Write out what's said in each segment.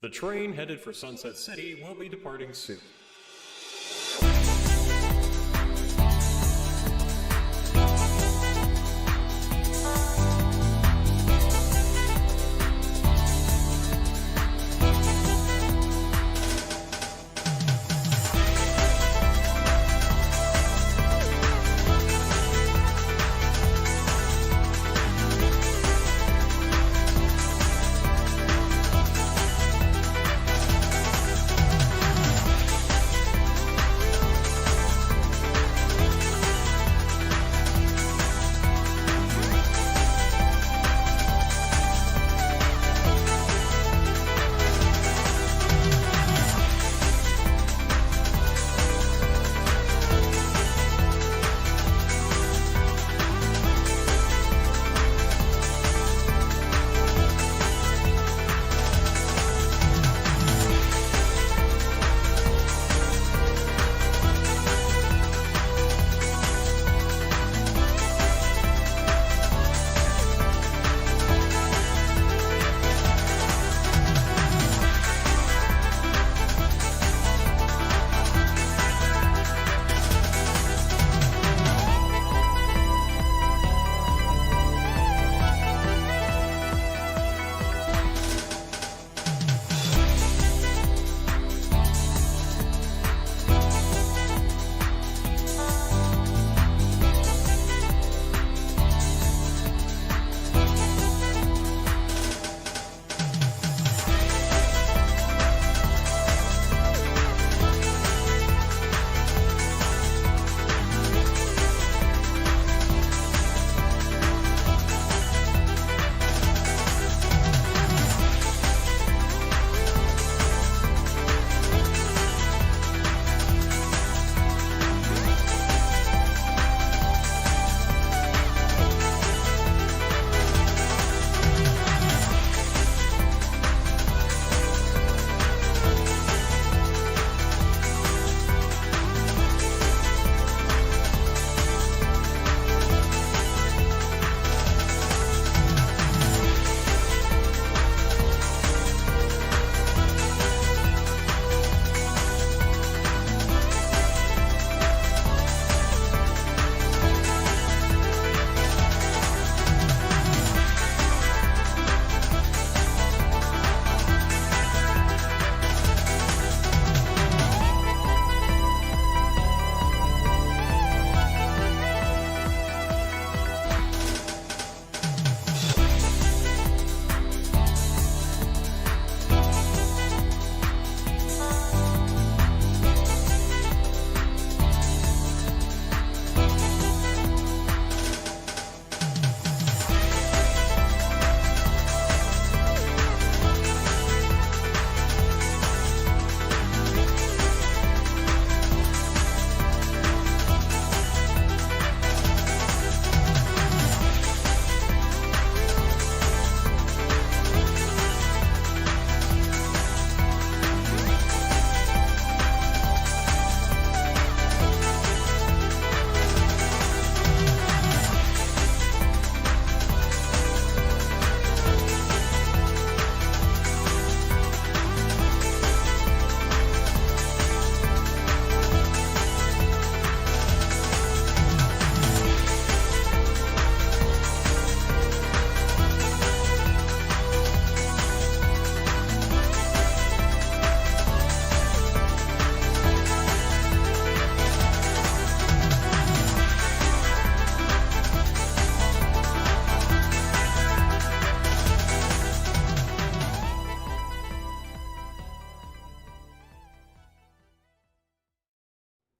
The train headed for Sunset City will be departing soon.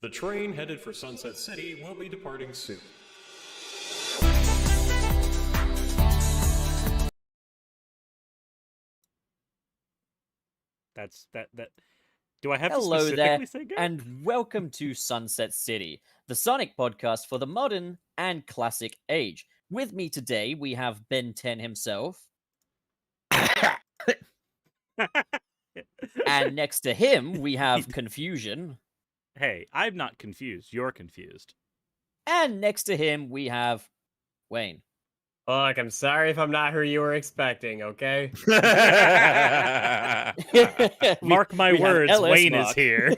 The train headed for Sunset City will be departing soon. That. Do I have Hello to there, specifically say go? and welcome to Sunset City, the Sonic podcast for the modern and classic age. With me today, we have Ben 10 himself. And next to him, we have Confusion. Hey, I'm not confused. You're confused. And next to him, we have Wayne. Look, I'm sorry if I'm not who you were expecting, okay? Mark my we have words, LS Wayne is Mark. here.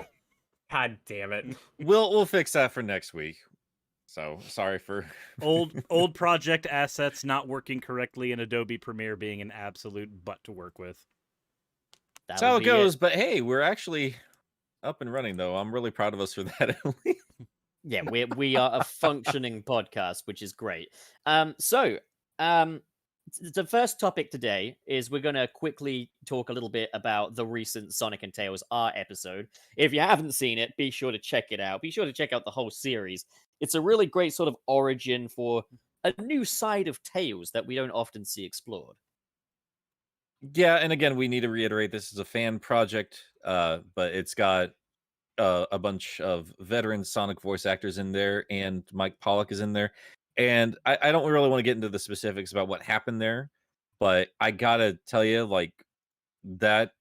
God damn it. We'll fix that for next week. So sorry for Old project assets not working correctly and Adobe Premiere being an absolute butt to work with. That's how it goes. But hey, we're actually up and running though. I'm really proud of us for that, at least. Yeah, we are a functioning podcast, which is great. The first topic today is we're going to quickly talk a little bit about the recent Sonic and Tails art episode. If you haven't seen it, be sure to check it out. Be sure to check out the whole series. It's a really great sort of origin for a new side of Tails that we don't often see explored. Yeah, and again, we need to reiterate this is a fan project, but it's got a bunch of veteran Sonic voice actors in there, and Mike Pollock is in there. And I don't really want to get into the specifics about what happened there, but I gotta tell you, like, that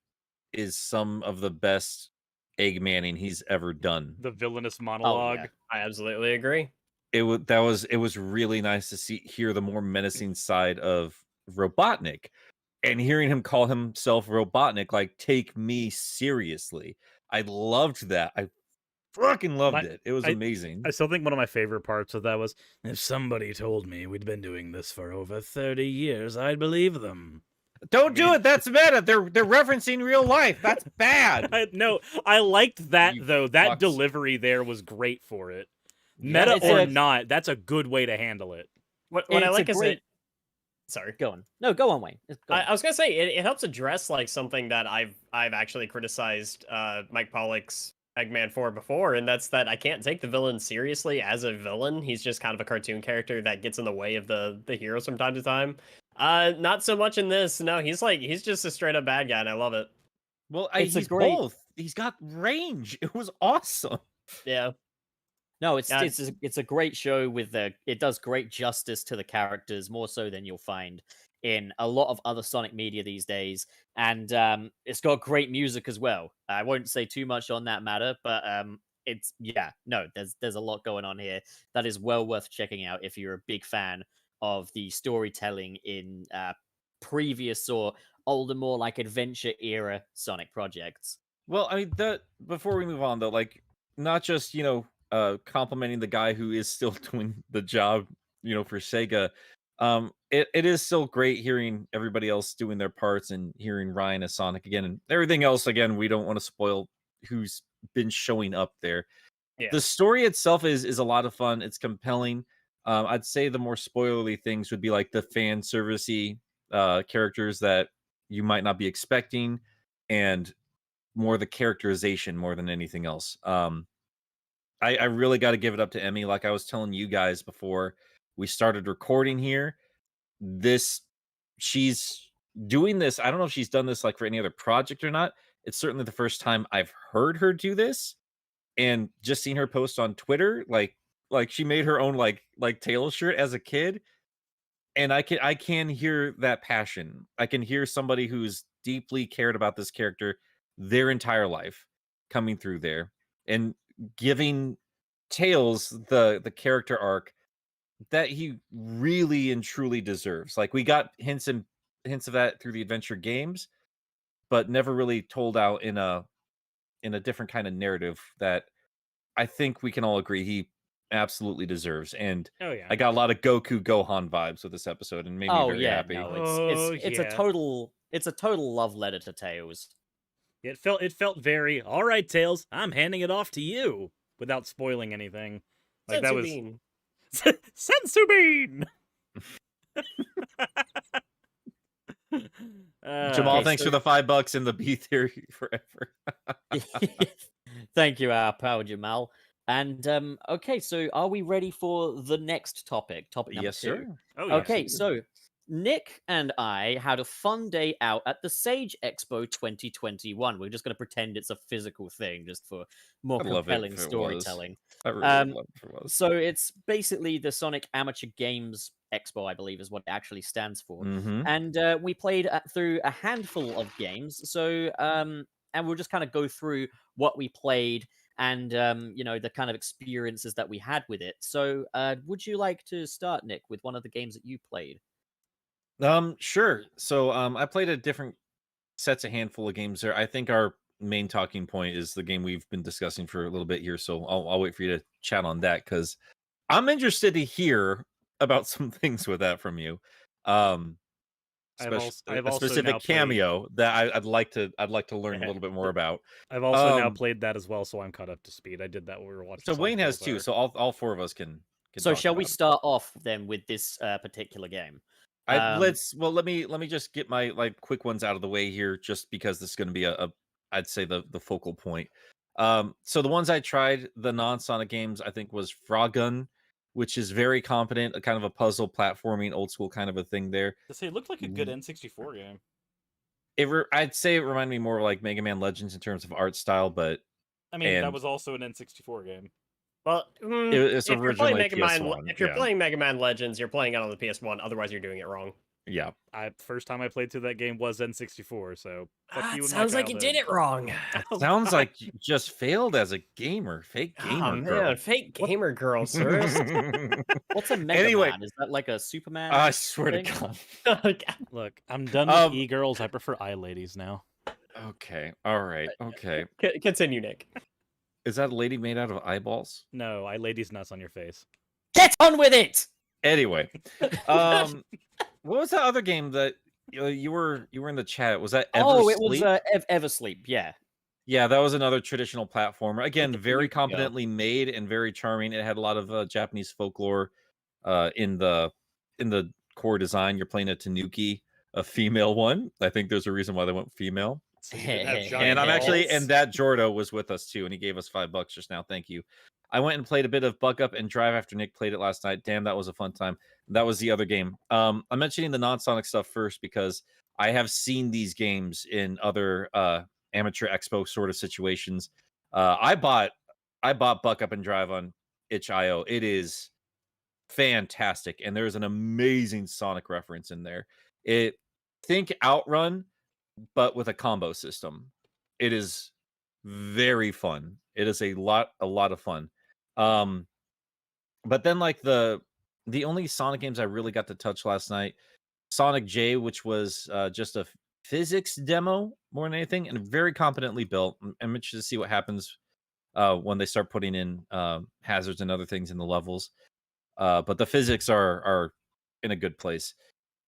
is some of the best egg manning he's ever done. The villainous monologue. yeah. I absolutely agree. It was really nice to hear the more menacing side of Robotnik, and hearing him call himself Robotnik, like, take me seriously. I loved that. I fucking loved it. It was amazing. I still think one of my favorite parts of that was, if somebody told me we'd been doing this for over 30 years, I'd believe them. Don't do it. That's meta. They're referencing real life. That's bad. No, I liked that, You though. That fucks. delivery there was great for it. Yeah, Meta it's or a- not, that's a good way to handle it. What I It's a like is great- it. Sorry. Go on. No, go on, Wayne. Go on. I was gonna say it helps address like something that I've actually criticized Mike Pollock's Eggman for before, and that's that I can't take the villain seriously as a villain. He's just kind of a cartoon character that gets in the way of the heroes from time to time. Not so much in this. No, he's just a straight up bad guy, and I love it. Well, It's a he's great- both. He's got range. It was awesome. Yeah. No, it's Yeah, it's a great show with it does great justice to the characters, more so than you'll find in a lot of other Sonic media these days. And it's got great music as well. I won't say too much on that matter, but there's a lot going on here that is well worth checking out if you're a big fan of the storytelling in previous or older, more like adventure era Sonic projects. Well, I mean, before we move on though, like, not just complimenting the guy who is still doing the job, for Sega. It is still great hearing everybody else doing their parts and hearing Ryan as Sonic again, and everything else. Again, we don't want to spoil who's been showing up there. Yeah. The story itself is a lot of fun. It's compelling. I'd say the more spoilerly things would be like the fan servicey characters that you might not be expecting, and more the characterization more than anything else. I really got to give it up to Emmy. Like I was telling you guys before we started recording here, she's doing this. I don't know if she's done this like for any other project or not. It's certainly the first time I've heard her do this, and just seen her post on Twitter, like she made her own like Tails shirt as a kid, and I can hear that passion. I can hear somebody who's deeply cared about this character their entire life coming through there and giving Tails the character arc that he really and truly deserves. Like, we got hints of that through the adventure games, but never really told out in a different kind of narrative that I think we can all agree he absolutely deserves. And Oh yeah. I got a lot of Goku Gohan vibes with this episode, and made me very happy. No, it's yeah. a total love letter to Tails. It felt very, all right, Tails, I'm handing it off to you, without spoiling anything. Like that was Bean. Sensu Bean. Jamal, Okay, thanks so- for the $5 in the B theory forever. Thank you, our pal Jamal. And okay, so are we ready for the next topic? Topic number Yes, 2. sir. Oh, yeah. Okay, so Nick and I had a fun day out at the Sage Expo 2021. We're just going to pretend it's a physical thing just for more I'd love it compelling if it was. storytelling. I really Um, love it if it was. So it's basically the Sonic Amateur Games Expo, I believe is what it actually stands for. Mhm. And we played through a handful of games. So and we'll just kind of go through what we played and the kind of experiences that we had with it. So would you like to start, Nick, with one of the games that you played? Sure. So I played a different sets a handful of games there. I think our main talking point is the game we've been discussing for a little bit here. So I'll wait for you to chat on that because I'm interested to hear about some things with that from you. I've A also now specific played. cameo that I'd like to learn a little bit more about. I've also now played that as well, so I'm caught up to speed. I did that when we were watching. So Sonic Wayne has Tales too. Are. So all four of us can So talk shall we about it. start off then with this particular game? Let me just get my like quick ones out of the way here, just because this is going to be a I'd say the focal point. So the ones I tried, the non-Sonic games, I think was Froggun, which is very competent, a kind of a puzzle platforming, old school kind of a thing there. To say, it looked like a good N64 game. I'd say it reminded me more of like Mega Man Legends in terms of art style, but I mean, that was also an N64 game. Well, it's if you're playing originally Mega Man, PS1, if you're yeah. playing Mega Man Legends, you're playing it on the PS1. Otherwise, you're doing it wrong. Yeah. First time I played through that game was N64, so fuck you and my Sounds like you did childhood. it wrong. Sounds like you just failed as a gamer. Fake gamer Oh girl. man, fake gamer girl, Suris. What's a Mega Anyway, Man? Is that like a Superman? I swear to thing? God. Look, I'm done with e-girls. I prefer eye-ladies now. Okay. All right. Okay. Continue, Nick. Is that a lady made out of eyeballs? No, eye-ladies nuts on your face. Get on with it! Anyway, what was that other game that you were in the chat? Was that Ever Oh, it Sleep? was Eversleep, yeah. Yeah, that was another traditional platformer. Again, very Nuki-Nuki Girl. competently made and very charming. It had a lot of Japanese folklore in the core design. You're playing a Tanuki, a female one. I think there's a reason why they went female. So you didn't have giant And I'm actually, balls. and that Jordo was with us too, and he gave us $5 just now. Thank you. I went and played a bit of Buck Up and Drive after Nick played it last night. Damn, that was a fun time. That was the other game. I'm mentioning the non-Sonic stuff first because I have seen these games in other amateur expo sort of situations. I bought Buck Up and Drive on itch.io. It is fantastic, and there's an amazing Sonic reference in there. Think Outrun, but with a combo system. It is very fun. It is a lot of fun. But then like the only Sonic games I really got to touch last night, Sonic J, which was just a physics demo more than anything, and very competently built. I'm interested to see what happens when they start putting in hazards and other things in the levels. But the physics are in a good place.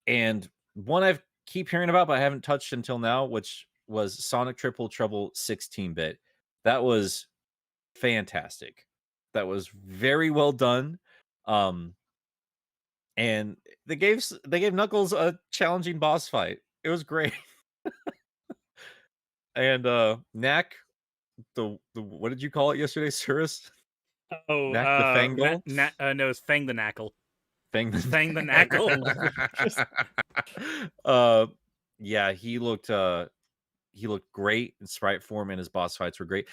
And one I keep hearing about, but I haven't touched until now, which was Sonic Triple Trouble 16-bit. That was fantastic. That was very well done. And they gave Knuckles a challenging boss fight. It was great. And Knack, the what did you call it yesterday, Suris? Oh, Knack the Fangle? No, it's Fang the Knackle. Fang the Knackle. Yeah, he looked great in sprite form, and his boss fights were great.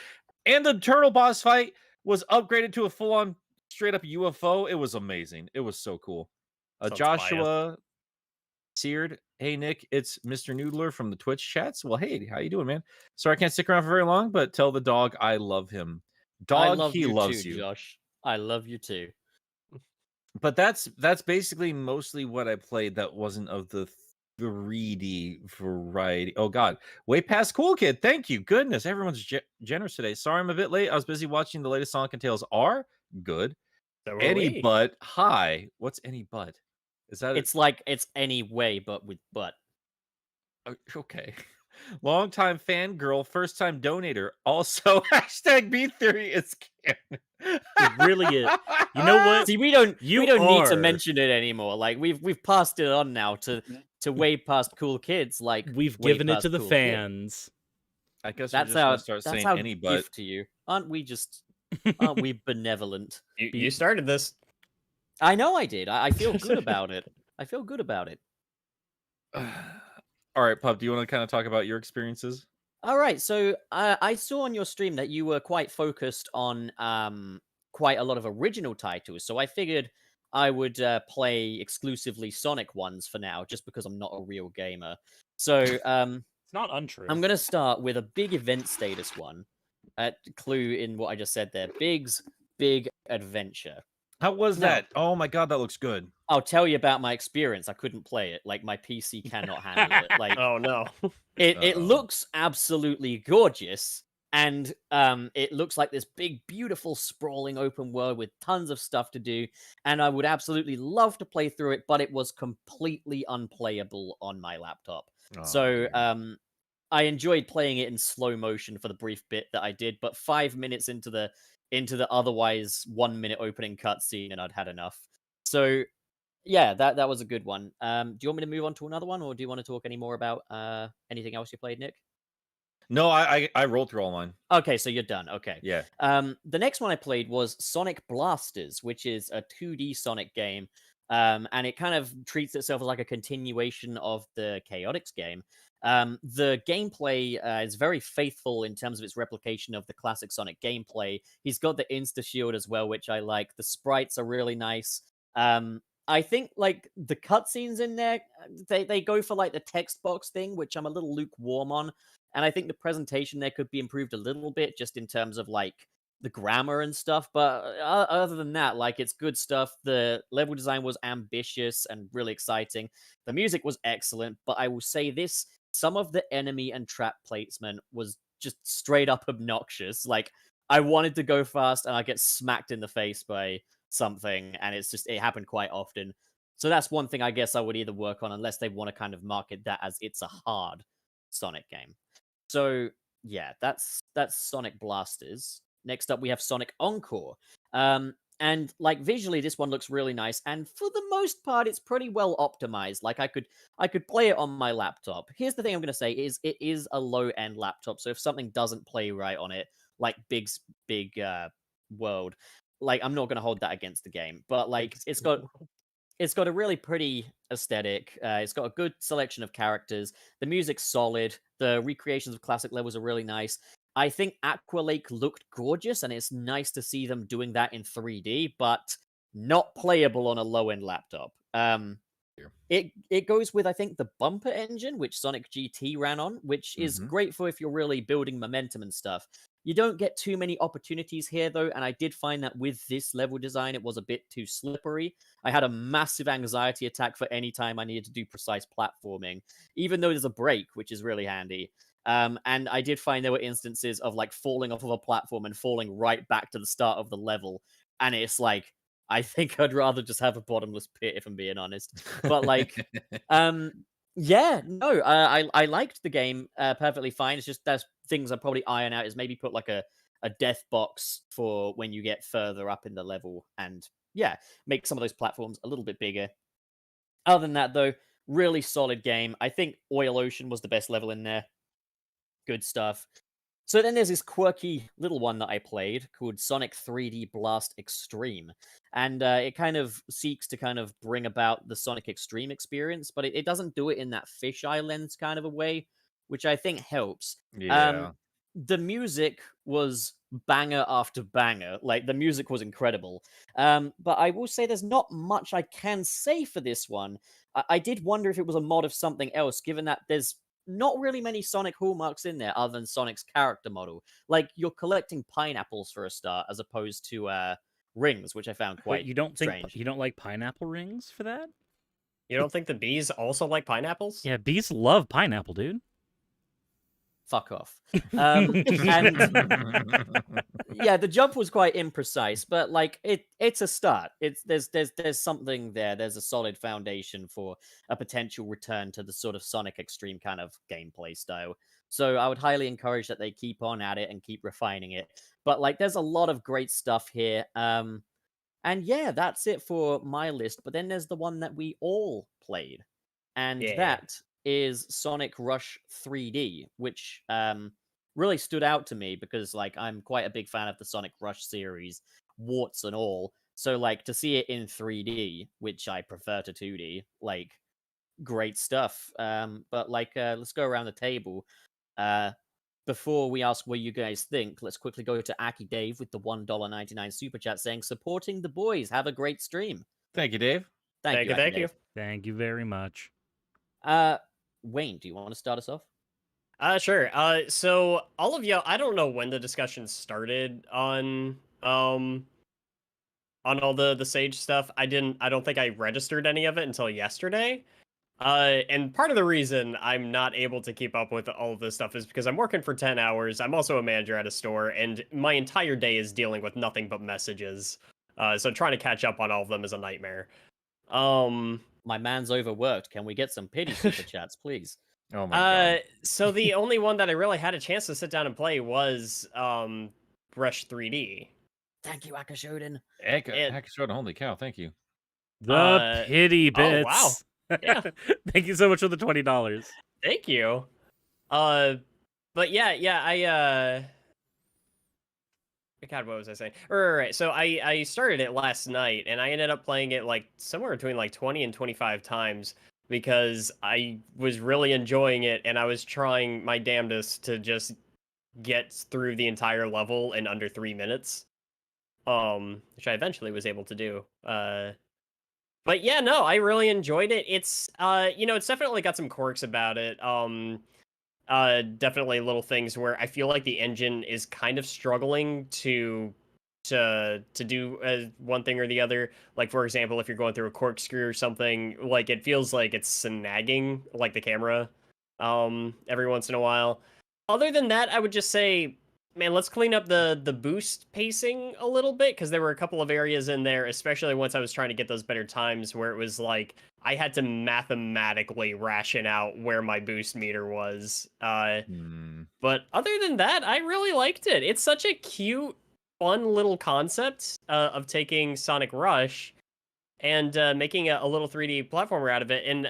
And the turtle boss fight was upgraded to a full-on straight up UFO. It was amazing. It was so cool. Joshua Seared, hey Nick, it's Mr. Noodler from the Twitch chats. Well, hey, how you doing, man? Sorry I can't stick around for very long, but tell the dog I love him. Dog, he loves you. Josh. I love you too. But that's basically mostly what I played that wasn't of the 3D variety. Oh God, way past Cool Kid. Thank you. Goodness, everyone's generous today. Sorry I'm a bit late. I was busy watching the latest Sonic and Tails R. Good. So Any butt. Hi. What's any butt? Is that It's like it's any way but with butt. Okay. Longtime fangirl, first time donator. Also, hashtag B Theory is canon. It really is. You know what? See, we don't need to are- mention it anymore. Like we've passed it on now to way past cool kids. Like We've way given it past to the cool kids. fans. I guess That's we're our just gonna start that's saying our any butt. gift to you. Aren't we benevolent? You started this. I know I did. I feel good about it. I feel good about it. All right, Pup, do you want to kind of talk about your experiences? All right, so I saw on your stream that you were quite focused on quite a lot of original titles. So I figured I would play exclusively Sonic ones for now, just because I'm not a real gamer. So It's not untrue. I'm gonna start with a big event status one. Clue in what I just said there. Big's Big Adventure. How was No. that? Oh my god, that looks good. I'll tell you about my experience. I couldn't play it. Like, my PC cannot handle it. Like, Oh no. it Uh-oh. looks absolutely gorgeous, and it looks like this big, beautiful, sprawling open world with tons of stuff to do. And I would absolutely love to play through it, but it was completely unplayable on my laptop. Oh, So dear. I enjoyed playing it in slow motion for the brief bit that I did, but 5 minutes into the otherwise 1 minute opening cutscene, and I'd had enough. So yeah, that was a good one. Do you want me to move on to another one, or do you want to talk any more about anything else you played, Nick? No, I rolled through all mine. Okay, so you're done. Okay. Yeah. The next one I played was Sonic Blasters, which is a 2D Sonic game. And it kind of treats itself as like a continuation of the Chaotix game. The gameplay is very faithful in terms of its replication of the classic Sonic gameplay. He's got the Insta Shield as well, which I like. The sprites are really nice. I think like the cutscenes in there, they go for like the text box thing, which I'm a little lukewarm on. And I think the presentation there could be improved a little bit just in terms of like the grammar and stuff. But other than that, like it's good stuff. The level design was ambitious and really exciting. The music was excellent. But I will say this, some of the enemy and trap placement was just straight up obnoxious. Like I wanted to go fast and I get smacked in the face by something. And it happened quite often. So that's one thing I guess I would either work on unless they want to kind of market that as it's a hard Sonic game. So yeah, that's Sonic Blasters. Next up, we have Sonic Encore. And like visually, this one looks really nice, and for the most part, it's pretty well optimized. Like I could play it on my laptop. Here's the thing I'm gonna say is it is a low end laptop, so if something doesn't play right on it, like big world, like I'm not gonna hold that against the game. But like it's got a really pretty aesthetic. It's got a good selection of characters. The music's solid. The recreations of classic levels are really nice. I think Aqua Lake looked gorgeous, and it's nice to see them doing that in 3D, but not playable on a low-end laptop. It goes with, I think, the bumper engine, which Sonic GT ran on, which is great for if you're really building momentum and stuff. You don't get too many opportunities here, though, and I did find that with this level design, it was a bit too slippery. I had a massive anxiety attack for any time I needed to do precise platforming, even though there's a brake, which is really handy. And I did find there were instances of like falling off of a platform and falling right back to the start of the level, and it's like, I think I'd rather just have a bottomless pit, if I'm being honest. But like, yeah, no, I liked the game perfectly fine. It's just there's things I'd probably iron out is maybe put like a death box for when you get further up in the level, and yeah, make some of those platforms a little bit bigger. Other than that, though, really solid game. I think Oil Ocean was the best level in there. Good stuff. So then there's this quirky little one that I played called Sonic 3D Blast Extreme. And it kind of seeks to kind of bring about the Sonic Extreme experience, but it doesn't do it in that fisheye lens kind of a way, which I think helps. Yeah. The music was banger after banger. Like, the music was incredible. But I will say there's not much I can say for this one. I did wonder if it was a mod of something else, given that there's not really many Sonic hallmarks in there other than Sonic's character model. Like, you're collecting pineapples for a start, as opposed to rings, which I found quite Wait, you don't strange. think you don't like pineapple rings for that? You don't think the bees also like pineapples? Yeah, bees love pineapple, dude. Fuck off. And yeah, the jump was quite imprecise, but like it's a start. There's something there. There's a solid foundation for a potential return to the sort of Sonic Extreme kind of gameplay style. So I would highly encourage that they keep on at it and keep refining it. But like there's a lot of great stuff here. And yeah, that's it for my list. But then there's the one that we all played. And that is Sonic Rush 3D, which really stood out to me because like I'm quite a big fan of the Sonic Rush series, warts and all. So like to see it in 3D, which I prefer to 2D, like great stuff. But like let's go around the table. Before we ask what you guys think, let's quickly go to Aki Dave with the $1.99 super chat saying, supporting the boys. Have a great stream. Thank you, Dave. Thank you. Thank you. Thank you very much. Wayne, do you want to start us off? Sure. So all of you, I don't know when the discussion started on on all the Sage stuff. I don't think I registered any of it until yesterday. And part of the reason I'm not able to keep up with all of this stuff is because I'm working for 10 hours. I'm also a manager at a store, and my entire day is dealing with nothing but messages. So trying to catch up on all of them is a nightmare. My man's overworked. Can we get some pity super chats, please? Oh my god. So the only one that I really had a chance to sit down and play was Brush 3D. Thank you, Akashoden. Holy cow, thank you. The pity bits. Oh, wow. Yeah. Thank you so much for the $20. Thank you. But yeah, God, what was I saying? Right. So I started it last night, and I ended up playing it like somewhere between like 20 and 25 times because I was really enjoying it, and I was trying my damnedest to just get through the entire level in under 3 minutes. Which I eventually was able to do. But yeah, no, I really enjoyed it. It's it's definitely got some quirks about it. Definitely little things where I feel like the engine is kind of struggling to do one thing or the other. Like, for example, if you're going through a corkscrew or something, like it feels like it's snagging like the camera every once in a while. Other than that, I would just say, man, let's clean up the boost pacing a little bit, because there were a couple of areas in there, especially once I was trying to get those better times, where it was like I had to mathematically ration out where my boost meter was. But other than that, I really liked it. It's such a cute, fun little concept of taking Sonic Rush and making a little 3D platformer out of it. And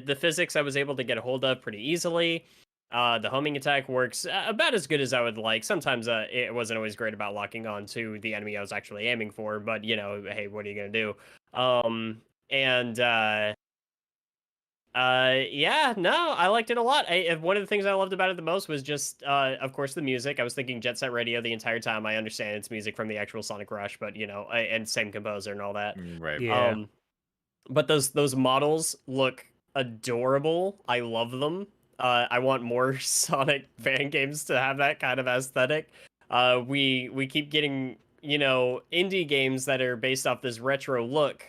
the physics I was able to get a hold of pretty easily. The homing attack works about as good as I would like. Sometimes it wasn't always great about locking on to the enemy I was actually aiming for, but hey, what are you gonna do? Yeah, no, I liked it a lot. One of the things I loved about it the most was just, of course, the music. I was thinking Jet Set Radio the entire time. I understand it's music from the actual Sonic Rush, but and same composer and all that. Right. Yeah. But those models look adorable. I love them. I want more Sonic fan games to have that kind of aesthetic. We keep getting, indie games that are based off this retro look.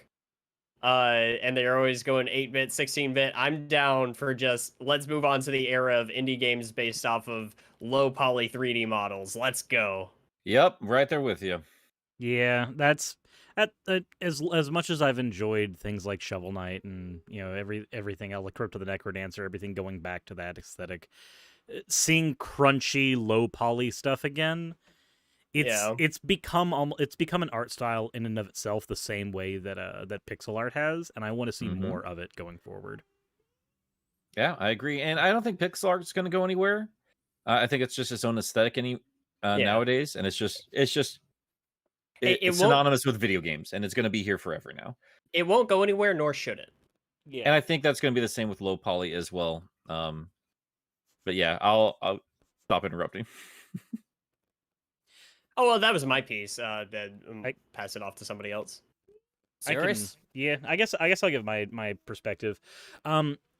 And they're always going 8-bit, 16-bit. I'm down for just, let's move on to the era of indie games based off of low poly 3D models. Let's go. Yep, right there with you. Yeah, that's as much as I've enjoyed things like Shovel Knight and everything else, like Crypt of the Necrodancer, everything going back to that aesthetic, seeing crunchy low poly stuff again, it's become an art style in and of itself, the same way that that pixel art has, and I want to see more of it going forward. Yeah, I agree, and I don't think pixel art's going to go anywhere. I think it's just its own aesthetic nowadays, and it's synonymous with video games, and it's going to be here forever now. It won't go anywhere, nor should it. Yeah, and I think that's going to be the same with low poly as well. But yeah, I'll stop interrupting. Oh well, that was my piece. Pass it off to somebody else. Suris? I guess I'll give my perspective.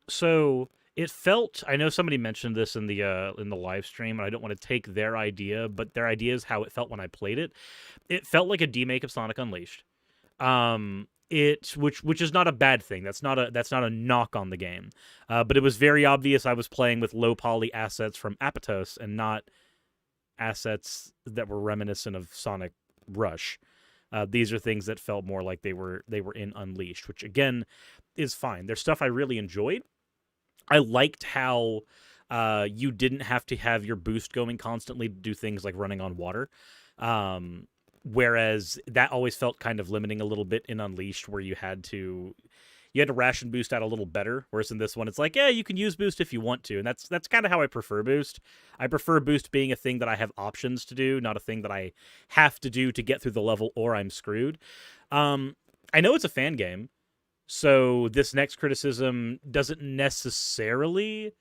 So it felt, I know somebody mentioned this in the live stream, and I don't want to take their idea, but their idea is how it felt when I played it. It felt like a demake of Sonic Unleashed. Which is not a bad thing. That's not a knock on the game. But it was very obvious I was playing with low poly assets from Apatos and not assets that were reminiscent of Sonic Rush. These are things that felt more like they were in Unleashed, which again is fine. There's stuff I really enjoyed. I liked how you didn't have to have your boost going constantly to do things like running on water. Whereas that always felt kind of limiting a little bit in Unleashed, where you had to ration boost out a little better. Whereas in this one, it's like, yeah, you can use boost if you want to. And that's kind of how I prefer boost. I prefer boost being a thing that I have options to do, not a thing that I have to do to get through the level or I'm screwed. I know it's a fan game, so this next criticism doesn't necessarily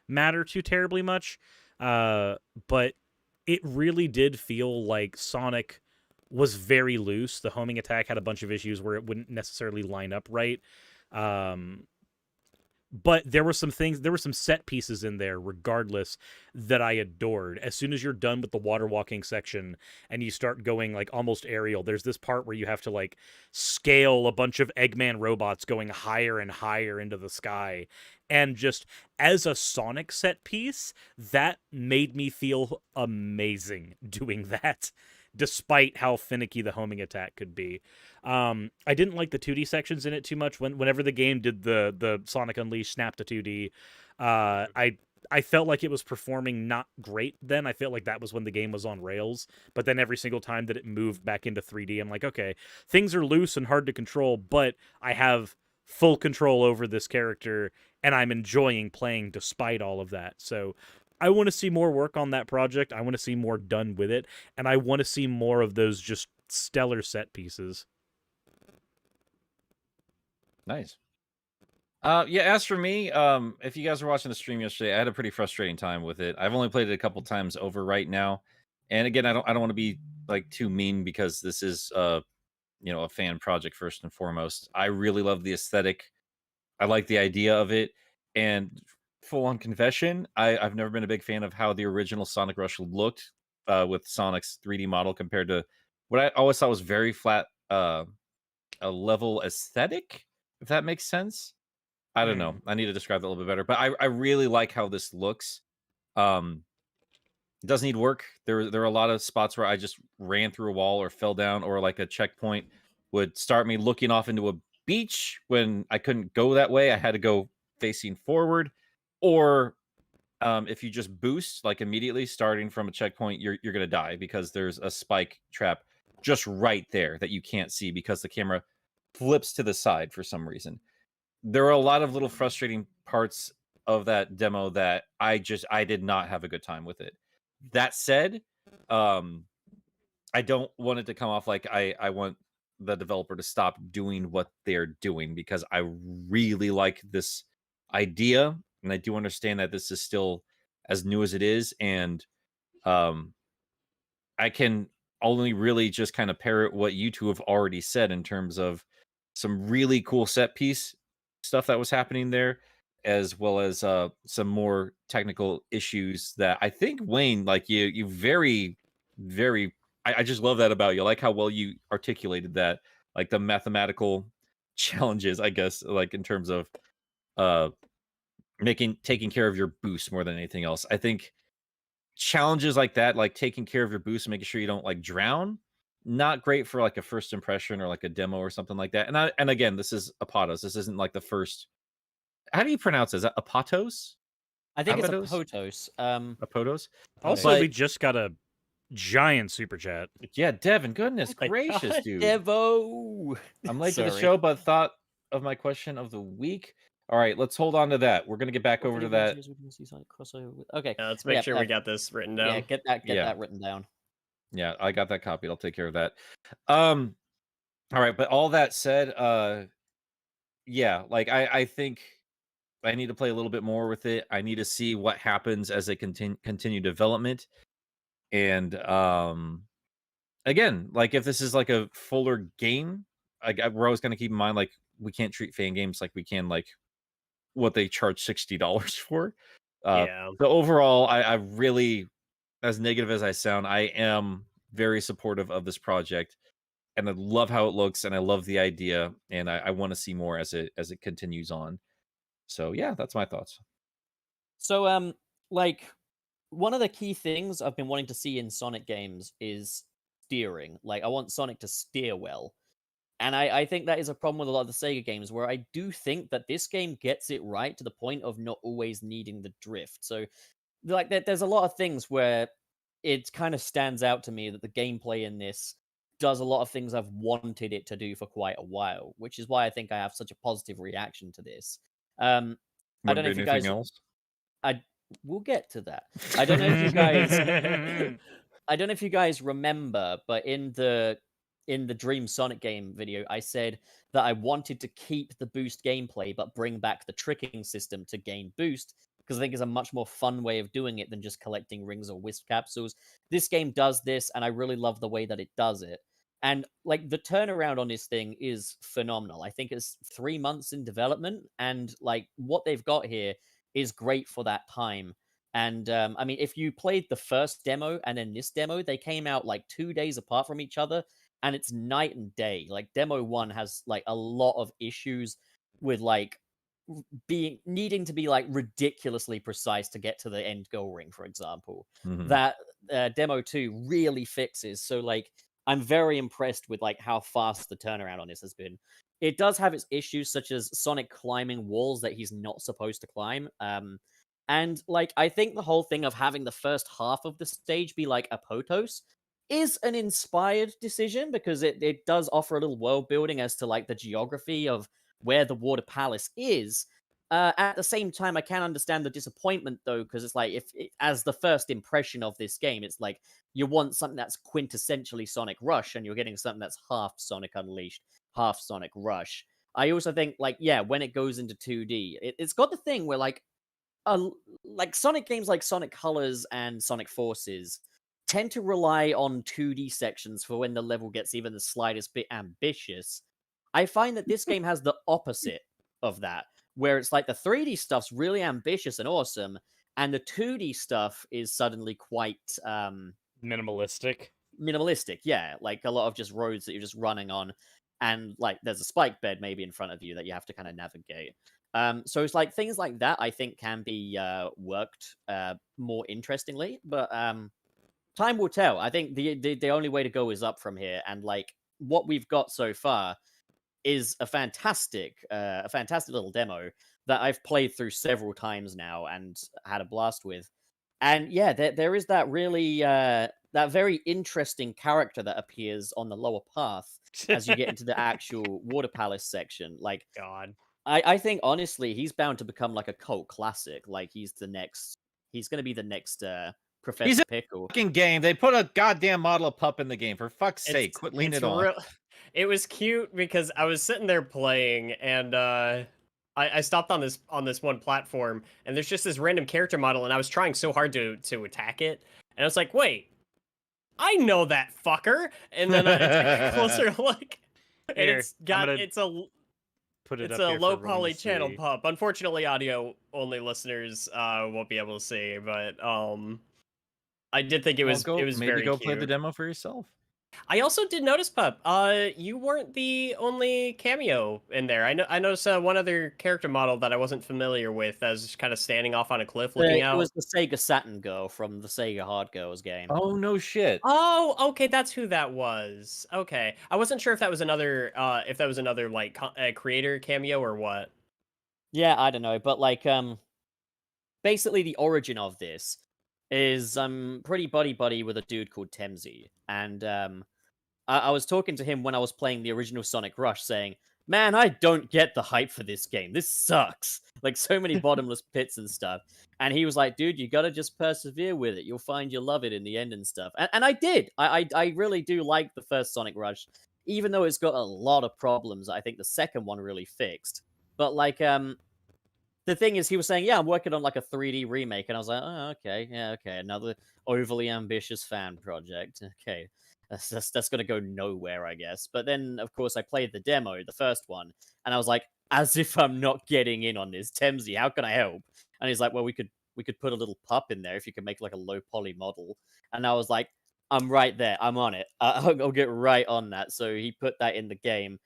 matter too terribly much. But it really did feel like Sonic was very loose. The homing attack had a bunch of issues where it wouldn't necessarily line up right. But there were some set pieces in there, regardless, that I adored. As soon as you're done with the water walking section and you start going like almost aerial, there's this part where you have to like scale a bunch of Eggman robots going higher and higher into the sky. And just as a Sonic set piece, that made me feel amazing doing that, despite how finicky the homing attack could be. I didn't like the 2D sections in it too much. Whenever the game did the Sonic Unleashed snap to 2D, I felt like it was performing not great then. I felt like that was when the game was on rails. But then every single time that it moved back into 3D, I'm like, okay, things are loose and hard to control, but I have full control over this character, and I'm enjoying playing despite all of that. So I want to see more work on that project. I want to see more done with it, and I want to see more of those just stellar set pieces. Nice. Yeah, as for me, if you guys were watching the stream yesterday, I had a pretty frustrating time with it. I've only played it a couple times over right now. And again, I don't want to be like too mean, because this is a fan project first and foremost. I really love the aesthetic. I like the idea of it. And full on confession, I've never been a big fan of how the original Sonic Rush looked with Sonic's 3D model compared to what I always thought was very flat, a level aesthetic, if that makes sense. I don't know. I need to describe that a little bit better, but I really like how this looks. It does need work. There are a lot of spots where I just ran through a wall or fell down, or like a checkpoint would start me looking off into a beach when I couldn't go that way. I had to go facing forward. Or if you just boost like immediately starting from a checkpoint, you're gonna die, because there's a spike trap just right there that you can't see because the camera flips to the side for some reason. There are a lot of little frustrating parts of that demo that I did not have a good time with it. That said, I don't want it to come off like I want the developer to stop doing what they're doing, because I really like this idea, and I do understand that this is still as new as it is, and I can only really just kind of parrot what you two have already said in terms of some really cool set piece stuff that was happening there, as well as some more technical issues that I think, Wayne, like you very, very, I just love that about you. I like how well you articulated that, like the mathematical challenges, I guess, like in terms of taking care of your boost more than anything else. I think challenges like that, like taking care of your boost and making sure you don't like drown, not great for like a first impression or like a demo or something like that. And again, this is Apotos. This isn't like the first. How do you pronounce it? Is that Apotos? I think Apotos? it's a Potos. Apotos. Also, But- we just got a giant super chat. Yeah, Devin, goodness my gracious, God, dude. Devo. I'm late to the Sorry. show, but thought of my question of the week. All right, let's hold on to that. We're gonna get back over to that. Okay. Yeah, let's make Yeah, sure we got this written down. Yeah, get that Yeah. written down. Yeah, I got that copied. I'll take care of that. All right, but all that said, yeah, like I think I need to play a little bit more with it. I need to see what happens as they continue development. And again, like if this is like a fuller game, we're always going to keep in mind, like we can't treat fan games like we can like what they charge $60 for. Yeah. So overall, I really, as negative as I sound, I am very supportive of this project, and I love how it looks, and I love the idea, and I want to see more as it continues on. So yeah, that's my thoughts. So like one of the key things I've been wanting to see in Sonic games is steering. Like I want Sonic to steer well. And I think that is a problem with a lot of the Sega games, where I do think that this game gets it right to the point of not always needing the drift. So like there's a lot of things where it kind of stands out to me that the gameplay in this does a lot of things I've wanted it to do for quite a while, which is why I think I have such a positive reaction to this. I don't know if you guys. Else? We'll get to that. I don't know if you guys. I don't know if you guys remember, but in the Dream Sonic game video, I said that I wanted to keep the boost gameplay, but bring back the tricking system to gain boost, because I think it's a much more fun way of doing it than just collecting rings or Wisp capsules. This game does this, and I really love the way that it does it. And like the turnaround on this thing is phenomenal. I think it's 3 months in development, and like what they've got here is great for that time. And I mean, if you played the first demo and then this demo, they came out like 2 days apart from each other, and it's night and day. Like demo 1 has like a lot of issues with like being needing to be like ridiculously precise to get to the end goal ring, for example. Mhm. That demo 2 really fixes. So like I'm very impressed with like how fast the turnaround on this has been. It does have its issues, such as Sonic climbing walls that he's not supposed to climb. And like I think the whole thing of having the first half of the stage be like a Potos is an inspired decision, because it does offer a little world building as to like the geography of where the Water Palace is. At the same time, I can understand the disappointment though, because it's like as the first impression of this game, it's like you want something that's quintessentially Sonic Rush, and you're getting something that's half Sonic Unleashed, half Sonic Rush. I also think like when it goes into 2D, it's got the thing where like Sonic games like Sonic Colors and Sonic Forces tend to rely on 2D sections for when the level gets even the slightest bit ambitious. I find that this game has the opposite of that, where it's like the 3D stuff's really ambitious and awesome, and the 2D stuff is suddenly quite Minimalistic. Yeah, like a lot of just roads that you're just running on, and like there's a spike bed maybe in front of you that you have to kind of navigate. So it's like things like that I think can be worked more interestingly, but time will tell. I think the only way to go is up from here, and like what we've got so far is a fantastic little demo that I've played through several times now and had a blast with. And yeah, there is that really that very interesting character that appears on the lower path as you get into the actual Water Palace section. Like, God. I think honestly he's bound to become like a cult classic. Like he's going to be the next Professor He's in Pickle. Fucking game. They put a goddamn model of Pup in the game. For fuck's sake, quit leaning it on. It was cute because I was sitting there playing, and I stopped on this one platform, and there's just this random character model, and I was trying so hard to attack it, and I was like, wait, I know that fucker, and then I took a closer look, and Here, it's got it's a low poly channel pup. Unfortunately, audio only listeners won't be able to see, but I did think it was maybe very go cute. play the demo for yourself. I also did notice, Pup. You weren't the only cameo in there. I noticed one other character model that I wasn't familiar with, that was just kind of standing off on a cliff looking out. It was the Sega Saturn girl from the Sega Hard Girls game. Oh no shit. Oh, okay, that's who that was. Okay, I wasn't sure if that was another like creator cameo or what. Yeah, I don't know, but like basically the origin of this is pretty buddy with a dude called Temsy, and I was talking to him when I was playing the original Sonic Rush, saying, "Man, I don't get the hype for this game. This sucks. Like so many bottomless pits and stuff." And he was like, "Dude, you gotta just persevere with it. You'll find you'll love it in the end and stuff." And I did. I really do like the first Sonic Rush, even though it's got a lot of problems. I think the second one really fixed. But like the thing is, he was saying, "Yeah, I'm working on like a 3D remake," and I was like, "Oh, okay, yeah, okay, another overly ambitious fan project. Okay, that's gonna go nowhere, I guess." But then, of course, I played the demo, the first one, and I was like, "As if I'm not getting in on this, Temsy. How can I help?" And he's like, "Well, we could put a little pup in there if you could make like a low poly model." And I was like, "I'm right there. I'm on it. I'll get right on that." So he put that in the game.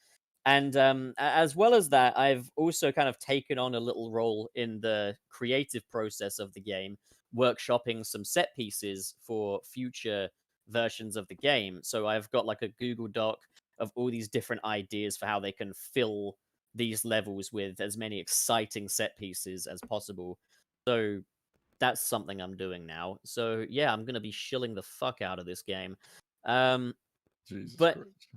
And as well as that, I've also kind of taken on a little role in the creative process of the game, workshopping some set pieces for future versions of the game. So I've got like a Google Doc of all these different ideas for how they can fill these levels with as many exciting set pieces as possible. So that's something I'm doing now. So yeah, I'm going to be shilling the fuck out of this game. Jesus but Christ.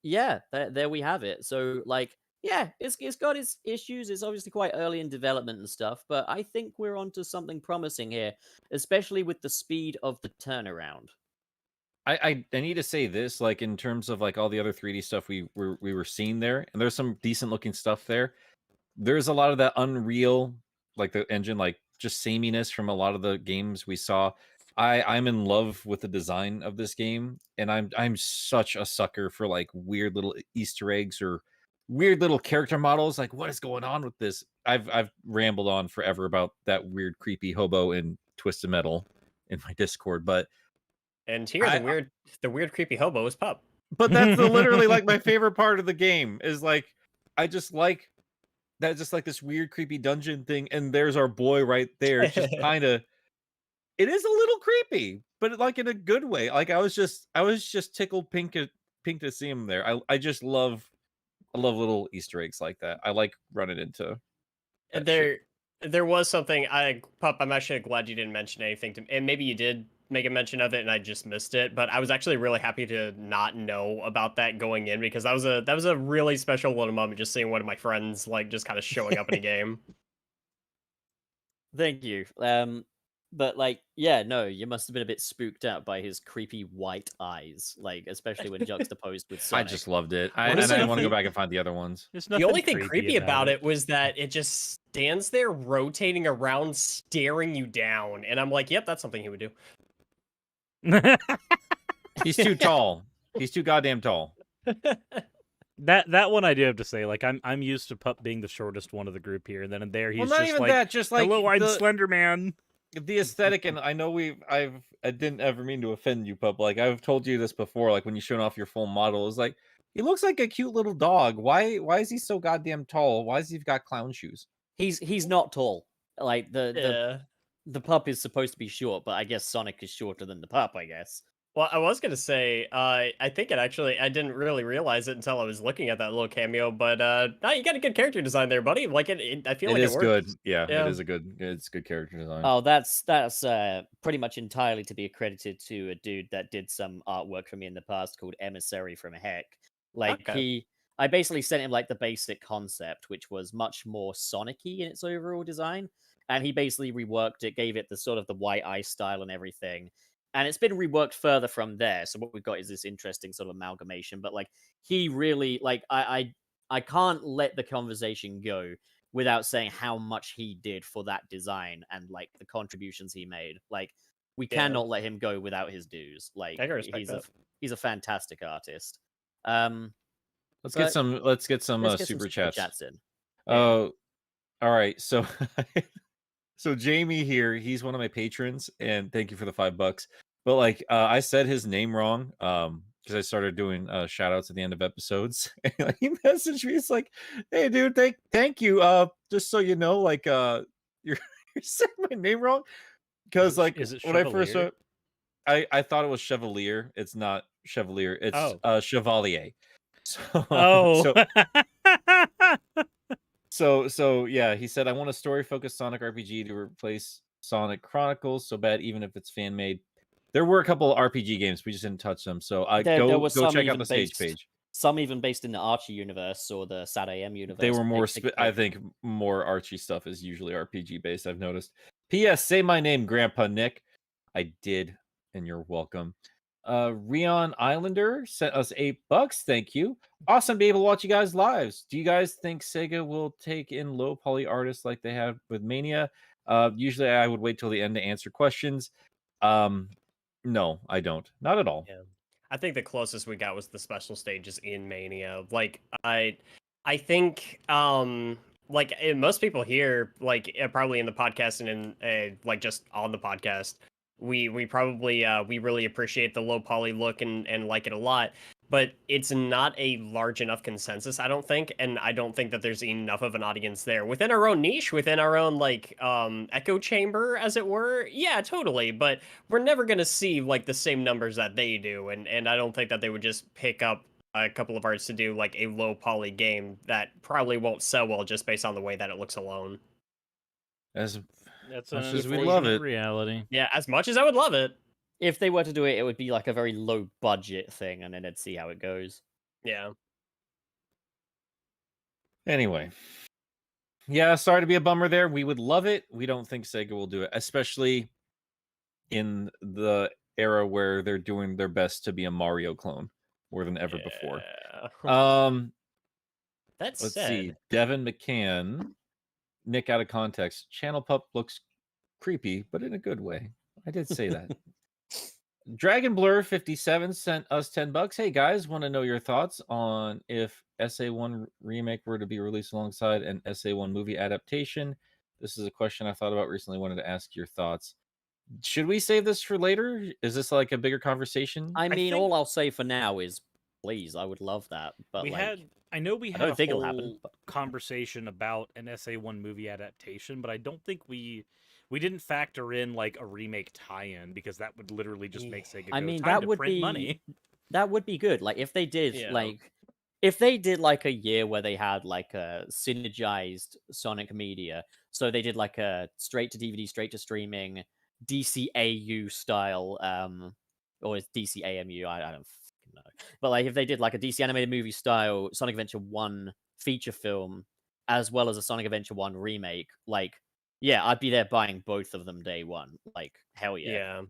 yeah, there we have it. So like, yeah, it's got its issues. It's obviously quite early in development and stuff, but I think we're onto something promising here, especially with the speed of the turnaround. I need to say this, like in terms of like all the other 3D stuff we were seeing there, and there's some decent looking stuff there. There's a lot of that Unreal, like the engine, like just sameness from a lot of the games we saw. I'm in love with the design of this game, and I'm such a sucker for like weird little Easter eggs or weird little character models. Like, what is going on with this? I've rambled on forever about that weird, creepy hobo in Twisted Metal in my Discord, but And here, the weird, creepy hobo is Pup. but that's literally like my favorite part of the game is like I just like that, just like this weird, creepy dungeon thing, and there's our boy right there. It's just kind of, it is a little creepy, but like in a good way. Like I was just tickled pink to see him there. I love little Easter eggs like that. I like running into that shit. There was something Pup, I'm actually glad you didn't mention anything to me, and maybe you did make a mention of it and I just missed it, but I was actually really happy to not know about that going in, because that was a really special little moment, just seeing one of my friends like just kind of showing up in a game. Thank you. But like, yeah, no, you must have been a bit spooked out by his creepy white eyes, like especially when juxtaposed with I Sonic. just loved it. Honestly, And I want to go back and find the other ones. The only thing creepy about it was that it just stands there rotating around, staring you down, and I'm like, yep, that's something he would do. He's too tall. He's too goddamn tall. That one I do have to say, like I'm used to Pup being the shortest one of the group here, and then there he's Well, not just even like, that, just like hello, I'm the, Slender Man. the aesthetic, and I know I didn't ever mean to offend you, Pup. Like I've told you this before, like when you showed off your full model, it's like he looks like a cute little dog. Why is he so goddamn tall? Why has he got clown shoes? He's not tall. Like the Pup is supposed to be short, but I guess Sonic is shorter than the Pup, I guess. Well, I was gonna say, I think I didn't really realize it until I was looking at that little cameo, but no, you got a good character design there, buddy. Like I feel like it is works. good. Yeah, Yeah. it's good character design. Oh, that's pretty much entirely to be accredited to a dude that did some artwork for me in the past called Emissary from Heck. Like Okay. I basically sent him like the basic concept, which was much more Sonic-y in its overall design, and he basically reworked it, gave it the sort of the white eye style and everything. And it's been reworked further from there. So what we've got is this interesting sort of amalgamation. But like he really like I can't let the conversation go without saying how much he did for that design and like the contributions he made. Like we cannot let him go without his dues. Like I can respect that. he's a fantastic artist. Let's get some let's get super some chats in. Oh, all right. So so Jamie here, he's one of my patrons, and thank you for the $5. But like I said his name wrong because I started doing shout outs at the end of episodes. And like, he messaged me, it's like, hey dude, thank you. Just so you know, like you're saying my name wrong. Because like is it when I first Chevalier? I thought it was Chevalier. It's not Chevalier, it's Chevalier. So yeah, he said, I want a story focused Sonic RPG to replace Sonic Chronicles so bad, even if it's fan made. There were a couple of RPG games, we just didn't touch them. So go check out the stage page. Some even based in the Archie universe or the Sad AM universe. They were more, I think, more Archie stuff is usually RPG based. I've noticed. P.S. Say my name, Grandpa Nick. I did, and you're welcome. Rion Islander sent us $8. Thank you. Awesome to be able to watch you guys lives. Do you guys think Sega will take in low poly artists like they have with Mania? Usually I would wait till the end to answer questions. No, I don't. Not at all. Yeah. I think the closest we got was the special stages in Mania. Like I think like most people here, like probably in the podcast and in like just on the podcast, we probably we really appreciate the low poly look and like it a lot. But it's not a large enough consensus, I don't think, and I don't think that there's enough of an audience there within our own niche, within our own like echo chamber, as it were. Yeah, totally. But we're never gonna see like the same numbers that they do, and I don't think that they would just pick up a couple of artists to do like a low poly game that probably won't sell well just based on the way that it looks alone. As That's much an as we love it. reality. Yeah, as much as I would love it. If they were to do it, it would be like a very low budget thing, and then they'd see how it goes. Yeah. Anyway. Yeah, sorry to be a bummer there. We would love it. We don't think Sega will do it, especially in the era where they're doing their best to be a Mario clone more than ever before. That's let's see. Devin McCann, Nick out of context. Channel Pup looks creepy, but in a good way. I did say that. Dragon Blur 57 sent us $10. Hey guys, want to know your thoughts on if SA1 remake were to be released alongside an SA1 movie adaptation? This is a question I thought about recently. Wanted to ask your thoughts. Should we save this for later? Is this like a bigger conversation? I mean, think- all I'll say for now is, please, I would love that. But we like, had, I know we I had don't a think it'll whole happen, but- conversation about an SA1 movie adaptation, but I don't think we didn't factor in like a remake tie-in because that would literally just make Sega go, I mean, time that to would print be money. that would be good. Like if they did Yeah. if they did like a year where they had like a synergized Sonic media, so they did like a straight to DVD, straight to streaming DCAU style, or is DCAMU? I don't fucking know. But like if they did like a DC animated movie style Sonic Adventure 1 feature film, as well as a Sonic Adventure 1 remake, like yeah, I'd be there buying both of them day one. Like hell yeah. Yeah.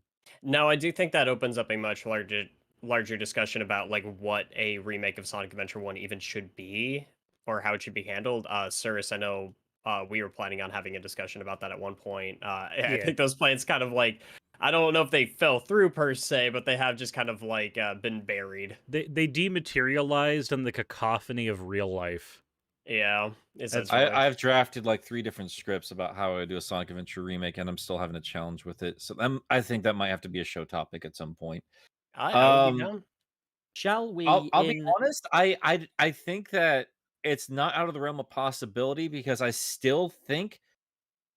Now I do think that opens up a much larger discussion about like what a remake of Sonic Adventure 1 even should be or how it should be handled. Suris, I know we were planning on having a discussion about that at one point. I Yeah. think those plans kind of like, I don't know if they fell through per se, but they have just kind of like been buried. They dematerialized in the cacophony of real life. Yeah. I've drafted like 3 different scripts about how I do a Sonic Adventure remake, and I'm still having a challenge with it. So I think that might have to be a show topic at some point. I would be down. Shall we? I'll be honest. I think that it's not out of the realm of possibility because I still think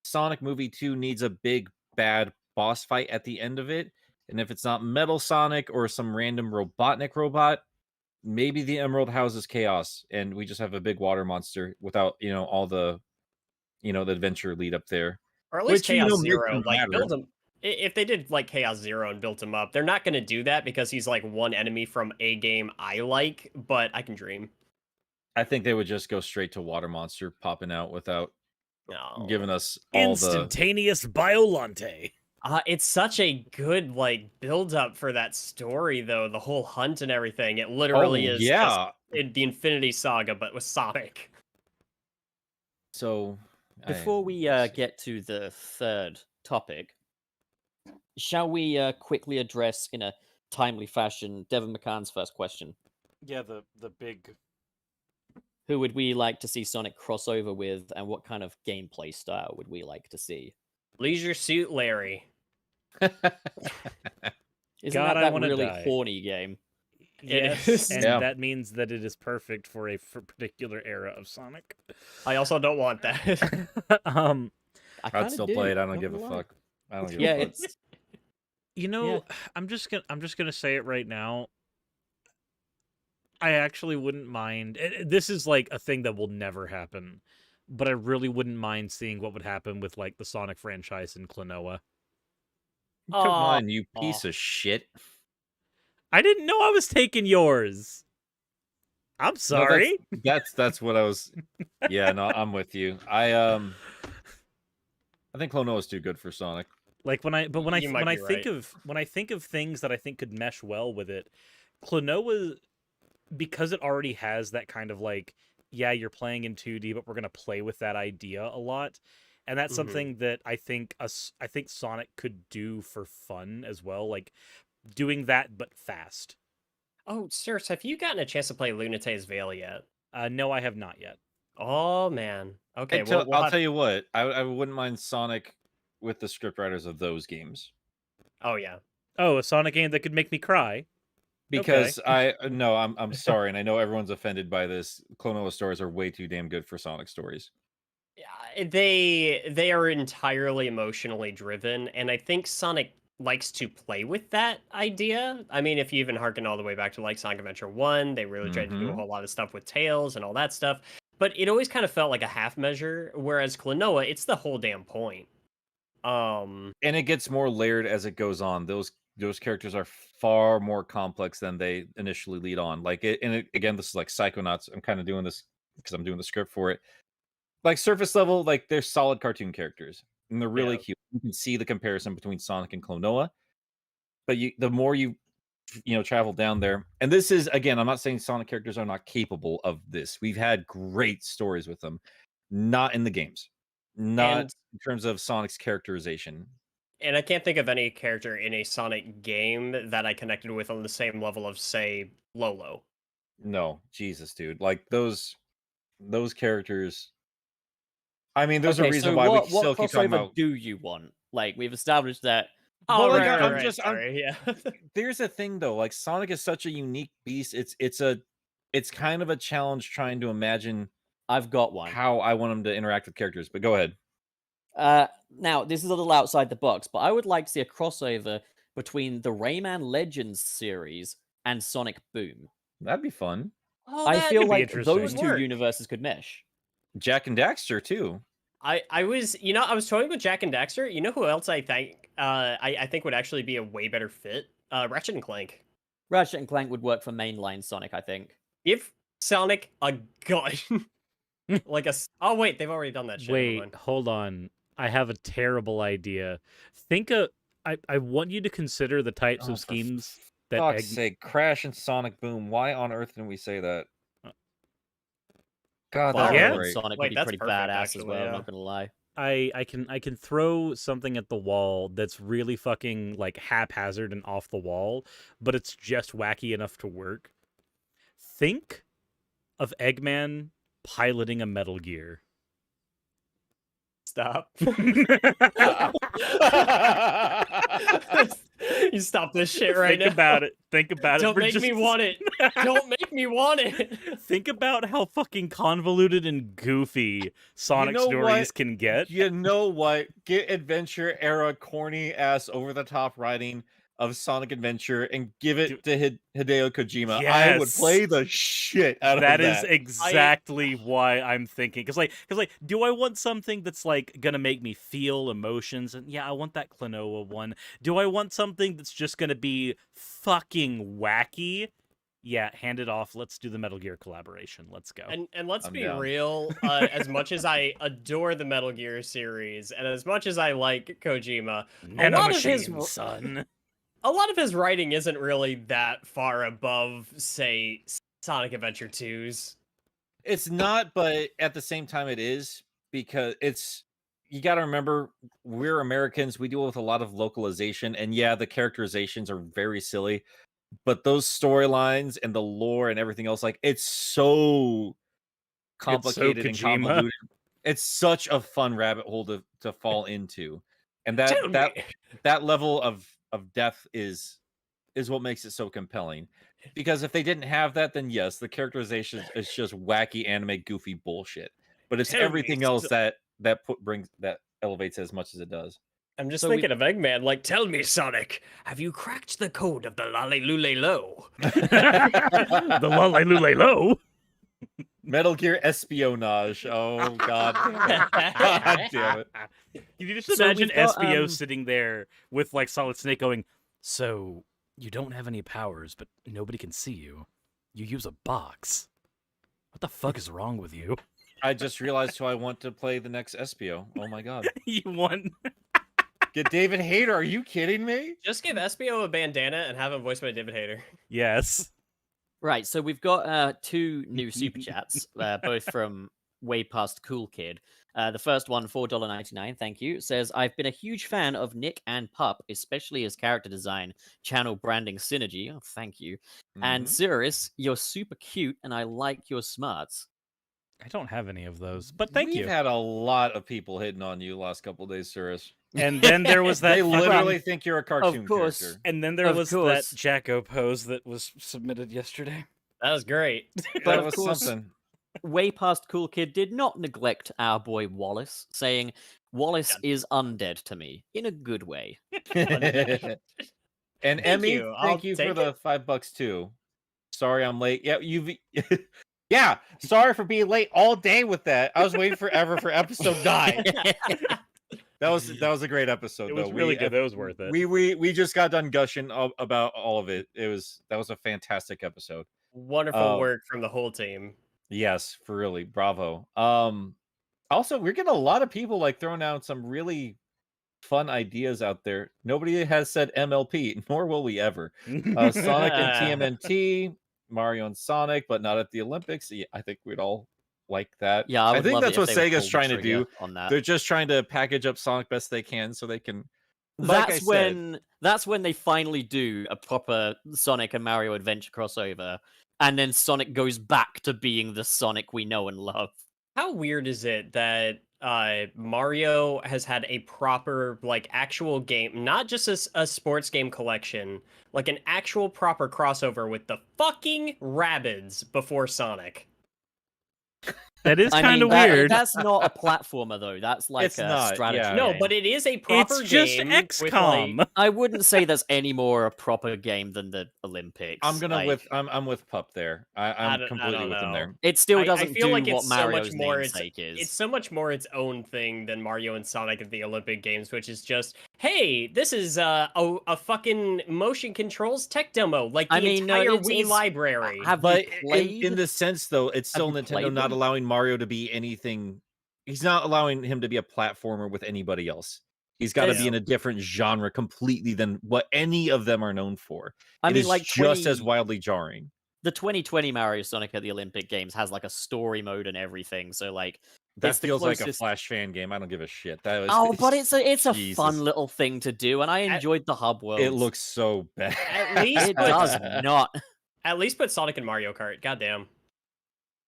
Sonic Movie 2 needs a big bad boss fight at the end of it. And if it's not Metal Sonic or some random Robotnik robot, maybe the Emerald houses Chaos and we just have a big water monster without, all the, the adventure lead up there. Or at least Which, Chaos makes Zero. them Like matter. build him. If they did like Chaos Zero and built him up, they're not going to do that because he's like one enemy from a game I like, but I can dream. I think they would just go straight to water monster popping out without No. giving us all the Instantaneous Biolante. It's such a good like build up for that story though, the whole hunt and everything. It literally is just the Infinity Saga but with Sonic. So Before we get to the third topic, shall we quickly address in a timely fashion Devin McCann's first question? Yeah, the big. Who would we like to see Sonic crossover with, and what kind of gameplay style would we like to see? Leisure Suit Larry. Isn't God, I that wanna really die. horny game? Yes, is. and Yeah. that means that it is perfect for a particular era of Sonic. I also don't want that. I I'd kinda still do, play it. I don't not give a gonna lie. fuck. I don't give Yeah, a fuck. it's Yeah. I'm just gonna say it right now. I actually wouldn't mind. This is like a thing that will never happen, but I really wouldn't mind seeing what would happen with like the Sonic franchise in Klonoa. Come on, you piece of shit. I didn't know I was taking yours. I'm No, sorry. that's what I was. Yeah, no, I'm with you. I think Klonoa is too good for Sonic. Like when I You might be when I think of things that I think could mesh well with it, Klonoa, because it already has that kind of like, yeah, you're playing in 2D, but we're gonna play with that idea a lot, and that's Mhm. something that I think Sonic could do for fun as well, like doing that but fast. Oh, Sirs, have you gotten a chance to play Lunate's Veil yet? No, I have not yet. Oh man. Okay, I'll tell you what. I wouldn't mind Sonic with the scriptwriters of those games Oh yeah. Oh, a Sonic game that could make me cry. because I'm sorry, and I know everyone's offended by this. Klonoa stories are way too damn good for Sonic stories. Yeah, they are entirely emotionally driven, and I think Sonic likes to play with that idea. I mean, if you even harken all the way back to like Sonic Adventure 1, they really tried to do a Mhm. whole lot of stuff with Tails and all that stuff. But it always kind of felt like a half measure, whereas Klonoa, it's the whole damn point. And it gets more layered as it goes on. Those characters are far more complex than they initially lead on. Like again, this is like Psychonauts. I'm kind of doing this because I'm doing the script for it. Like surface level, like they're solid cartoon characters, and they're really Yeah. cute. You can see the comparison between Sonic and Klonoa, but the more you travel down there, and this is again, I'm not saying Sonic characters are not capable of this. We've had great stories with them, not in the games, not And in terms of Sonic's characterization. And I can't think of any character in a Sonic game that I connected with on the same level of, say, Lolo. No, Jesus, dude. Like those characters. I mean, there's a Okay, reason so why we what still keep talking crossover about. do you want? Like, we've established that. Oh, Well, like, right, I'm right, just- I'm- sorry, yeah. There's a thing though. Like Sonic is such a unique beast. It's kind of a challenge trying to imagine I've got one. how I want him to interact with characters. But go ahead. Now, this is a little outside the box, but I would like to see a crossover between the Rayman Legends series and Sonic Boom. That'd be fun. Oh, I that feel could be like those interesting. two Work. universes could mesh. Jack and Daxter too. I was, I was toying with Jack and Daxter. You know who else I think I think would actually be a way better fit? Ratchet and Clank. Ratchet and Clank would work for mainline Sonic, I think. Give Sonic a gun. Like oh wait, they've already done that shit. Never Wait, mind. hold on. I have a terrible idea. I want you to consider the types Oh, of for schemes that Fuck's sake, Crash and Sonic Boom. Why on earth didn't we say that? God, Mario that yeah. and great. Sonic Wait, would be that's pretty perfect, badass actually, as well, I'm yeah. not gonna lie. I can throw something at the wall that's really fucking like haphazard and off the wall, but it's just wacky enough to work. Think of Eggman piloting a Metal Gear. Stop. You stop this shit right Think now. about it. Think about Don't it. for make me just- want it. Don't make me want it. Think about how fucking convoluted and goofy Sonic know stories what? can get. You know what? Get adventure era corny ass over the top writing of Sonic Adventure and give it to Hideo Kojima. I would Yes. play the shit out That of is that. exactly why I'm thinking. Because do I want something that's like gonna make me feel emotions? And yeah, I want that Klonoa one. Do I want something that's just gonna be fucking wacky? Yeah, hand it off. Let's do the Metal Gear collaboration. Let's go. And let's I'm be down. real. As much as I adore the Metal Gear series, and as much as I like Kojima, a lot of his Nanomachine, son. a lot of his writing isn't really that far above, say, Sonic Adventure 2's. It's not, but at the same time, it is because you got to remember we're Americans. We deal with a lot of localization, and yeah, the characterizations are very silly, but those storylines and the lore and everything else, like it's so complicated and Kojima. convoluted. It's such a fun rabbit hole to fall into, and Tell that me. that level of depth is what makes it so compelling. Because if they didn't have that, then yes, the characterization is just wacky anime goofy bullshit. But it's Tell me everything else so- that elevates it as much as it does. I'm just So thinking of Eggman, like, tell me, Sonic, have you cracked the code of the Lale Lule Lo? The Lale Lule Lo. Metal Gear espionage. Oh god damn it. God damn it. Can you just So imagine we've got, SBO sitting there with like Solid Snake going, "So you don't have any powers, but nobody can see you. You use a box. What the fuck is wrong with you? I just realized who I want to play the next Espio. Oh my god. You want Get David Hayter. Are you kidding me? Just give Espio a bandana and have him voiced by David Hayter. yes." Right, so we've got two new super chats, both from Way Past Cool Kid. The first one, $4.99, thank you, says, I've been a huge fan of Nick and Pup, especially his character design, channel branding synergy. Oh, thank you. And Mhm. Suris, you're super cute, and I like your smarts. I don't have any of those, but thank We've you. had a lot of people hitting on you last couple of days, Suris. And then there was that They fucking- literally think you're a cartoon course. character. and then there Of was course. that Jacko pose that was submitted yesterday. That was great. But That of was course- something. Way Past Cool Kid did not neglect our boy Wallace, saying, Wallace is undead to me, in a good way. And Emmy, you. I'll thank you for take the $5 too. Sorry I'm late. Yeah, yeah, sorry for being late all day with that. I was waiting forever for episode 9. That was a great episode It though. was really good. That was worth it. We just got done gushing about all of it. That was a fantastic episode. Wonderful work from the whole team. Yes, for really. Bravo. Also, we're getting a lot of people like throwing out some really fun ideas out there. Nobody has said MLP, nor will we ever. Sonic and TMNT, Mario and Sonic, but not at the Olympics. Yeah, I think we'd all like that. Yeah, I would think love that's it what if they would Sega's pull the trying to trigger do. on that. They're just trying to package up Sonic best they can so they can Like I said, that's when they finally do a proper Sonic and Mario adventure crossover, and then Sonic goes back to being the Sonic we know and love. How weird is it that Mario has had a proper, like, actual game, not just a sports game collection, like an actual proper crossover with the fucking Rabbids before Sonic? That is I kind of mean, weird. That's not a platformer though. That's like It's a not, strategy. yeah. No, game. but it is a proper It's just game with, XCOM. like, I wouldn't say that's any more a proper game than the Olympics. I'm gonna like, I'm with Pup there. I I'm don't completely with him know. there. It still I doesn't feel do like what it's so much Mario's more namesake is. it's so much more its own thing than Mario and Sonic at the Olympic Games, which is just, hey, this is a fucking motion controls tech demo, like the I mean, no, entire it's- Wii it's- library. Have But you in played? the sense though, it's still you Nintendo played not them? allowing Mario to be anything. He's not allowing him to be a platformer with anybody else. He's got to be in a different genre completely than what any of them are known for. I It mean, is like just as wildly jarring. the 2020 Mario Sonic at the Olympic Games has like a story mode and everything. So like That it's the feels like a closest- Flash fan game. I don't give a shit. That was Oh, but it's a Jesus. fun little thing to do, and I enjoyed the hub world. It looks so bad. At least It does not. At least put Sonic and Mario Kart. Goddamn.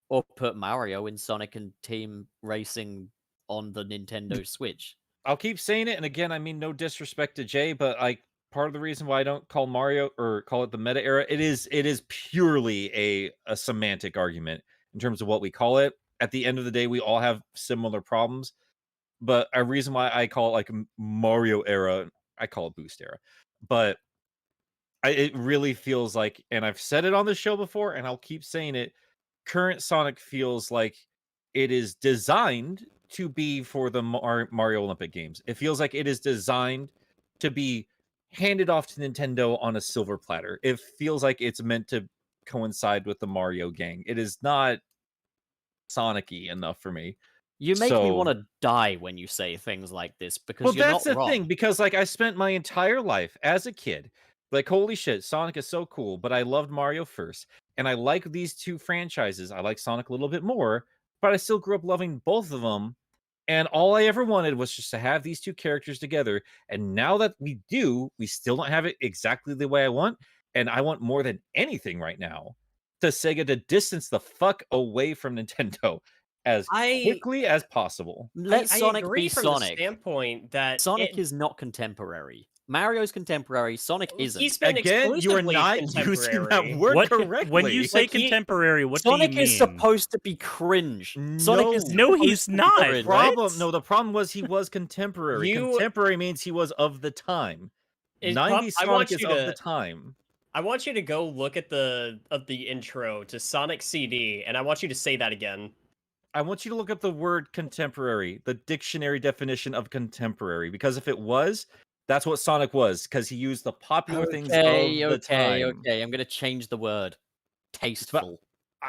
Or put Mario in Sonic and Team Racing on the Nintendo Switch. I'll keep saying it, and again, I mean no disrespect to Jay, but like part of the reason why I don't call Mario or call it the meta era, it is purely a semantic argument in terms of what we call it. At the end of the day, we all have similar problems, but a reason why I call it like Mario era, I call it Boost era, but it really feels like, and I've said it on the show before, and I'll keep saying it. Current Sonic feels like it is designed to be for the Mario Olympic Games. It feels like it is designed to be handed off to Nintendo on a silver platter. It feels like it's meant to coincide with the Mario gang. It is not Sonic-y enough for me. You make me So- want to die when you say things like this because Well, you're that's not the wrong. thing, because like I spent my entire life as a kid, like holy shit, Sonic is so cool, but I loved Mario first, and I like these two franchises. I like Sonic a little bit more, but I still grew up loving both of them, and all I ever wanted was just to have these two characters together. And now that we do, we still don't have it exactly the way I want, and I want more than anything right now to Sega to distance the fuck away from Nintendo as quickly as possible. Let I Sonic agree be from Sonic. the standpoint that Sonic is not contemporary. Mario's contemporary. Sonic isn't. he's been Again, you are exclusively not using contemporary. that word What correctly. when you say Like, contemporary, what Sonic do you mean? is supposed to be cringe. Sonic is No, supposed he's to be not. cringe. problem no the problem was he was contemporary. You- Contemporary means he was of the time. Pup, 90s I want Sonic is you of the to- time. I want you to go look at the intro to Sonic CD, and I want you to say that again. I want you to look up the word contemporary, the dictionary definition of contemporary, because if it was, that's what Sonic was, because he used the popular things of the time. Okay. I'm gonna change the word. Tasteful.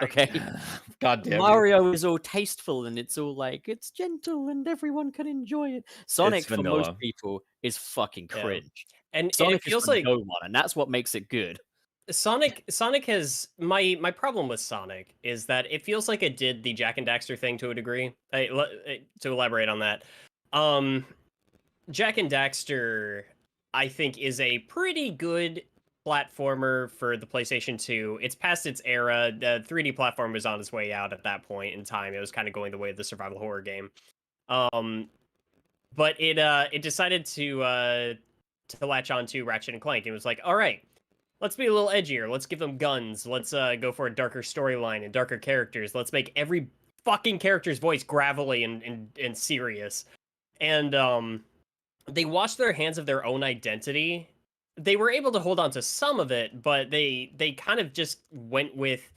Okay. God damn it. Mario is all tasteful and it's all like it's gentle and everyone can enjoy it. Sonic for vanilla. most people is fucking Yeah. cringe. And Sonic it feels is for like no one, and that's what makes it good. Sonic has my problem with Sonic is that it feels like it did the Jack and Daxter thing to a degree. To elaborate on that, Jack and Daxter, I think, is a pretty good platformer for the PlayStation 2. It's past its era. The 3D platform was on its way out at that point in time. It was kind of going the way of the survival horror game. But it decided to latch on to Ratchet and Clank. It was like, all right, let's be a little edgier. Let's give them guns. Let's go for a darker storyline and darker characters. Let's make every fucking character's voice gravelly and serious. And they washed their hands of their own identity. They were able to hold on to some of it, but they kind of just went with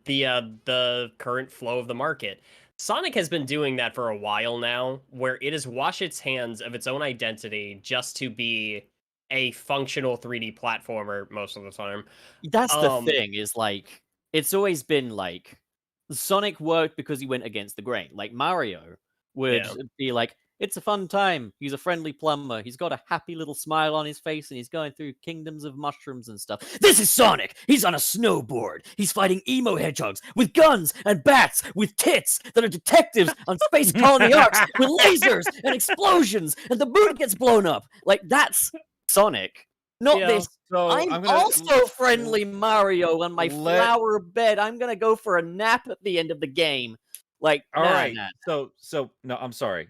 the current flow of the market. Sonic has been doing that for a while now, where it has washed its hands of its own identity just to be a functional 3D platformer most of the time. That's the thing, is like it's always been like Sonic worked because he went against the grain. Like Mario would be like, It's a fun time. He's a friendly plumber. He's got a happy little smile on his face, and he's going through kingdoms of mushrooms and stuff. This is Sonic! He's on a snowboard. He's fighting emo hedgehogs with guns and bats with tits that are detectives on space colony arcs with lasers and explosions, and the moon gets blown up. Like, that's Sonic. Not this. So I'm also friendly Mario on my flower bed. I'm gonna go for a nap at the end of the game. Like, all right. So no, I'm sorry.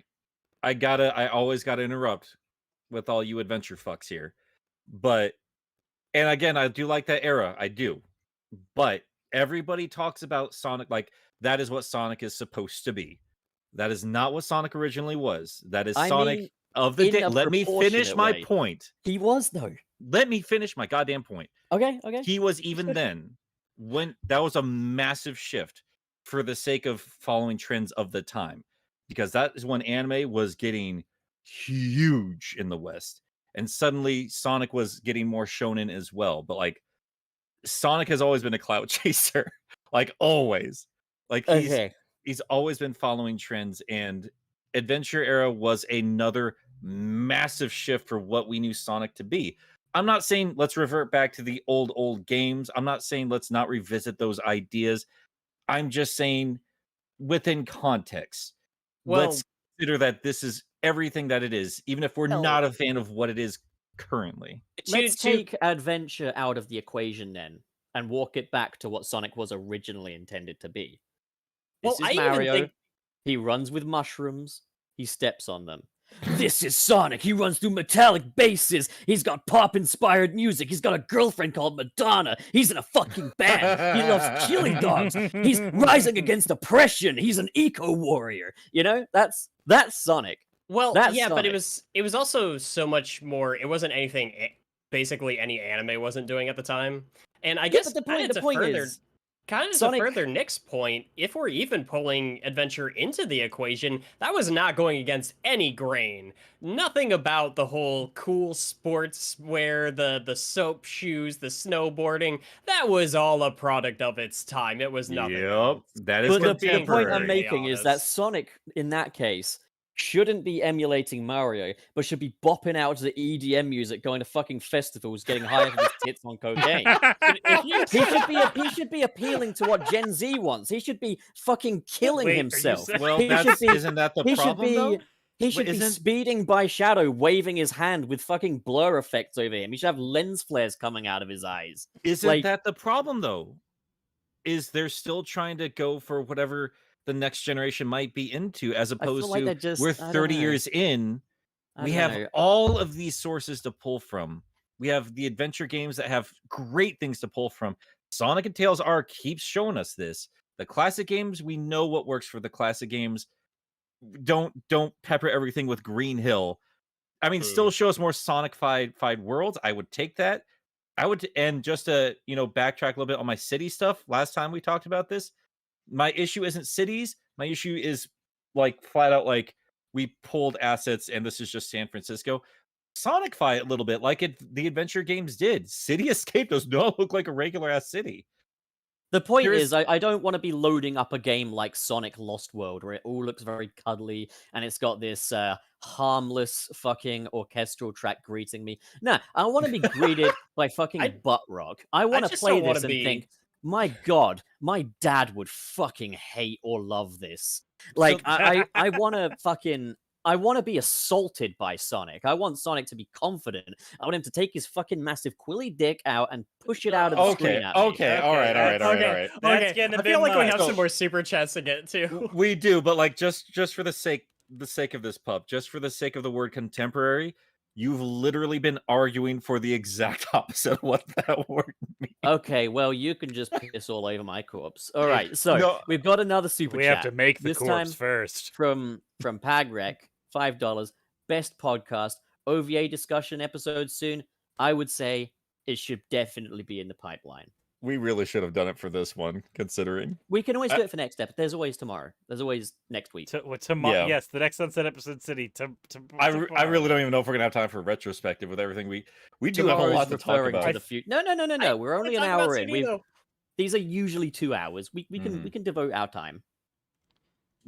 I always gotta interrupt with all you adventure fucks here. But, and again, I do like that era. I do. But everybody talks about Sonic like that is what Sonic is supposed to be. That is not what Sonic originally was. That is Sonic of the day. Let me finish my point. He was, though. Let me finish my goddamn point. Okay. He was even then when that was a massive shift for the sake of following trends of the time, because that is when anime was getting huge in the West, and suddenly Sonic was getting more shonen as well. But like, Sonic has always been a clout chaser, like always. Like he's always been following trends, and Adventure Era was another massive shift for what we knew Sonic to be. I'm not saying let's revert back to the old games. I'm not saying let's not revisit those ideas. I'm just saying within context, let's consider that this is everything that it is, even if we're not a fan of what it is currently. Let's take adventure out of the equation then and walk it back to what Sonic was originally intended to be. This is Mario. He runs with mushrooms. He steps on them. This is Sonic. He runs through metallic bases. He's got pop-inspired music. He's got a girlfriend called Madonna. He's in a fucking band. He loves chili dogs. He's rising against oppression. He's an eco-warrior. You know, that's Sonic. Well, that's yeah, Sonic. but it was also so much more. It wasn't anything basically any anime wasn't doing at the time. And I guess the point is, kind of to further Nick's point, if we're even pulling adventure into the equation, that was not going against any grain. Nothing about the whole cool sports wear, the soap shoes, the snowboarding, that was all a product of its time. It was nothing else. That is but the point I'm making is that Sonic, in that case, shouldn't be emulating Mario, but should be bopping out to the EDM music, going to fucking festivals, getting high off his tits on cocaine. He should be appealing to what Gen Z wants. He should be fucking killing himself. Well, isn't that the problem, though? He should be speeding by shadow, waving his hand with fucking blur effects over him. He should have lens flares coming out of his eyes. Isn't that the problem, though? Is they're still trying to go for whatever the next generation might be into, as opposed to we're 30 years in. We have all of these sources to pull from. We have the adventure games that have great things to pull from. Sonic and Tails R keeps showing us this. The classic games, we know what works for the classic games. Don't pepper everything with Green Hill. I mean, still show us more Sonic-fied worlds. I would take that. And just to backtrack a little bit on my city stuff. Last time we talked about this, my issue isn't cities. My issue is like flat out like we pulled assets and this is just San Francisco. Sonicify it a little bit like the adventure games did. City Escape does not look like a regular ass city. The point is, I don't want to be loading up a game like Sonic Lost World, where it all looks very cuddly and it's got this harmless fucking orchestral track greeting me. No, I want to be greeted by fucking butt rock. I want to play this and think, my God, my dad would fucking hate or love this. Like, I want to be assaulted by Sonic. I want Sonic to be confident. I want him to take his fucking massive quilly dick out and push it out of the screen at me. Okay, all right. That's getting a bit much. We have some more super chats to get to. We do, but like just for the sake of this pup, just for the sake of the word contemporary, you've literally been arguing for the exact opposite of what that word means. Okay, well, you can just piss all over my corpse. All right, so we've got another super chat. We have to make the this corpse time first. From Pagrec, $5. Best podcast. OVA discussion episode soon. I would say it should definitely be in the pipeline. We really should have done it for this one, considering. We can always do it for next episode. There's always tomorrow. There's always next week. Tomorrow, yes, the next Sunset Episode City. I really don't even know if we're gonna have time for retrospective with everything. We do have a lot to talk about. No. We're only an hour in. These are usually 2 hours. We can devote our time.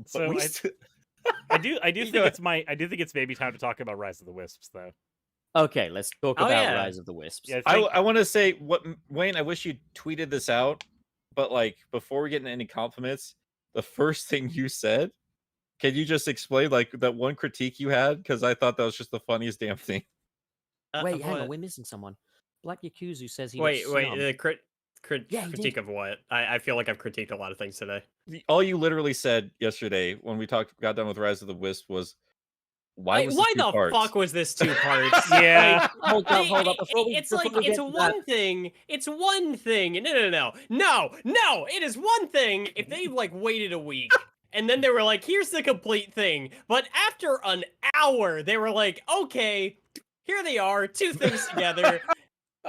So I do think it's maybe time to talk about Rise of the Wisps though. Okay, let's talk Oh, about yeah. Rise of the Wisps. Yeah, I want to say Wayne. I wish you tweeted this out, but like before we get into any compliments, the first thing you said, can you just explain like that one critique you had? Because I thought that was just the funniest damn thing. Wait, hang on, what? we're missing someone. Black Yakuzu says he Wait, looks wait. snub. Yeah, he Critique did. of what? I feel like I've critiqued a lot of things today. All you literally said yesterday when we got done with Rise of the Wisp was, "Why was this why two the parts?" fuck was this 2 parts? Yeah. Hold up. It's like it's one thing. It's one thing. No. It is one thing if they like waited a week and then they were like, "Here's the complete thing." But after an hour, they were like, "Okay, here they are, 2 things together."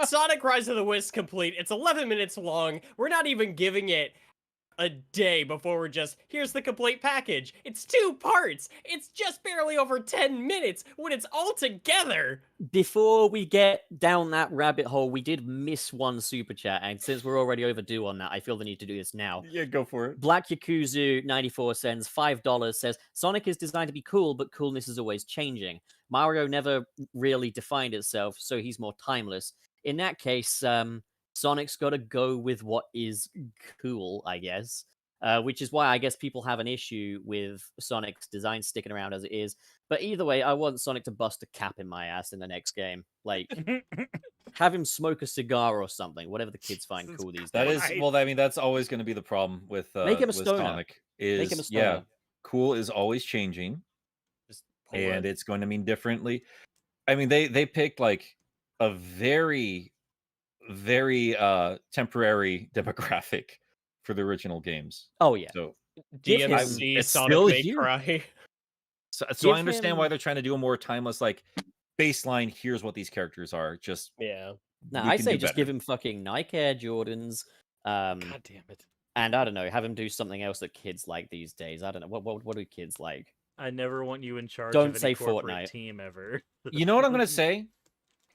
Sonic Rise of the Wisps complete. It's 11 minutes long. We're not even giving it a day before we're just, here's the complete package. It's 2 parts. It's just barely over 10 minutes when it's all together. Before we get down that rabbit hole, we did miss one super chat, and since we're already overdue on that, I feel the need to do this now. Yeah, go for it. Black Yakuzu 94 cents, $5 says Sonic is designed to be cool, but coolness is always changing. Mario never really defined itself, so he's more timeless. In that case, Sonic's got to go with what is cool, I guess. Which is why I guess people have an issue with Sonic's design sticking around as it is. But either way, I want Sonic to bust a cap in my ass in the next game. Like, have him smoke a cigar or something, whatever the kids find cool these That days. is, well, I mean, that's always going to be the problem with Make him a with stoner. Sonic. Make him a Is yeah, stoner. cool is always changing, Just pull and it. it's going to mean differently. I mean, they picked like a very temporary demographic for the original games. Oh, yeah. So Give DMC it's Sonic still May here. Cry. so I Give understand why him- they're trying to do a more timeless like baseline. Here's what these characters are. Just Yeah. No, we I can say do just better. give him fucking Nike Air Jordans. God damn it. And I don't know, have him do something else that kids like these days. I don't know. What do kids like? I never want you in charge Don't of say any corporate Fortnite. team ever. You know what I'm gonna say?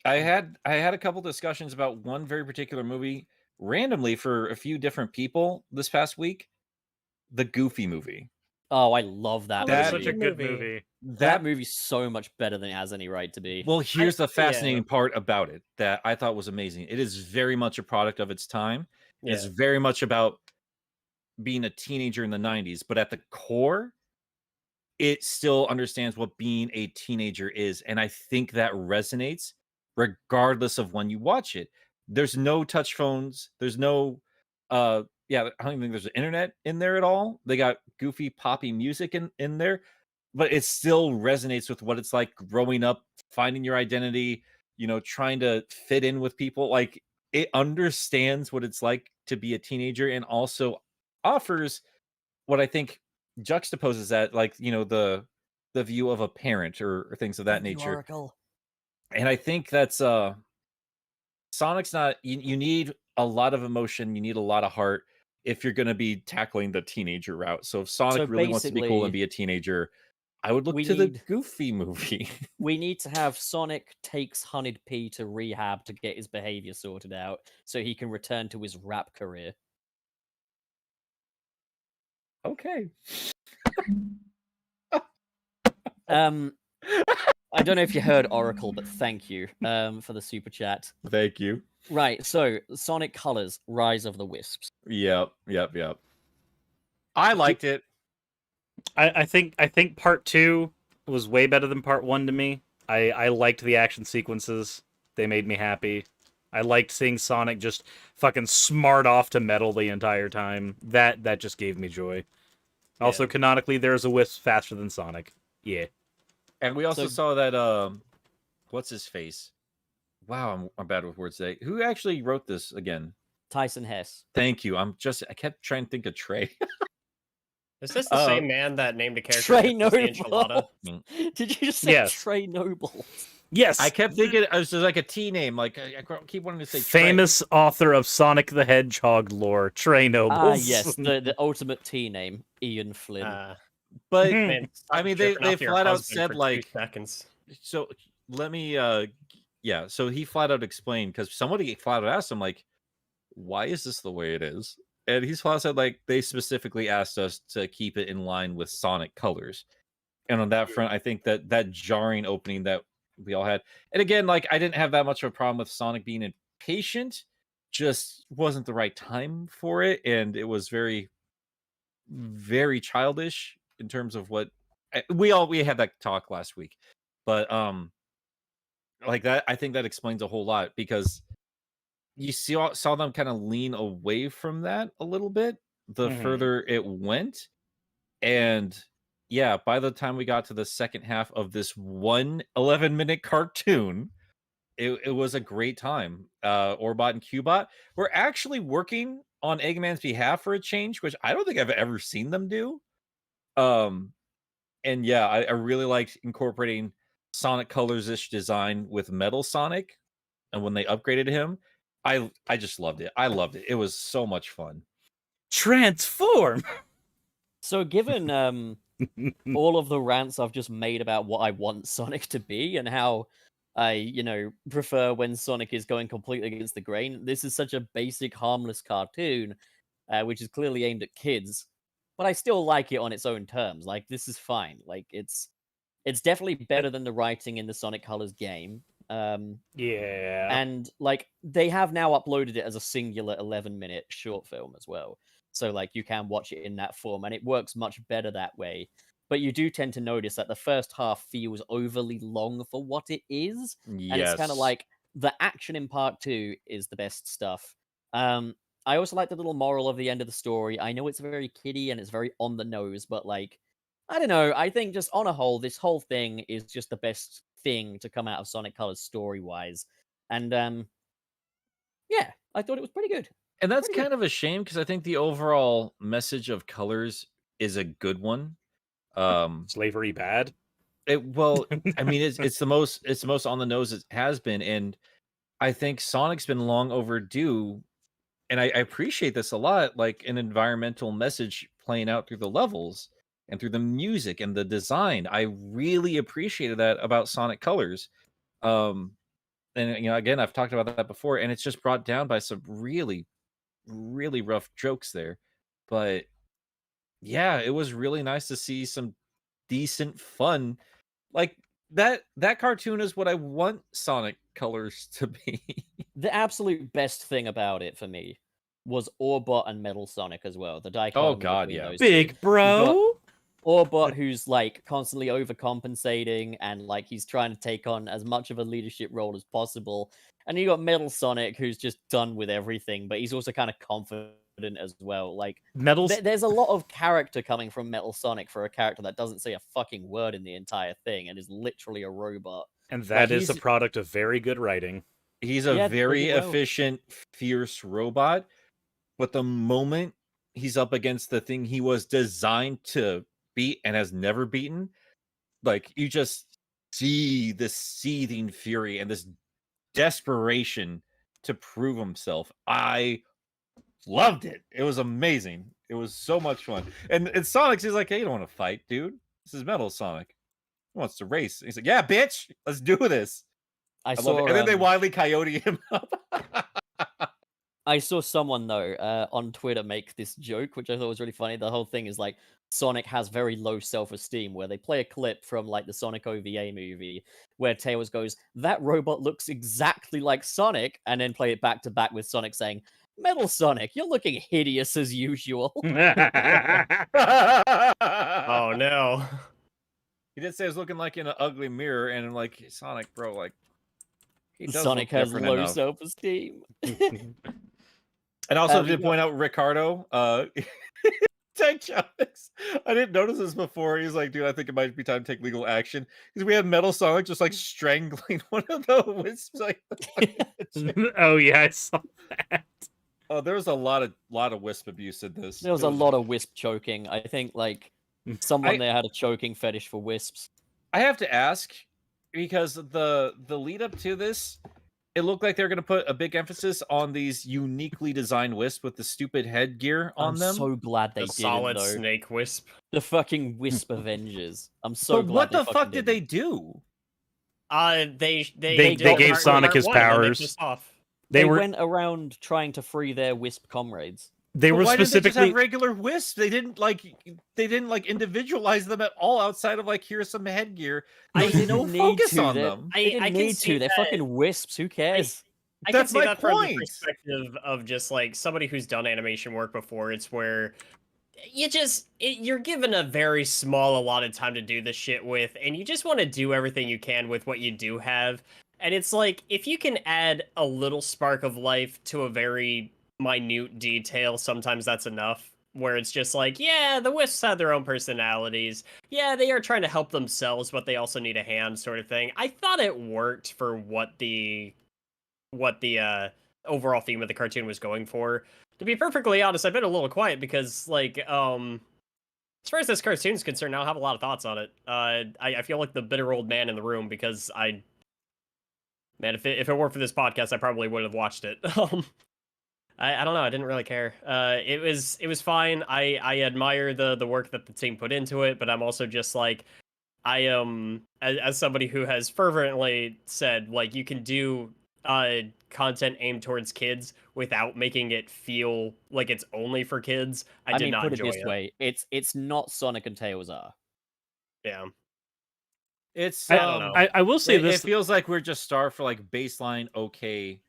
I had a couple discussions about one very particular movie randomly for a few different people this past week. The Goofy movie. Oh, I love that. Oh, That's movie. such a good movie. movie. That movie's so much better than it has any right to be. Well, here's the yeah. fascinating part about it that I thought was amazing. It is very much a product of its time. Yeah. It's very much about being a teenager in the 90s, but at the core, it still understands what being a teenager is. And I think that resonates regardless of when you watch it. There's no touch phones. There's no, I don't even think there's an internet in there at all. They got goofy, poppy music in there, but it still resonates with what it's like growing up, finding your identity, trying to fit in with people. Like it understands what it's like to be a teenager and also offers what I think juxtaposes that, like, the view of a parent or things of that nature. Oracle. And I think that's Sonic's not you need a lot of emotion, you need a lot of heart if you're going to be tackling the teenager route. So if Sonic So really wants to be cool basically, and be a teenager, I would look we to the need- Goofy movie. We need to have Sonic takes Honeyed P to rehab to get his behavior sorted out so he can return to his rap career. Okay. I don't know if you heard Oracle, but thank you for the super chat. Thank you. Right, so Sonic Colors, Rise of the Wisps. Yep. I liked it. I think part 2 was way better than part 1 to me. I liked the action sequences. They made me happy. I liked seeing Sonic just fucking smart off to metal the entire time. That just gave me joy. Also, Yeah. canonically, there's a Wisp faster than Sonic. Yeah. And we also So- saw that what's his face? Wow, I'm bad with words today. Who actually wrote this again? Tyson Hess. Thank you. I kept trying to think of Trey. Is this the same man that named a character Trey that was the Noble. enchilada? Did you just say Yes. Trey Noble? Yes. I kept thinking it was like a T name. Like I keep wanting to say Famous author of Sonic the Hedgehog lore, Trey Nobles. Ah, yes, the ultimate T name, Ian Flynn. Trey. But Man, I mean, they jerking off to your flat out husband said for 2 like, seconds. so let me yeah. So he flat out explained because somebody flat out asked him like, why is this the way it is? And he's flat out said like they specifically asked us to keep it in line with Sonic colors. And on that front, I think that jarring opening that we all had, and again, like I didn't have that much of a problem with Sonic being impatient, just wasn't the right time for it, and it was very, very childish in terms of what we had that talk last week, but like that, I think that explains a whole lot because you saw them kind of lean away from that a little bit the further it went, and yeah, by the time we got to the second half of this 11-minute cartoon, it was a great time. Orbot and Cubot were actually working on Eggman's behalf for a change, which I don't think I've ever seen them do. And yeah, I really liked incorporating Sonic Colors-ish design with Metal Sonic, and when they upgraded him, I just loved it. I loved it. It was so much fun. Transform. So given all of the rants I've just made about what I want Sonic to be and how I, prefer when Sonic is going completely against the grain, this is such a basic, harmless cartoon, which is clearly aimed at kids, but I still like it on its own terms. Like, this is fine. Like, it's definitely better than the writing in the Sonic Colors game. Yeah. And, like, they have now uploaded it as a singular 11-minute short film as well. So, like, you can watch it in that form, and it works much better that way. But you do tend to notice that the first half feels overly long for what it is. Yes. And it's kind of like the action in part 2 is the best stuff. I also like the little moral of the end of the story. I know it's very kiddie and it's very on the nose, but like, I don't know. I think just on a whole, this whole thing is just the best thing to come out of Sonic Colors story-wise. And yeah, I thought it was pretty good. And that's kind of a shame because I think the overall message of Colors is a good one. Slavery bad? Well, I mean, it's the most on the nose it has been, and I think Sonic's been long overdue. And I appreciate this a lot, like an environmental message playing out through the levels and through the music and the design. I really appreciated that about Sonic Colors. And again, I've talked about that before, and it's just brought down by some really, really rough jokes there. But yeah, it was really nice to see some decent fun. Like that cartoon is what I want Sonic Colors to be. The absolute best thing about it for me was Orbot and Metal Sonic as well. The dichotomy. Oh god, between yeah. those Big two. bro. Orbot, who's like constantly overcompensating and like he's trying to take on as much of a leadership role as possible. And you got Metal Sonic, who's just done with everything, but he's also kind of confident as well. Like there's a lot of character coming from Metal Sonic for a character that doesn't say a fucking word in the entire thing and is literally a robot. And that is a product of very good writing. He's a very efficient, fierce robot, but the moment he's up against the thing he was designed to beat and has never beaten, like you just see this seething fury and this desperation to prove himself. I loved it. It was amazing. It was so much fun. And Sonic's he's like, hey, you don't want to fight, dude. This is Metal Sonic. He wants to race. He's like, yeah, bitch, let's do this. I love it. And then they Wile E. Coyote him up. I saw someone though on Twitter make this joke, which I thought was really funny. The whole thing is like Sonic has very low self-esteem, where they play a clip from like the Sonic OVA movie where Tails goes, "That robot looks exactly like Sonic," and then play it back to back with Sonic saying, "Metal Sonic, you're looking hideous as usual." Oh no. He did say I was looking like in an ugly mirror, and I'm like, Sonic, bro, like Sonic has low self-esteem. And also did point out Ricardo, take Chaotix. I didn't notice this before. He's like, dude, I think it might be time to take legal action. Because we had Metal Sonic just like strangling one of the Wisps. Like, oh yeah, I saw that. Oh, there was a lot of Wisp abuse in this. There was a lot of Wisp choking. I think like someone there had a choking fetish for Wisps. I have to ask, because the lead up to this, it looked like they're going to put a big emphasis on these uniquely designed Wisps with the stupid headgear on them. I'm so glad they did. Solid snake Wisp. The fucking Wisp Avengers. I'm so glad. What the fuck did they do? They gave Sonic his powers. They went around trying to free their Wisp comrades. They were why didn't they just specifically have regular Wisps? They didn't individualize them at all outside of like here's some headgear. They There's no didn't need focus to. on They them. they didn't I can need see to. They're that. fucking wisps. Who cares? I can That's see my that from the point. perspective of just like somebody who's done animation work before. It's where you're given a very small allotted time to do this shit with, and you just want to do everything you can with what you do have. And it's like if you can add a little spark of life to a very minute detail, sometimes that's enough. Where it's just like, yeah, the Wisps have their own personalities. Yeah, they are trying to help themselves, but they also need a hand, sort of thing. I thought it worked for what the overall theme of the cartoon was going for. To be perfectly honest, I've been a little quiet because, like, as far as this cartoon is concerned, I don't have a lot of thoughts on it. I feel like the bitter old man in the room because man, if it weren't for this podcast, I probably would have watched it. I don't know. I didn't really care. It was fine. I admire the work that the team put into it, but I'm also just like, I am as somebody who has fervently said like you can do content aimed towards kids without making it feel like it's only for kids. I did mean, not put it enjoy this way: it's not Sonic and Tails are. Yeah. It's I don't know. I will say it this. feels like we're just starved for like baseline okay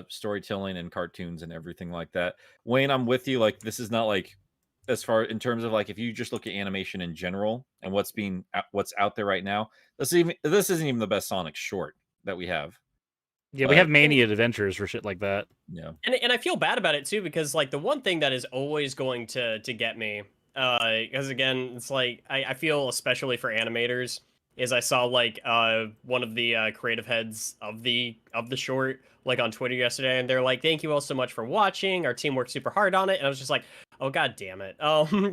storytelling and cartoons and everything like that. Wayne, I'm with you. Like this is not like as far in terms of like if you just look at animation in general and what's out there right now, this isn't even the best Sonic short that we have. Yeah, we have Mania Adventures for shit like that. Yeah. And I feel bad about it too because like the one thing that is always going to get me because again it's like I feel especially for animators is I saw like one of the creative heads of the short like on Twitter yesterday and they're like thank you all so much for watching, our team worked super hard on it, and I was just like oh god damn it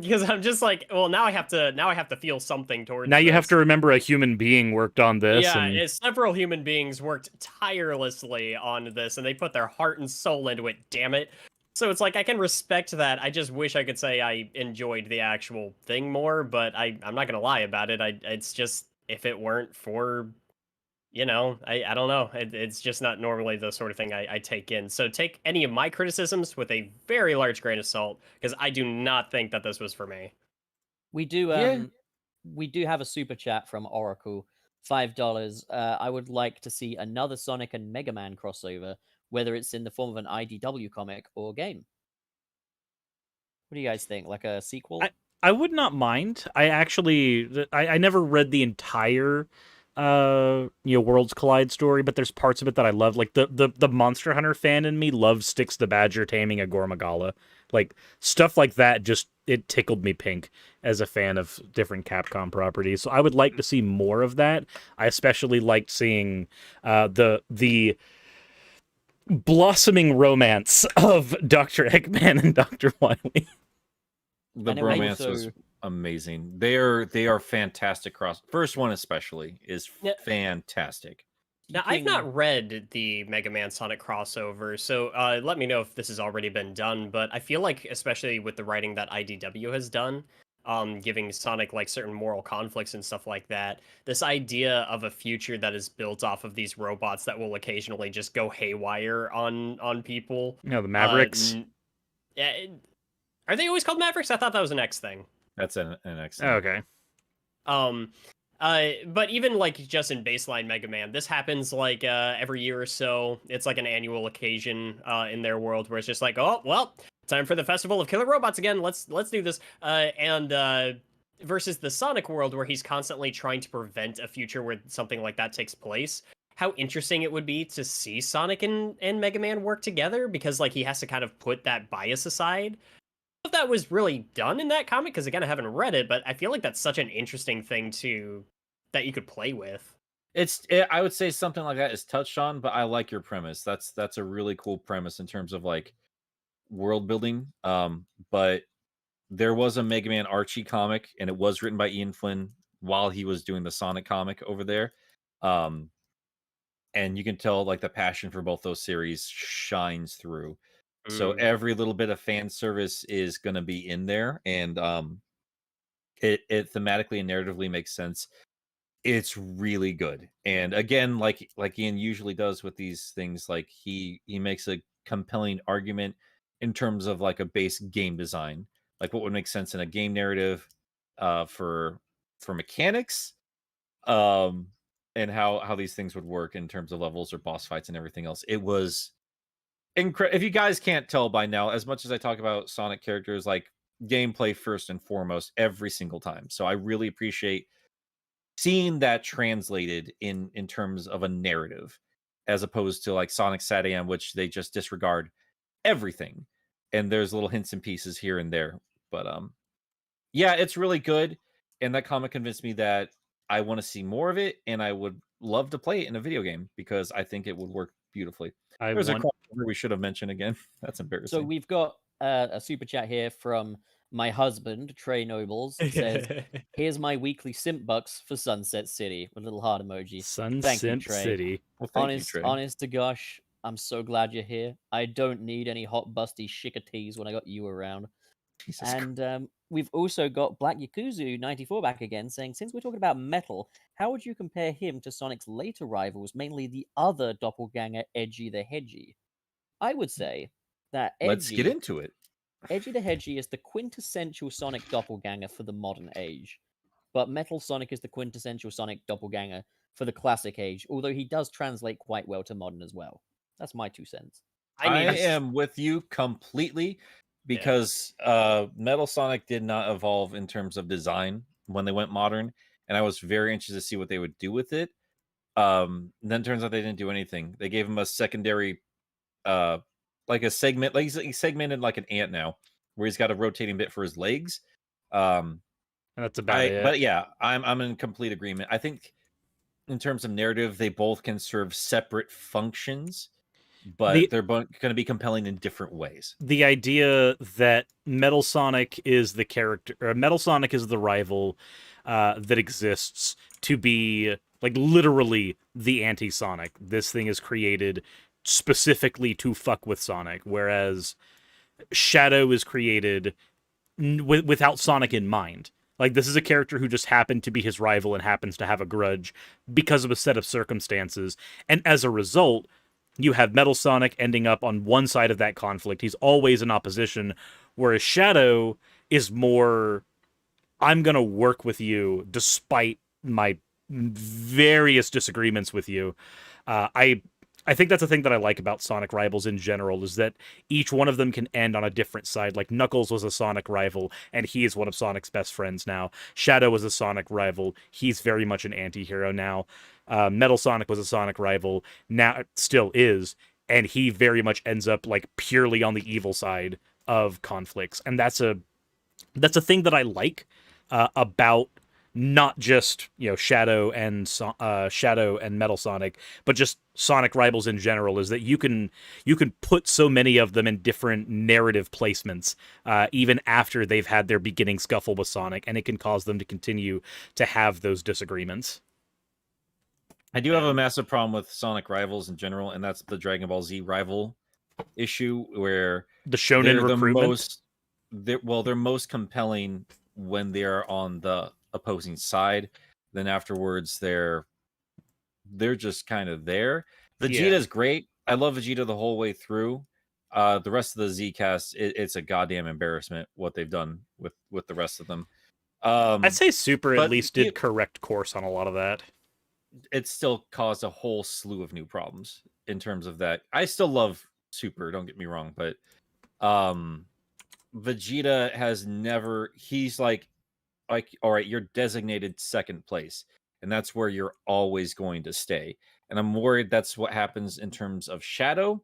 because I'm just like well now I have to feel something towards Now you have this. to remember a human being worked on this. Yeah, and... several human beings worked tirelessly on this, and they put their heart and soul into it. Damn it! So it's like I can respect that. I just wish I could say I enjoyed the actual thing more, but I'm not gonna lie about it. It's just if it weren't for, I don't know. It's just not normally the sort of thing I take in. So take any of my criticisms with a very large grain of salt, because I do not think that this was for me. We do Yeah. we do have a super chat from Oracle, $5. I would like to see another Sonic and Mega Man crossover, whether it's in the form of an IDW comic or game. What do you guys think? Like a sequel? I would not mind. I actually I never read the entire Worlds Collide story, but there's parts of it that I love. Like the Monster Hunter fan in me loves Styx the Badger taming a Gormagala. Like stuff like that just it tickled me pink as a fan of different Capcom properties. So I would like to see more of that. I especially liked seeing the blossoming romance of Dr. Eggman and Dr. Wily. The And it bromance also- was amazing. They are fantastic first one especially is Yeah. fantastic. Now, I've not read the Mega Man Sonic crossover, so let me know if this has already been done, but I feel like, especially with the writing that IDW has done, giving Sonic like certain moral conflicts and stuff like that, this idea of a future that is built off of these robots that will occasionally just go haywire on people. The Mavericks. Yeah, are they always called Mavericks? I thought that was an X thing. That's an X. Okay. But even like just in baseline Mega Man, this happens like every year or so. It's like an annual occasion in their world where it's just like, oh well, time for the Festival of Killer Robots again. Let's do this. Versus the Sonic world where he's constantly trying to prevent a future where something like that takes place. How interesting it would be to see Sonic and Mega Man work together, because like he has to kind of put that bias aside. If that was really done in that comic, because again I haven't read it, but I feel like that's such an interesting thing that you could play with. I would say something like that is touched on, but I like your premise. That's a really cool premise in terms of like world building. But there was a Mega Man Archie comic, and it was written by Ian Flynn while he was doing the Sonic comic over there. And you can tell like the passion for both those series shines through. So every little bit of fan service is going to be in there, and it thematically and narratively makes sense. It's really good. And again, like Ian usually does with these things, like he makes a compelling argument in terms of like a base game design, like what would make sense in a game narrative for mechanics, and how these things would work in terms of levels or boss fights and everything else. It was incredible. If you guys can't tell by now, as much as I talk about Sonic characters, like gameplay first and foremost every single time. So I really appreciate seeing that translated in terms of a narrative, as opposed to like Sonic SatAM, which they just disregard everything, and there's little hints and pieces here and there. But yeah, it's really good, and that comic convinced me that I want to see more of it, and I would love to play it in a video game because I think it would work beautifully. There's a crossover we should have mentioned again. That's embarrassing. So we've got a super chat here from my husband, Trey Nobles. It says, "Here's my weekly simp bucks for Sunset City." A little heart emoji. Thank you, Sunset Trey. City. Well, thank you, Trey. Honest to gosh, I'm so glad you're here. I don't need any hot busty shikatees when I got you around. Jesus Christ. And we've also got Black Yakuzu 94 back again, saying, since we're talking about metal, how would you compare him to Sonic's later rivals, mainly the other doppelganger, Edgy the Hedgy? I would say that Let's get Edgy, into it. Edgy the Hedgy is the quintessential Sonic doppelganger for the modern age, but Metal Sonic is the quintessential Sonic doppelganger for the classic age, although he does translate quite well to modern as well. That's my 2 cents. I am with you completely, because Metal Sonic did not evolve in terms of design when they went modern, and I was very interested to see what they would do with it. Then it turns out they didn't do anything. They gave him a secondary like a segment, like he's segmented like an ant now, where he's got a rotating bit for his legs. And that's about it. But yeah, I'm in complete agreement. I think in terms of narrative, they both can serve separate functions, but they're both going to be compelling in different ways. The idea that Metal Sonic is the character, or Metal Sonic is the rival that exists to be like literally the anti-Sonic. This thing is created specifically to fuck with Sonic, whereas Shadow is created without Sonic in mind. Like, this is a character who just happened to be his rival and happens to have a grudge because of a set of circumstances. And as a result, you have Metal Sonic ending up on one side of that conflict. He's always in opposition, whereas Shadow is more, I'm going to work with you despite my various disagreements with you. I think that's the thing that I like about Sonic rivals in general, is that each one of them can end on a different side. Like, Knuckles was a Sonic rival, and he is one of Sonic's best friends now. Shadow was a Sonic rival. He's very much an anti-hero now. Metal Sonic was a Sonic rival, now still is, and he very much ends up like purely on the evil side of conflicts. And that's a thing that I like about not just, you know, Shadow and Metal Sonic, but just Sonic rivals in general, is that you can put so many of them in different narrative placements, even after they've had their beginning scuffle with Sonic, and it can cause them to continue to have those disagreements. I do have a massive problem with Sonic rivals in general, and that's the Dragon Ball Z rival issue, where the shonen recruitment. They're most compelling when they're on the opposing side. Then afterwards, they're just kind of there. Vegeta's great. I love Vegeta the whole way through. The rest of the Z cast, it's a goddamn embarrassment what they've done with the rest of them. I'd say Super at least did correct course on a lot of that. It still caused a whole slew of new problems in terms of that. I still love Super, don't get me wrong, but Vegeta has never, he's like, all right, you're designated second place, and that's where you're always going to stay. And I'm worried that's what happens in terms of Shadow.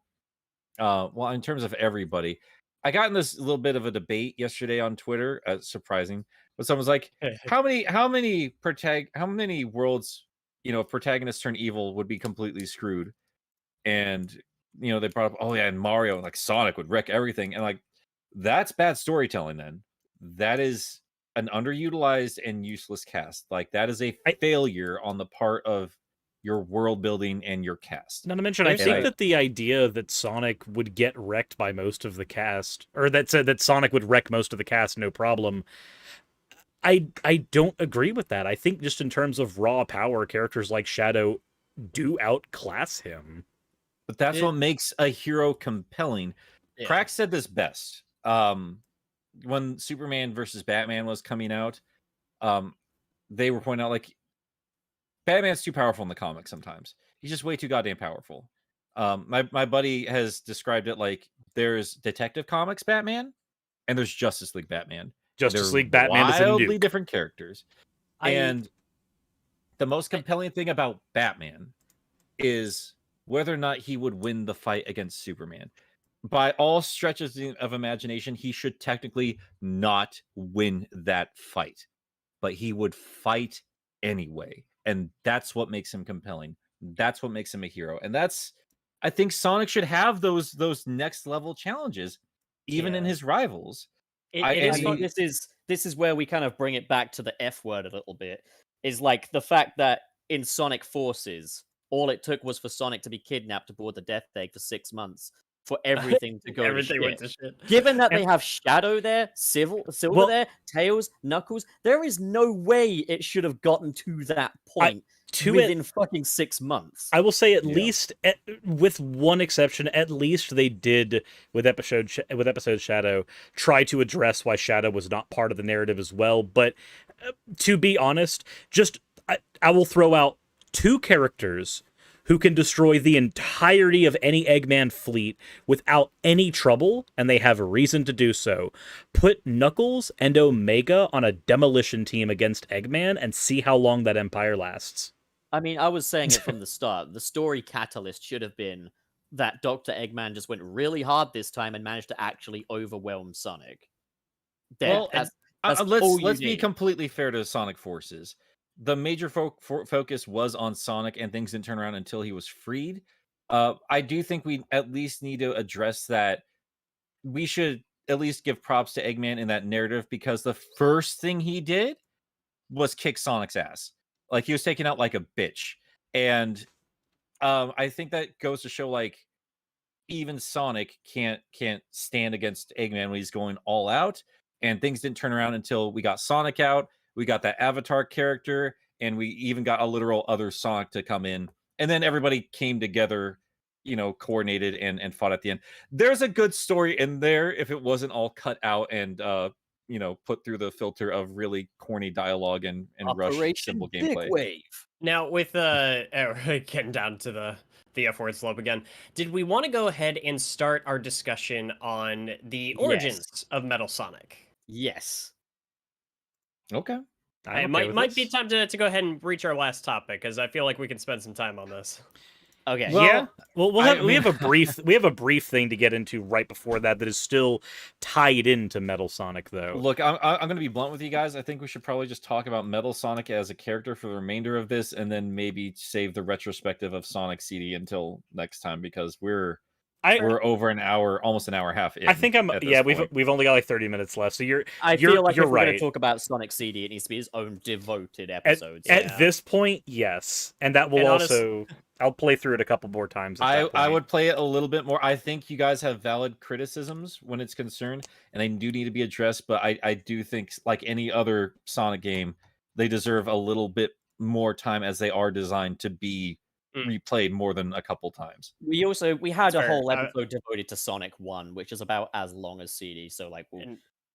Well, in terms of everybody. I got in this little bit of a debate yesterday on Twitter, surprising, but someone's like, how many worlds, you know, if protagonists turn evil would be completely screwed? And, you know, they brought up, oh yeah, and Mario, like Sonic would wreck everything. And like, that's bad storytelling then. That is an underutilized and useless cast. Like, that is a failure on the part of your world building and your cast. Not to mention, I think that the idea that Sonic would get wrecked by most of the cast, or that Sonic would wreck most of the cast, no problem, I don't agree with that. I think just in terms of raw power, characters like Shadow do outclass him. But that's what makes a hero compelling. Yeah. Crack said this best. When Superman versus Batman was coming out, they were pointing out like Batman's too powerful in the comics sometimes. He's just way too goddamn powerful. My buddy has described it like there's Detective Comics Batman and there's Justice League Batman. Justice They're League Batman is a wildly nuke. different characters. And the most compelling thing about Batman is whether or not he would win the fight against Superman. By all stretches of imagination, he should technically not win that fight, but he would fight anyway. And that's what makes him compelling. That's what makes him a hero. And I think Sonic should have those next level challenges, even in his rivals. This is where we kind of bring it back to the F word a little bit. Is like the fact that in Sonic Forces, all it took was for Sonic to be kidnapped aboard the Death Egg for 6 months for everything to go Everything to went shit. to shit. Given that they have Shadow there, Silver there, Tails, Knuckles, there is no way it should have gotten to that point within fucking 6 months. I will say at least, with one exception, at least they did with episode Shadow try to address why Shadow was not part of the narrative as well. But to be honest, I will throw out 2 characters who can destroy the entirety of any Eggman fleet without any trouble, and they have a reason to do so. Put Knuckles and Omega on a demolition team against Eggman and see how long that empire lasts. I mean, I was saying it from the start. The story catalyst should have been that Dr. Eggman just went really hard this time and managed to actually overwhelm Sonic. Let's be completely fair to Sonic Forces. The major focus was on Sonic, and things didn't turn around until he was freed. I do think we at least need to address that. We should at least give props to Eggman in that narrative, because the first thing he did was kick Sonic's ass. Like, he was taken out like a bitch. And I think that goes to show, like, even Sonic can't stand against Eggman when he's going all out. And things didn't turn around until we got Sonic out. We got that Avatar character, and we even got a literal other Sonic to come in. And then everybody came together, coordinated and fought at the end. There's a good story in there if it wasn't all cut out and, put through the filter of really corny dialogue and rushed simple gameplay. Wave. Now, with getting down to the F word slope again, did we want to go ahead and start our discussion on the origins of Metal Sonic? Yes. Okay. It might be time to go ahead and reach our last topic, because I feel like we can spend some time on this. Okay. Well, we have a brief thing to get into right before that is still tied into Metal Sonic, though. Look, I'm going to be blunt with you guys. I think we should probably just talk about Metal Sonic as a character for the remainder of this, and then maybe save the retrospective of Sonic CD until next time, because we're over an hour, almost an hour and a half in. I think we've only got like 30 minutes left, so I feel like if we're right. going to talk about Sonic CD, it needs to be his own devoted episode. At this point, yes, and that will I'll play through it a couple more times. I would play it a little bit more. I think you guys have valid criticisms when it's concerned, and they do need to be addressed. But I do think, like any other Sonic game, they deserve a little bit more time, as they are designed to be replayed more than a couple times. We had a whole episode devoted to Sonic 1, which is about as long as CD. So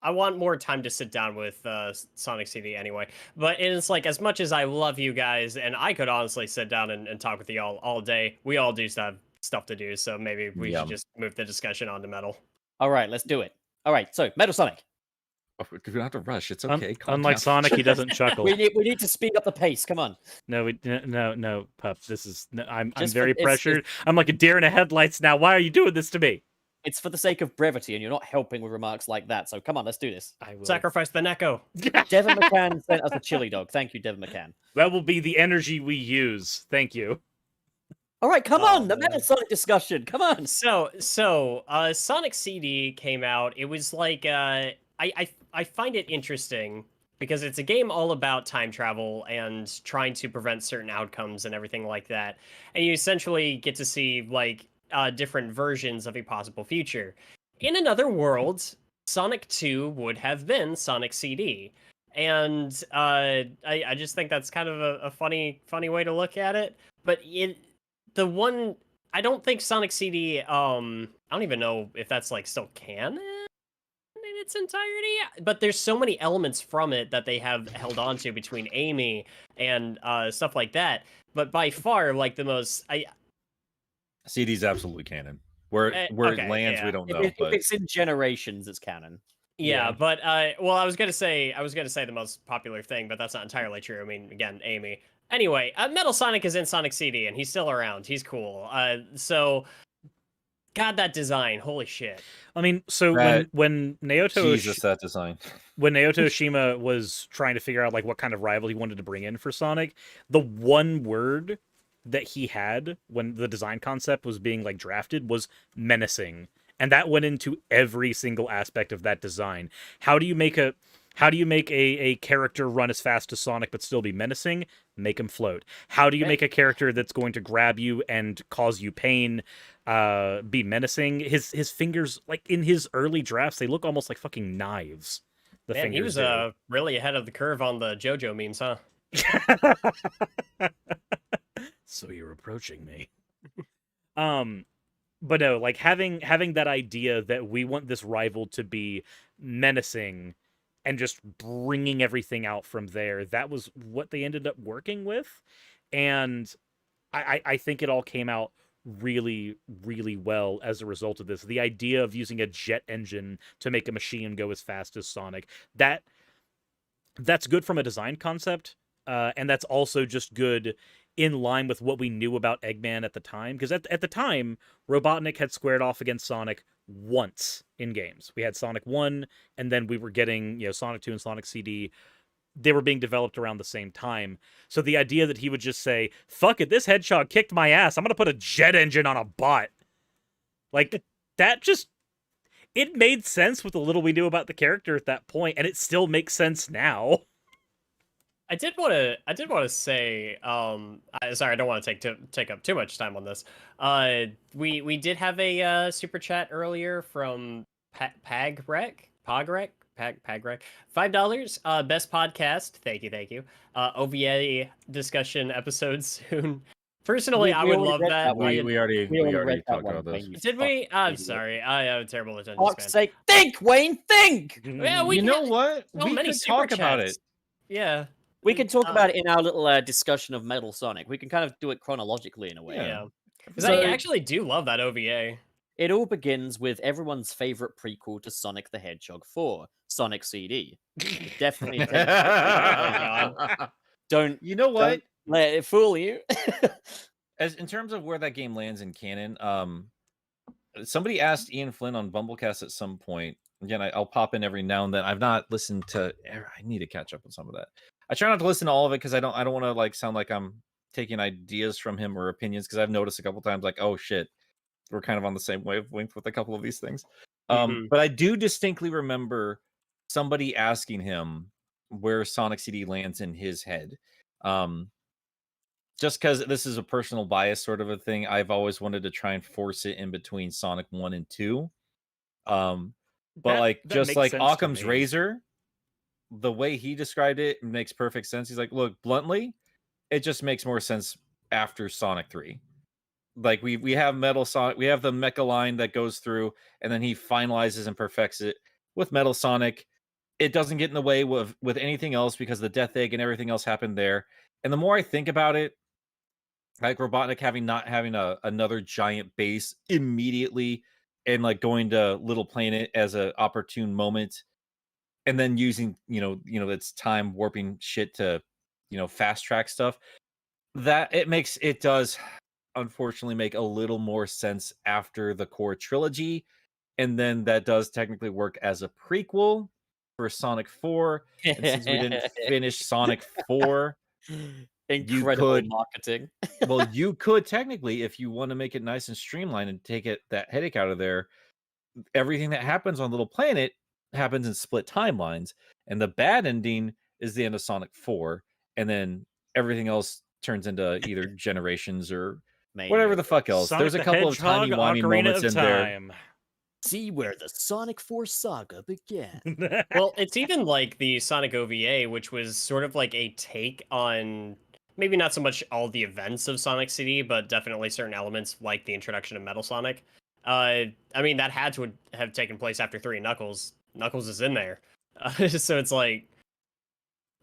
I want more time to sit down with Sonic CD anyway. But it's like, as much as I love you guys, and I could honestly sit down and talk with you all day, we all do have stuff to do. So maybe we should just move the discussion on to Metal. All right, let's do it. All right, so Metal Sonic. We don't have to rush. It's okay. Unlike Sonic, he doesn't chuckle. we need to speed up the pace. Come on. No, Pup. This is I'm very pressured. I'm like a deer in the headlights now. Why are you doing this to me? It's for the sake of brevity, and you're not helping with remarks like that. So come on, let's do this. I will sacrifice the Neko. Devin McCann sent us a chili dog. Thank you, Devin McCann. That will be the energy we use. Thank you. All right, come on, the Metal Sonic discussion. Come on. So Sonic CD came out. It was like I find it interesting because it's a game all about time travel and trying to prevent certain outcomes and everything like that. And you essentially get to see like different versions of a possible future. In another world, Sonic 2 would have been Sonic CD. And I just think that's kind of a funny way to look at it. But I don't think Sonic CD don't even know if that's like still canon in its entirety, but there's so many elements from it that they have held on to between Amy and stuff like that. But by far, like the most, CD's absolutely canon. Where it okay, lands, yeah. we don't know. If But it's in Generations, it's canon. Yeah, but well, I was gonna say the most popular thing, but that's not entirely true. I mean, again, Amy. Anyway, Metal Sonic is in Sonic CD, and he's still around. He's cool. So, God, that design, holy shit. I mean, so That- when Naoto Jesus, that design. when Naoto Oshima was trying to figure out like what kind of rival he wanted to bring in for Sonic, the one word that he had when the design concept was being like drafted was menacing. And that went into every single aspect of that design. How do you make a character run as fast as Sonic but still be menacing? Make him float. How do you make a character that's going to grab you and cause you pain be menacing? His fingers, like in his early drafts, they look almost like fucking knives. The Man, he was fingers really ahead of the curve on the JoJo memes, huh? So you're approaching me. But no, like having that idea that we want this rival to be menacing and just bringing everything out from there, that was what they ended up working with. And I think it all came out really, really well as a result of this. The idea of using a jet engine to make a machine go as fast as Sonic, that's good from a design concept, and that's also just good in line with what we knew about Eggman at the time. Because at the time, Robotnik had squared off against Sonic once in games. We had Sonic 1, and then we were getting, Sonic 2 and Sonic CD. They were being developed around the same time. So the idea that he would just say, fuck it, this hedgehog kicked my ass, I'm gonna put a jet engine on a bot. Like, that just... It made sense with the little we knew about the character at that point, and it still makes sense now. I did want to say, sorry, I don't want to take up too much time on this. We did have a super chat earlier from Pagrek, $5. Best podcast. Thank you. OVA discussion episode soon. Personally, I would love that. We already talked about this. Did we? I'm sorry. I have a terrible attention Fuck's span. sake, think, Wayne, think. Yeah, You know what? so We many could talk super about chats. it. Yeah. We can talk about it in our little discussion of Metal Sonic. We can kind of do it chronologically in a way. Yeah. Because So- I actually do love that OVA. It all begins with everyone's favorite prequel to Sonic the Hedgehog 4, Sonic CD. Definitely. Don't You know what? let it fool you. As in terms of where that game lands in canon, somebody asked Ian Flynn on Bumblecast at some point. Again, I'll pop in every now and then. I've not listened to. I need to catch up on some of that. I try not to listen to all of it because I don't want to like sound like I'm taking ideas from him or opinions, because I've noticed a couple times like, oh shit, we're kind of on the same wavelength with a couple of these things. But I do distinctly remember somebody asking him where Sonic CD lands in his head. Just because this is a personal bias sort of a thing, I've always wanted to try and force it in between Sonic 1 and 2. But just makes like sense to Occam's me. razor, the way he described it makes perfect sense. He's like, look, bluntly, it just makes more sense after Sonic 3. Like we have Metal Sonic, we have the mecha line that goes through, and then he finalizes and perfects it with Metal Sonic. It doesn't get in the way with anything else because the Death Egg and everything else happened there. And the more I think about it, like Robotnik not having another giant base immediately, and like going to Little Planet as an opportune moment, and then using its time warping shit to fast track stuff, that it does unfortunately make a little more sense after the core trilogy, and then that does technically work as a prequel for Sonic 4. And since we didn't finish Sonic 4, Incredible marketing. well, you could technically, if you want to make it nice and streamlined and take that headache out of there, everything that happens on Little Planet happens in split timelines, and the bad ending is the end of Sonic 4, and then everything else turns into either Generations or whatever the fuck else. Sonic There's a the couple of Hedgehog, tiny-wimey Ocarina moments of in there. Time. See where the Sonic 4 saga began. Well, it's even like the Sonic OVA, which was sort of like a take on maybe not so much all the events of Sonic CD, but definitely certain elements like the introduction of Metal Sonic. I mean, that had to have taken place after 3. Knuckles is in there, so it's like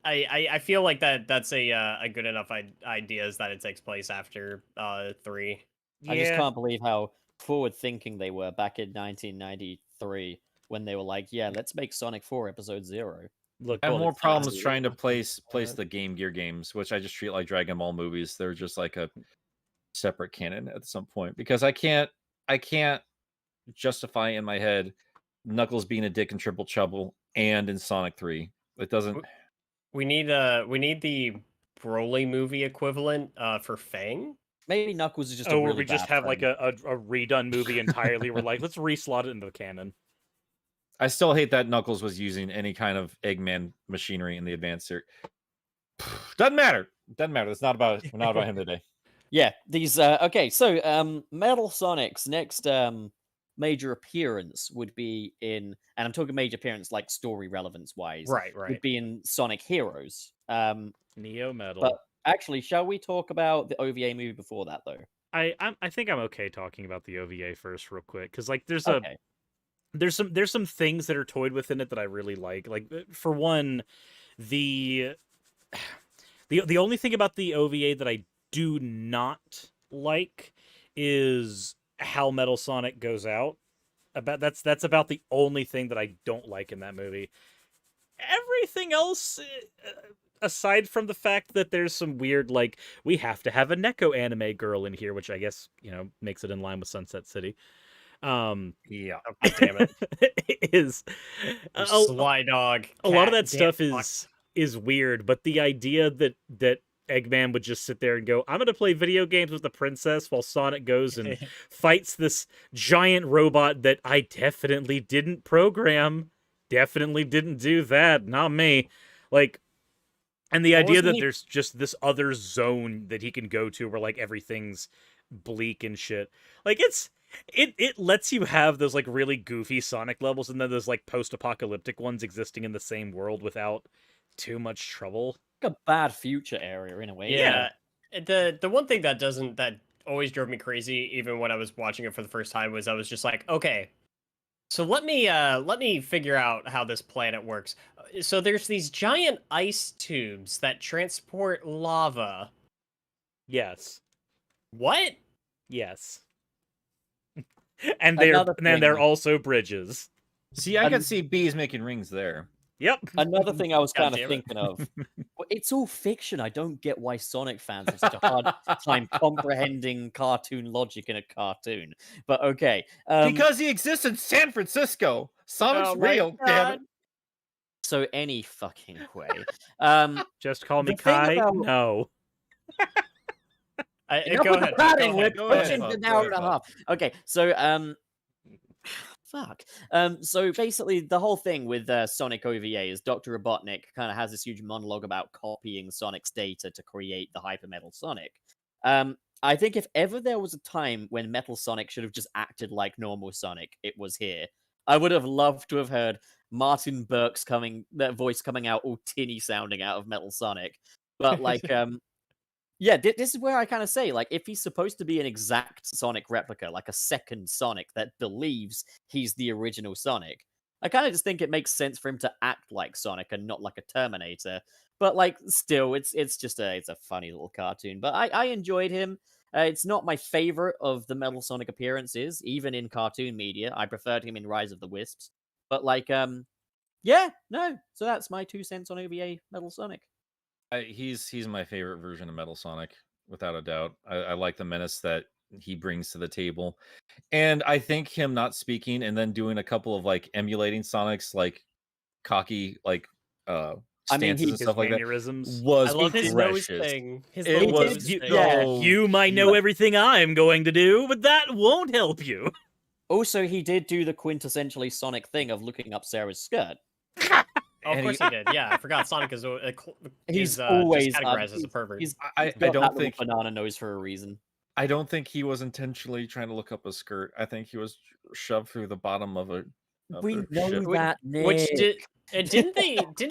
I feel like that's a good enough idea is that it takes place after 3. I just can't believe how forward thinking they were back in 1993 when they were like, yeah, let's make Sonic 4 Episode 0. Look, I have Well, more it's problems fancy. trying to place the Game Gear games, which I just treat like Dragon Ball movies. They're just like a separate canon at some point because I can't justify in my head Knuckles being a dick in Triple Trouble and in Sonic 3. It doesn't. We need the Broly movie equivalent for Fang. Maybe Knuckles is just Oh, a where really we just bad have like friend. a redone movie entirely. We're like, let's reslot it into the canon. I still hate that Knuckles was using any kind of Eggman machinery in the advanced series. Doesn't matter. It's not about him today. Yeah, these okay, so Metal Sonic's next major appearance would be in, and I'm talking major appearance like story relevance wise, Right. would be in Sonic Heroes. Neo Metal. But actually, shall we talk about the OVA movie before that though? I think I'm okay talking about the OVA first real quick because like Okay. there's some things that are toyed within it that I really like. Like for one, the only thing about the OVA that I do not like is how Metal Sonic goes out. That's about the only thing that I don't like in that movie. Everything else, aside from the fact that there's some weird, like, we have to have a Neko anime girl in here, which I guess, makes it in line with Sunset City. Yeah. Oh, God damn it! is Sly dog. A lot of that Damn stuff fuck. is weird, but the idea that Eggman would just sit there and go, I'm gonna play video games with the princess while Sonic goes and fights this giant robot that I definitely didn't program. Definitely didn't do that. Not me. Like, and the idea that there's just this other zone that he can go to where like everything's bleak and shit. Like it lets you have those like really goofy Sonic levels and then those like post-apocalyptic ones existing in the same world without too much trouble. Like a bad future area in a way. Yeah. The one thing that always drove me crazy, even when I was watching it for the first time, was I was just like, okay, so let me figure out how this planet works. So there's these giant ice tubes that transport lava. Yes. What? Yes. and they're thing- also bridges. See, I could see bees making rings there. Yep. Another thing I was God kind of damn it. thinking of. Well, it's all fiction. I don't get why Sonic fans have such a hard time comprehending cartoon logic in a cartoon. But okay. Because he exists in San Francisco. Sonic's Oh my real, damn it. So any fucking way. Just call me The thing Kai. about- No. Enough Go with the ahead. padding, Go we're ahead. Go ahead, pushing Bob. an Go hour ahead, and a Bob. half. Okay, so fuck. So basically, the whole thing with Sonic OVA is Dr. Robotnik kind of has this huge monologue about copying Sonic's data to create the Hyper Metal Sonic. I think if ever there was a time when Metal Sonic should have just acted like normal Sonic, it was here. I would have loved to have heard Martin Burke's voice coming out all tinny sounding out of Metal Sonic. But like, yeah, this is where I kind of say, like, if he's supposed to be an exact Sonic replica, like a second Sonic that believes he's the original Sonic, I kind of just think it makes sense for him to act like Sonic and not like a Terminator. But like, still, it's just it's a funny little cartoon. But I enjoyed him. It's not my favorite of the Metal Sonic appearances, even in cartoon media. I preferred him in Rise of the Wisps. But like, yeah, no. So that's my 2 cents on OVA Metal Sonic. He's my favorite version of Metal Sonic, without a doubt. I like the menace that he brings to the table, and I think him not speaking and then doing a couple of like emulating Sonic's like cocky like stances and stuff like that mannerisms. was I love his nose precious. thing. His It little was nose you, thing. so you might know everything I'm going to do, but that won't help you. Also, he did do the quintessentially Sonic thing of looking up Sarah's skirt. Oh, of And course he did. Yeah, I forgot Sonic is He's always just categorized as a pervert. I got don't that little think banana nose for a reason. I don't think he was intentionally trying to look up a skirt. I think he was shoved through the bottom of a. We a know ship. that, Which Nick. didn't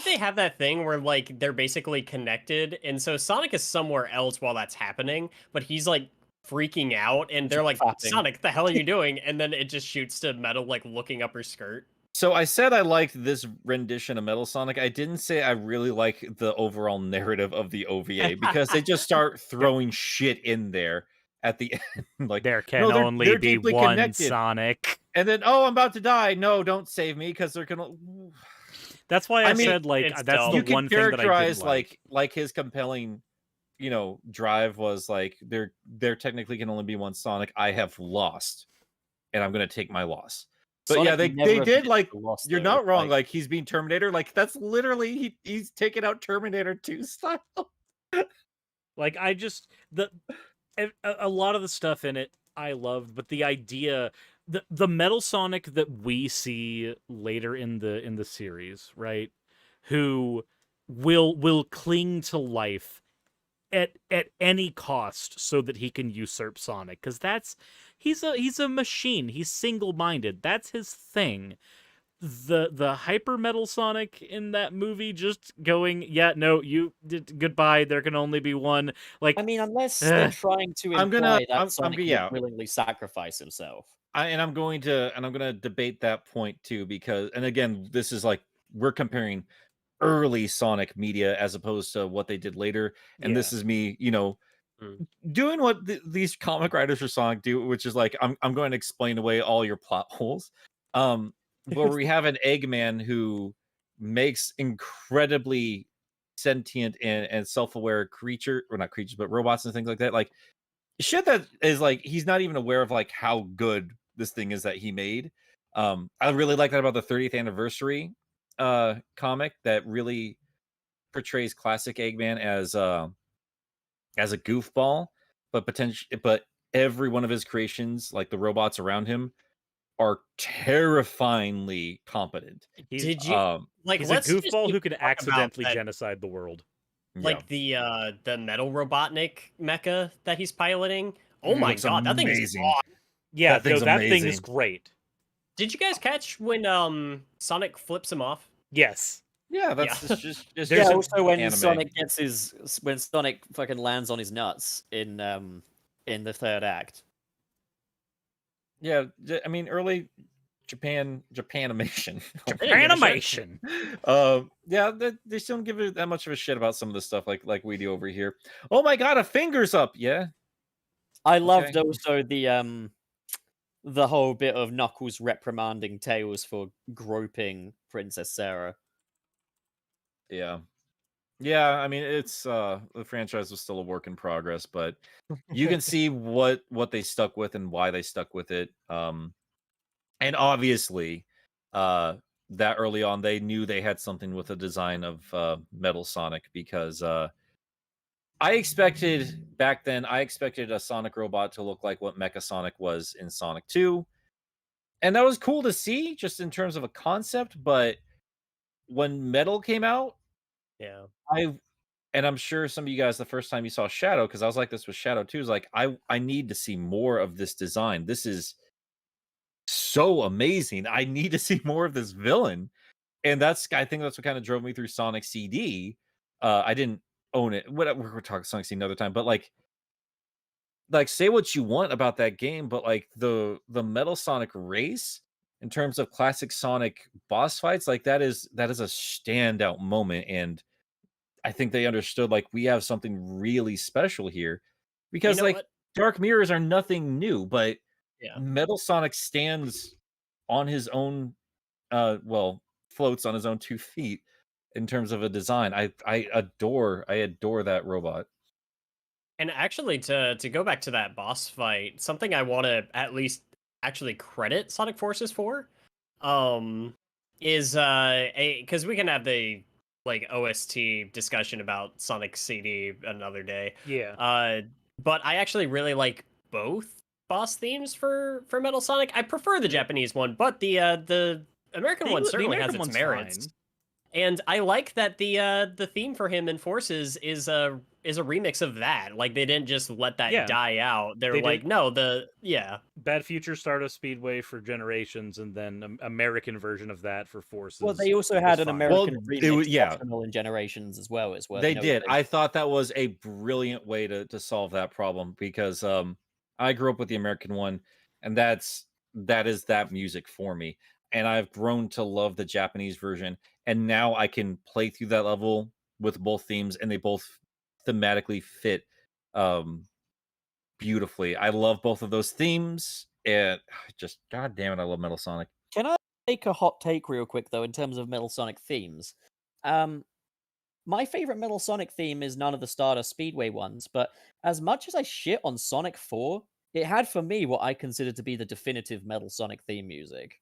they have that thing where like they're basically connected, and so Sonic is somewhere else while that's happening, but he's like freaking out, and they're like, clapping. Sonic, the hell are you doing? And then it just shoots to Metal, like, looking up her skirt. So I said I liked this rendition of Metal Sonic. I didn't say I really like the overall narrative of the OVA because they just start throwing shit in there at the end. Like, There can no, only they're be deeply one connected. Sonic. And then, oh, I'm about to die. No, don't save me because they're gonna. That's why I mean, said, like, it's that's dumb. the You can one thing that I didn't characterize like. his compelling, drive was like there technically can only be one Sonic. I have lost, and I'm gonna take my loss. But Sonic yeah, they never did admits like. to loss, You're though. not wrong. Like he's being Terminator. Like that's literally he's taking out Terminator 2 style. Like, I just a lot of the stuff in it I loved, but the idea, the Metal Sonic that we see later in the series, right, who will cling to life at any cost so that he can usurp Sonic, because he's a machine. He's single-minded. That's his thing. The hyper metal Sonic in that movie just going, yeah, no, you did goodbye. There can only be one. Like, I mean, unless they're trying to imply I'm gonna- that I'm- Sonic yeah. would willingly sacrifice himself. I'm going to debate that point too because, and again, this is like we're comparing early Sonic media as opposed to what they did later, and this is me, doing what these comic writers for Sonic do, which is like I'm going to explain away all your plot holes. Where we have an Eggman who makes incredibly sentient and self-aware creature, or not creatures, but robots and things like that. Like shit that is like he's not even aware of like how good this thing is that he made. I really like that about the 30th anniversary comic that really portrays classic Eggman as a goofball, but every one of his creations, like the robots around him, are terrifyingly competent. Did you like? he's a Let's just goofball who keep could talking about accidentally that, genocide the world. like the Metal Robotnik mecha that he's piloting. Oh my looks god, that thing is amazing. awesome. Yeah, That thing's that thing is amazing. great. Did you guys catch when Sonic flips him off? Yes. Yeah, that's Yeah. just There's Yeah, an also when anime. Sonic when Sonic fucking lands on his nuts in the third act. Yeah, I mean early Japanimation. Animation. Yeah, they still don't give it that much of a shit about some of the stuff like we do over here. Oh my god, a finger's up. Yeah. I loved Okay. also the whole bit of Knuckles reprimanding Tails for groping Princess Sarah. Yeah. Yeah, I mean it's the franchise was still a work in progress, but you can see what they stuck with and why they stuck with it. And obviously, that early on they knew they had something with the design of Metal Sonic because I expected a Sonic robot to look like what Mecha Sonic was in Sonic 2. And that was cool to see just in terms of a concept, but when Metal came out, Yeah. and I'm sure some of you guys the first time you saw Shadow, because I was like this with Shadow too, is like I need to see more of this design. This is so amazing. I need to see more of this villain. And I think that's what kind of drove me through Sonic CD. I didn't own it. Whatever, we're talking Sonic CD another time, but like say what you want about that game, but like the Metal Sonic race in terms of classic Sonic boss fights, like that is a standout moment. And I think they understood like we have something really special here because know like what? Dark Mirrors are nothing new, but Yeah. Metal Sonic stands on his own floats on his own 2 feet in terms of a design. I adore that robot. And actually, to go back to that boss fight, something I want to at least actually credit Sonic Forces for, is because we can have the like OST discussion about Sonic CD another day. Yeah. But I actually really like both boss themes for Metal Sonic. I prefer the Japanese one, but the American one certainly has its merits. Fine. And I like that the theme for him in Forces is a remix of that. Like they didn't just let that die out. They're They like, did- no, Bad Future Stardust Speedway for Generations, and then American version of that for Forces. Well, they also had an fine. American remix yeah. optional in Generations as well. They did. I thought that was a brilliant way to solve that problem because I grew up with the American one, and that is that music for me. And I've grown to love the Japanese version, and now I can play through that level with both themes, and they both thematically fit beautifully. I love both of those themes, and just god damn it, I love Metal Sonic. Can I make a hot take real quick though in terms of Metal Sonic themes? My favorite Metal Sonic theme is none of the Stardust Speedway ones, but as much as I shit on Sonic 4, it had for me what I consider to be the definitive Metal Sonic theme music.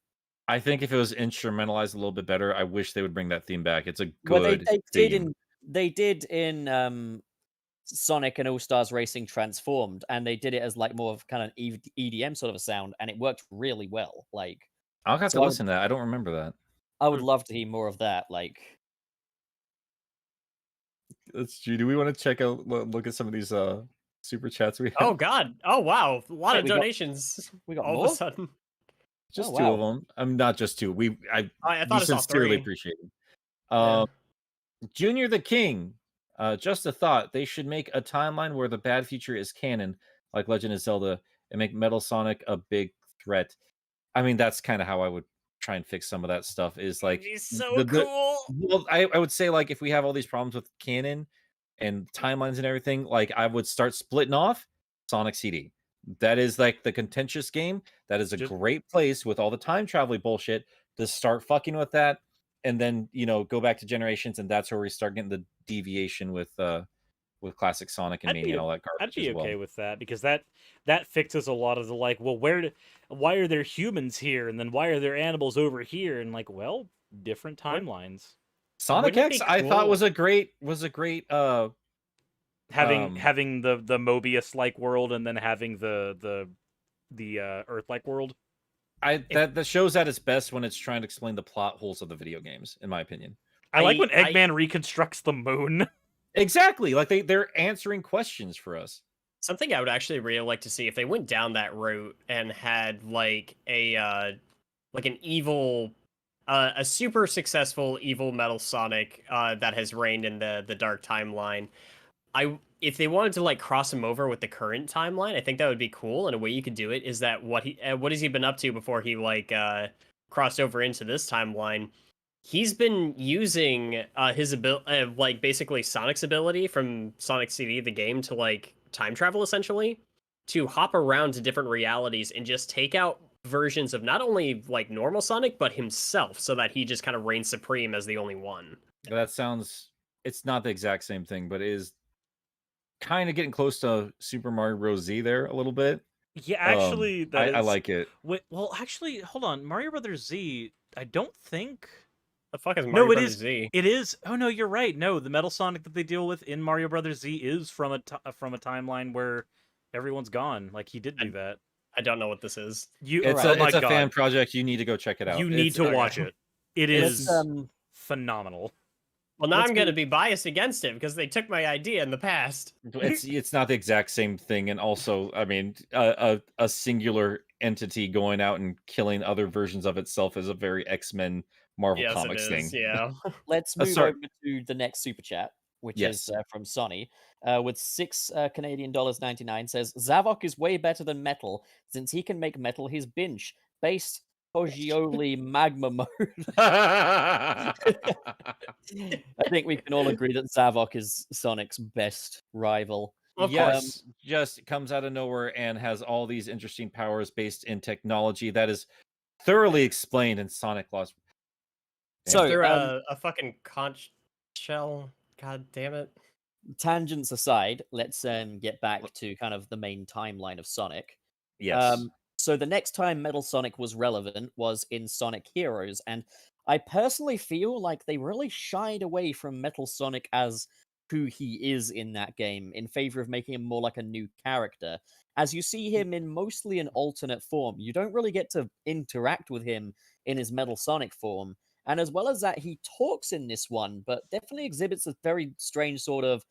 I think if it was instrumentalized a little bit better, I wish they would bring that theme back. It's a Well, good they did in Sonic and All Stars Racing Transformed, and they did it as like more of kind of EDM sort of a sound, and it worked really well. Like, I'll have so to listen to that. I don't remember that. I would love to hear more of that. Like, Let's do. Do we want to check out look at some of these super chats we have? Oh God! Oh wow! A lot Hey, of donations. we got all more? of a sudden. Just Oh, two wow. of them. I'm not just two. I I thought I saw sincerely three. appreciate it. Yeah. Junior the King. Just a thought. They should make a timeline where the bad future is canon, like Legend of Zelda, and make Metal Sonic a big threat. I mean, that's kind of how I would try and fix some of that stuff. Is like He's so cool. Well, I would say like if we have all these problems with canon and timelines and everything, like I would start splitting off Sonic CD. That is like the contentious game. That is a great place with all the time traveling bullshit to start fucking with that, and then go back to Generations, and that's where we start getting the deviation with classic Sonic and Mania and all that garbage. I'd be as well. okay with that because that fixes a lot of the like, well, why are there humans here, and then why are there animals over here, and like, well, different timelines. Sonic X, I thought was a great having the Mobius like world and then having the Earth like world. That shows at its best when it's trying to explain the plot holes of the video games, in my opinion. I like when Eggman reconstructs the moon. Exactly, like they're answering questions for us. Something I would actually really like to see if they went down that route and had like an evil, a super successful evil Metal Sonic that has reigned in the dark timeline. If they wanted to like cross him over with the current timeline, I think that would be cool. And a way you could do it is that what has he been up to before he like crossed over into this timeline? He's been using his ability, like basically Sonic's ability from Sonic CD, the game, to like time travel essentially, to hop around to different realities and just take out versions of not only like normal Sonic but himself, so that he just kind of reigns supreme as the only one. That sounds. It's not the exact same thing, but it is kind of getting close to Super Mario Bros. Z there a little bit. Yeah, actually, I like it. Well, actually, hold on. Mario Brothers Z, I don't think. The fuck is Mario Brothers Z? It is. Oh no, you're right. No, the Metal Sonic that they deal with in Mario Brothers Z is from a timeline where everyone's gone. Like he did do that. I don't know what this is. It's a fan project. You need to go check it out. You need to watch it. It is phenomenal. Well, now I'm going to be biased against it because they took my idea in the past. It's not the exact same thing, and also, I mean, a singular entity going out and killing other versions of itself is a very X-Men Marvel Comics thing. Yeah. Let's move over to the next super chat, which is from Sonny, with $6 Canadian dollars 99. Says Zavok is way better than Metal since he can make Metal his binge based Poggioli magma mode. I think we can all agree that Zavok is Sonic's best rival. Of course, just comes out of nowhere and has all these interesting powers based in technology that is thoroughly explained in Sonic Lost. So they're a fucking conch shell. God damn it. Tangents aside, let's get back to kind of the main timeline of Sonic. Yes. So the next time Metal Sonic was relevant was in Sonic Heroes, and I personally feel like they really shied away from Metal Sonic as who he is in that game in favor of making him more like a new character. As you see him in mostly an alternate form, you don't really get to interact with him in his Metal Sonic form. And as well as that, he talks in this one, but definitely exhibits a very strange sort of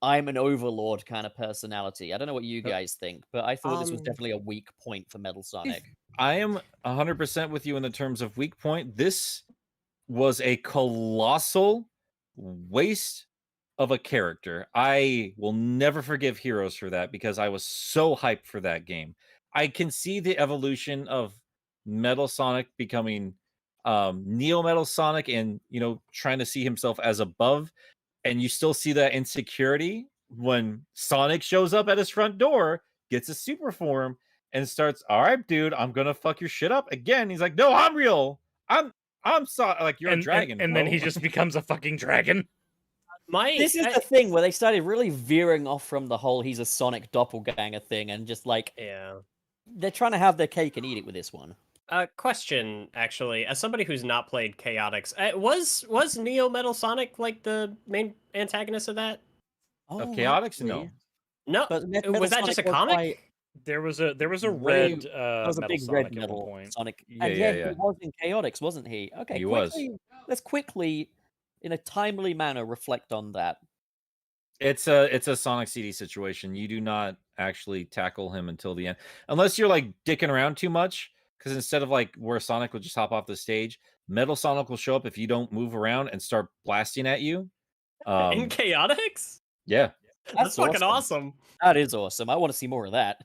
I'm an overlord kind of personality. I don't know what you guys think, but I thought this was definitely a weak point for Metal Sonic. I am 100% with you in the terms of weak point. This was a colossal waste of a character. I will never forgive Heroes for that because I was so hyped for that game. I can see the evolution of Metal Sonic becoming Neo Metal Sonic and, trying to see himself as above. And you still see that insecurity when Sonic shows up at his front door, gets a super form, and starts, all right, dude, I'm gonna fuck your shit up again. He's like, no, I'm real. I'm like you're a dragon. And then bro." he just becomes a fucking dragon. This is the thing where they started really veering off from the whole he's a Sonic doppelganger thing and just like Yeah. they're trying to have their cake and eat it with this one. Question, actually, as somebody who's not played Chaotix, was Neo Metal Sonic like the main antagonist of that? Of Chaotix? actually. No. No, But Metal was that just a Sonic was comic? quite- There was a Way- red That was a Metal big Sonic red at one metal point. Sonic. Yeah, And yeah, he yeah. was in Chaotix, wasn't he? Okay, He was. let's quickly, in a timely manner, reflect on that. It's a Sonic CD situation. You do not actually tackle him until the end, unless you're like dicking around too much. Because instead of like where Sonic will just hop off the stage, Metal Sonic will show up if you don't move around and start blasting at you. In Chaotix? Yeah, That's fucking awesome. That is awesome. I want to see more of that.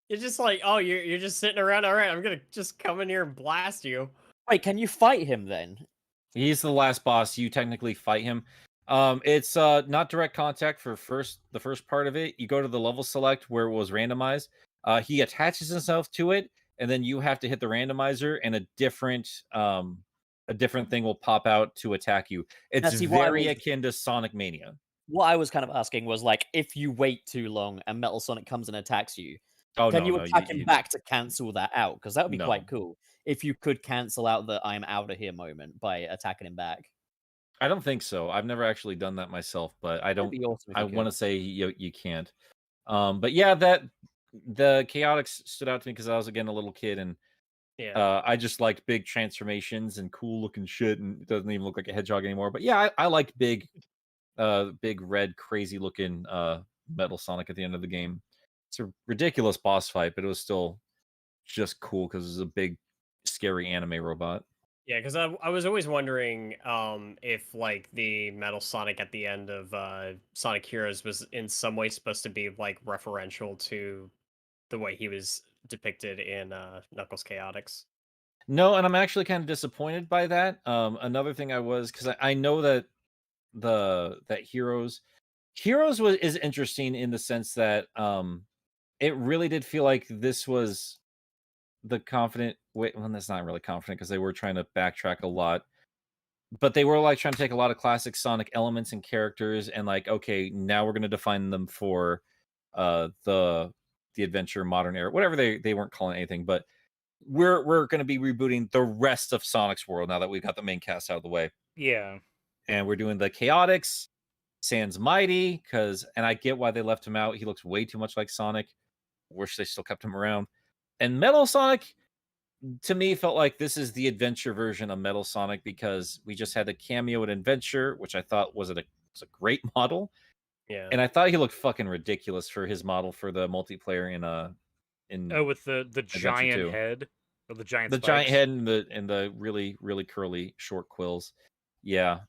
You're just like, oh, you're just sitting around. All right, I'm gonna just come in here and blast you. Wait, can you fight him then? he's the last boss. You technically fight him. It's not direct contact for the first part of it. You go to the level select where it was randomized. He attaches himself to it, and then you have to hit the randomizer, and a different thing will pop out to attack you. It's see, what I very was- akin to Sonic Mania. What I was kind of asking was like, if you wait too long and Metal Sonic comes and attacks you, Oh can no, you no, attack him back to cancel that out? Because that would be No. quite cool if you could cancel out the "I'm out of here" moment by attacking him back. I don't think so. I've never actually done that myself, but I That'd don't. be awesome. If I you want to could. say you can't. But yeah, that the Chaotix stood out to me because I was again a little kid, and Yeah. I just liked big transformations and cool looking shit, and it doesn't even look like a hedgehog anymore. But yeah, I liked big red crazy looking Metal Sonic at the end of the game. It's a ridiculous boss fight, but it was still just cool because it was a big scary anime robot. Yeah, because I was always wondering if like the Metal Sonic at the end of Sonic Heroes was in some way supposed to be like referential to the way he was depicted in Knuckles Chaotix. No, and I'm actually kind of disappointed by that. Another thing I was because I know that that Heroes is interesting in the sense that it really did feel like this was the confident way. Well, that's not really confident because they were trying to backtrack a lot, but they were like trying to take a lot of classic Sonic elements and characters and like, okay, now we're going to define them for the adventure modern era, whatever they weren't calling anything, but we're going to be rebooting the rest of Sonic's world now that we've got the main cast out of the way. Yeah. And we're doing the Chaotix, Sans Mighty, and I get why they left him out. He looks way too much like Sonic. Wish they still kept him around. And Metal Sonic, to me, felt like this is the adventure version of Metal Sonic because we just had the cameo at Adventure, which I thought was a great model. Yeah. And I thought he looked fucking ridiculous for his model for the multiplayer in Oh, with the giant 2. head, or the giant giant spikes. head and the really really curly short quills. Yeah.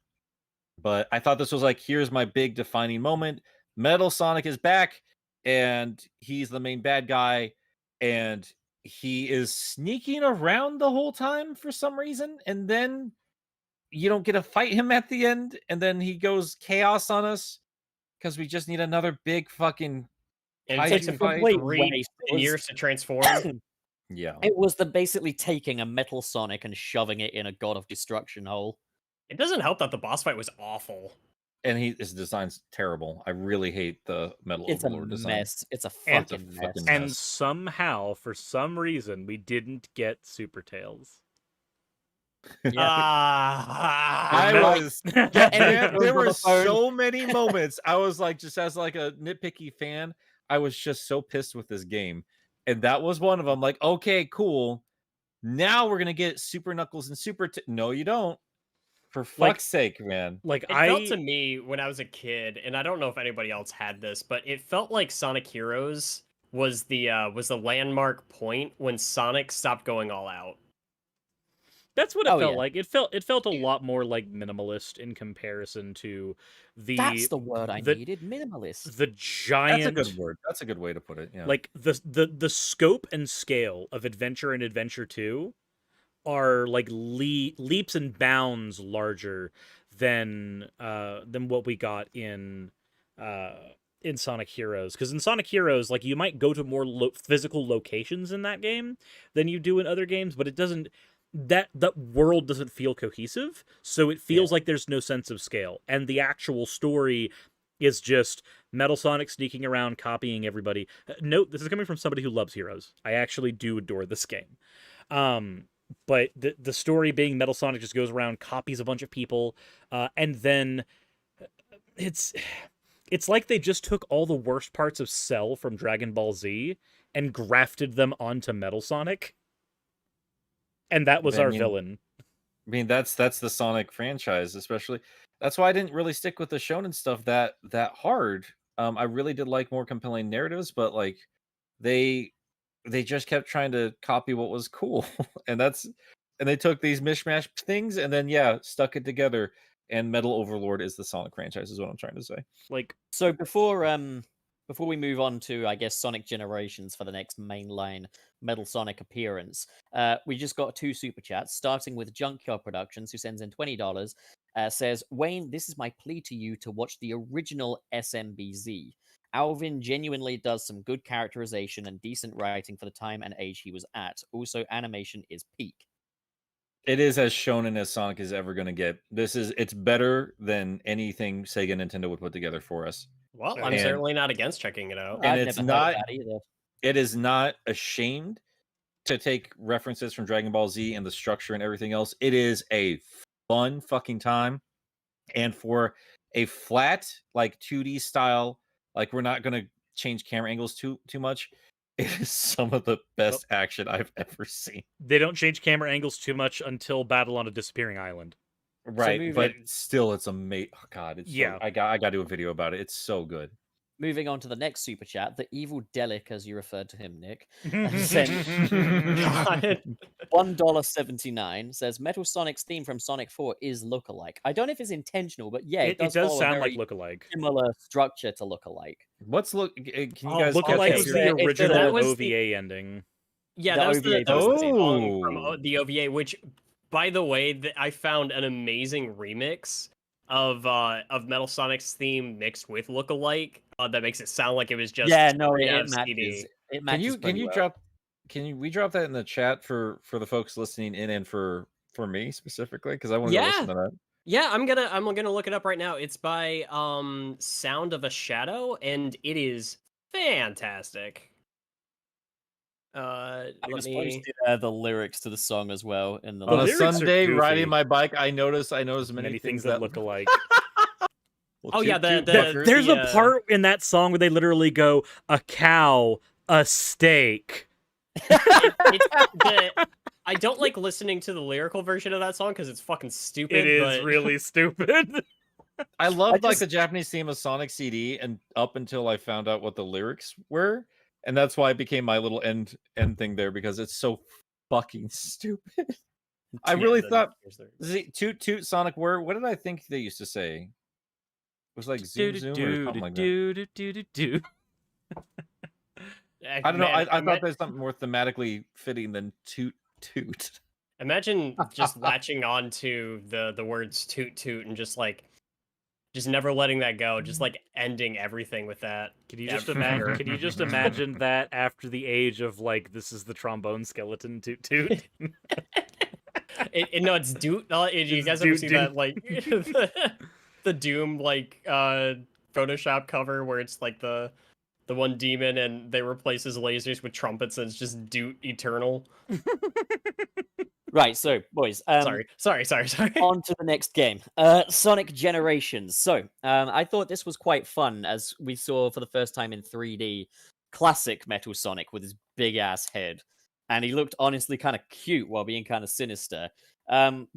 But I thought this was like, here's my big defining moment. Metal Sonic is back, and he's the main bad guy, and he is sneaking around the whole time for some reason, and then you don't get to fight him at the end, and then he goes chaos on us because we just need another big fucking And I it takes do him fight. Complete 3 waste. years to transform. Yeah. It was the basically taking a Metal Sonic and shoving it in a God of Destruction hole. It doesn't help that the boss fight was awful. And his design's terrible. I really hate the Metal It's a Overlord design. mess. It's a And- fucking mess. fucking And mess. somehow, for some reason, we didn't get Super Tails. I Like- was Get man, anything there on were the phone. so many moments. I was like, just as like a nitpicky fan, I was just so pissed with this game. And that was one of them. Like, okay, cool. Now we're gonna get Super Knuckles and No, you don't. For fuck's Like- sake, man. Like It felt to I, me when I was a kid, and I don't know if anybody else had this, but it felt like Sonic Heroes was the landmark point when Sonic stopped going all out. That's what it Oh, felt yeah. like. It felt a lot more like minimalist in comparison to That's the word I the needed. Minimalist. the That's a giant good word. That's a good way to put it. Yeah. like the scope and scale of Adventure and Adventure 2 are like leaps and bounds larger than what we got in Sonic Heroes. Because in Sonic Heroes, like, you might go to more physical locations in that game than you do in other games, but it doesn't, that world doesn't feel cohesive, so it feels like there's no sense of scale, and the actual story is just Metal Sonic sneaking around copying everybody. Note, this is coming from somebody who loves Heroes. I actually do adore this game. But the story being Metal Sonic just goes around, copies a bunch of people, and then it's like they just took all the worst parts of Cell from Dragon Ball Z and grafted them onto Metal Sonic. And that was our villain. I mean, that's the Sonic franchise, especially. That's why I didn't really stick with the shonen stuff that hard. I really did like more compelling narratives, but like they just kept trying to copy what was cool, and they took these mishmash things and then stuck it together. And Metal Overlord is the Sonic franchise, is what I'm trying to say. Like, so before we move on to, I guess, Sonic Generations for the next mainline Metal Sonic appearance, we just got 2 super chats, starting with Junkyard Productions, who sends in $20. Says, Wayne, this is my plea to you to watch the original SMBZ. Alvin genuinely does some good characterization and decent writing for the time and age he was at. Also, animation is peak. It is as shonen as Sonic is ever going to get. It's better than anything Sega and Nintendo would put together for us. Well, I'm certainly not against checking it out. And I've it's never heard not of that either. It is not ashamed to take references from Dragon Ball Z and the structure and everything else. It is a fun fucking time. And for a flat, like 2D style, like we're not going to change camera angles too much. It is some of the best action I've ever seen. They don't change camera angles too much until Battle on a Disappearing Island. Right, but still, it's amazing. Oh god, it's yeah. I got to do a video about it. It's so good. Moving on to the next super chat, the evil Delic, as you referred to him, Nick, sent $1.79. Says Metal Sonic's theme from Sonic 4 is lookalike. I don't know if it's intentional, but yeah, it does sound like lookalike. Similar structure to lookalike. What's look? Can you guys? Lookalike was the original OVA ending. Yeah, that was the song from the OVA, which, by the way, I found an amazing remix of Metal Sonic's theme mixed with lookalike that makes it sound like it was just it matches. It matches. We drop that in the chat for the folks listening in and for me specifically, because I want to listen to that. Yeah, I'm gonna look it up right now. It's by Sound of a Shadow, and it is fantastic. I was posted the lyrics to the song as well in the on a Sunday riding my bike. I noticed many things that look alike. Well, oh yeah, there's a part in that song where they literally go, a cow, a steak. I don't like listening to the lyrical version of that song because it's fucking stupid. It is really stupid. I loved like the Japanese theme of Sonic CD, and up until I found out what the lyrics were, and that's why it became my little end thing there, because it's so fucking stupid. I really thought toot Sonic word. What did I think they used to say? It was like zoom zoom or something like that. I don't know. I thought there's something more thematically fitting than toot toot. Imagine just latching on to the words toot toot and just never letting that go, just like ending everything with that. Can you just imagine? Can you just imagine that after the age of like, this is the trombone skeleton toot toot? No, it's doot. You guys ever see that like the Doom like Photoshop cover where it's like the one demon and they replace his lasers with trumpets and it's just Doot Eternal. Right, so boys, sorry. On to the next game, Sonic Generations. So, I thought this was quite fun, as we saw for the first time in 3D, classic Metal Sonic with his big ass head, and he looked honestly kind of cute while being kind of sinister.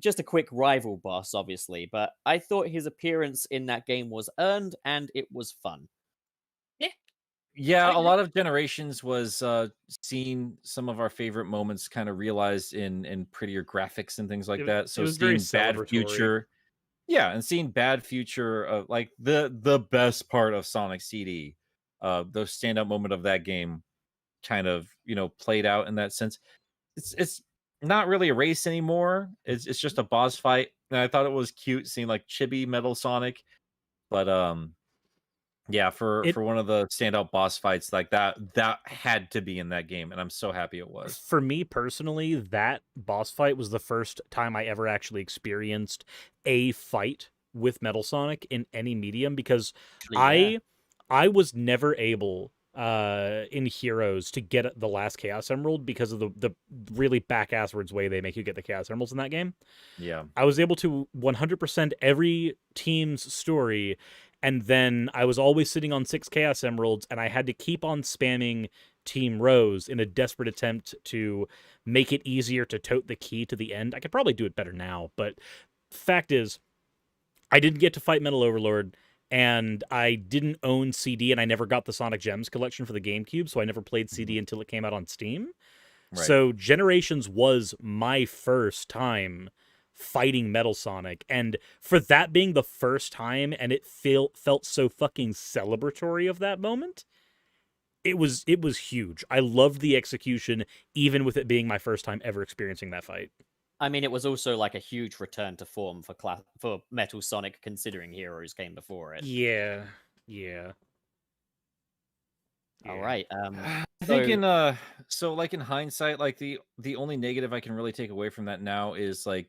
Just a quick rival boss, obviously, but I thought his appearance in that game was earned and it was fun. Yeah, Sonic a the lot of Generations was seeing some of our favorite moments kind of realized in prettier graphics and things like It, that. it So was very seeing Bad celebratory. Future, yeah, and seeing Bad Future, like the best part of Sonic CD, the standout moment of that game, kind of played out in that sense. It's not really a race anymore. It's just a boss fight, and I thought it was cute seeing like Chibi Metal Sonic, but yeah, for It one of the standout boss fights like that had to be in that game, and I'm so happy it was. For me personally, that boss fight was the first time I ever actually experienced a fight with Metal Sonic in any medium, because yeah. I was never able in Heroes to get the last Chaos Emerald because of the really back-asswards way they make you get the Chaos Emeralds in that game. Yeah. I was able to 100% every team's story, and then I was always sitting on 6 Chaos Emeralds, and I had to keep on spamming Team Rose in a desperate attempt to make it easier to tote the key to the end. I could probably do it better now, but fact is, I didn't get to fight Metal Overlord, and I didn't own CD, and I never got the Sonic Gems collection for the GameCube, so I never played CD until it came out on Steam. Right. So Generations was my first time fighting Metal Sonic, and for that being the first time and it felt so fucking celebratory of that moment, it was huge. I loved the execution, even with it being my first time ever experiencing that fight. I mean, it was also like a huge return to form for Metal Sonic, considering Heroes came before it. Yeah. All right. I So think so like in hindsight, like the only negative I can really take away from that now is like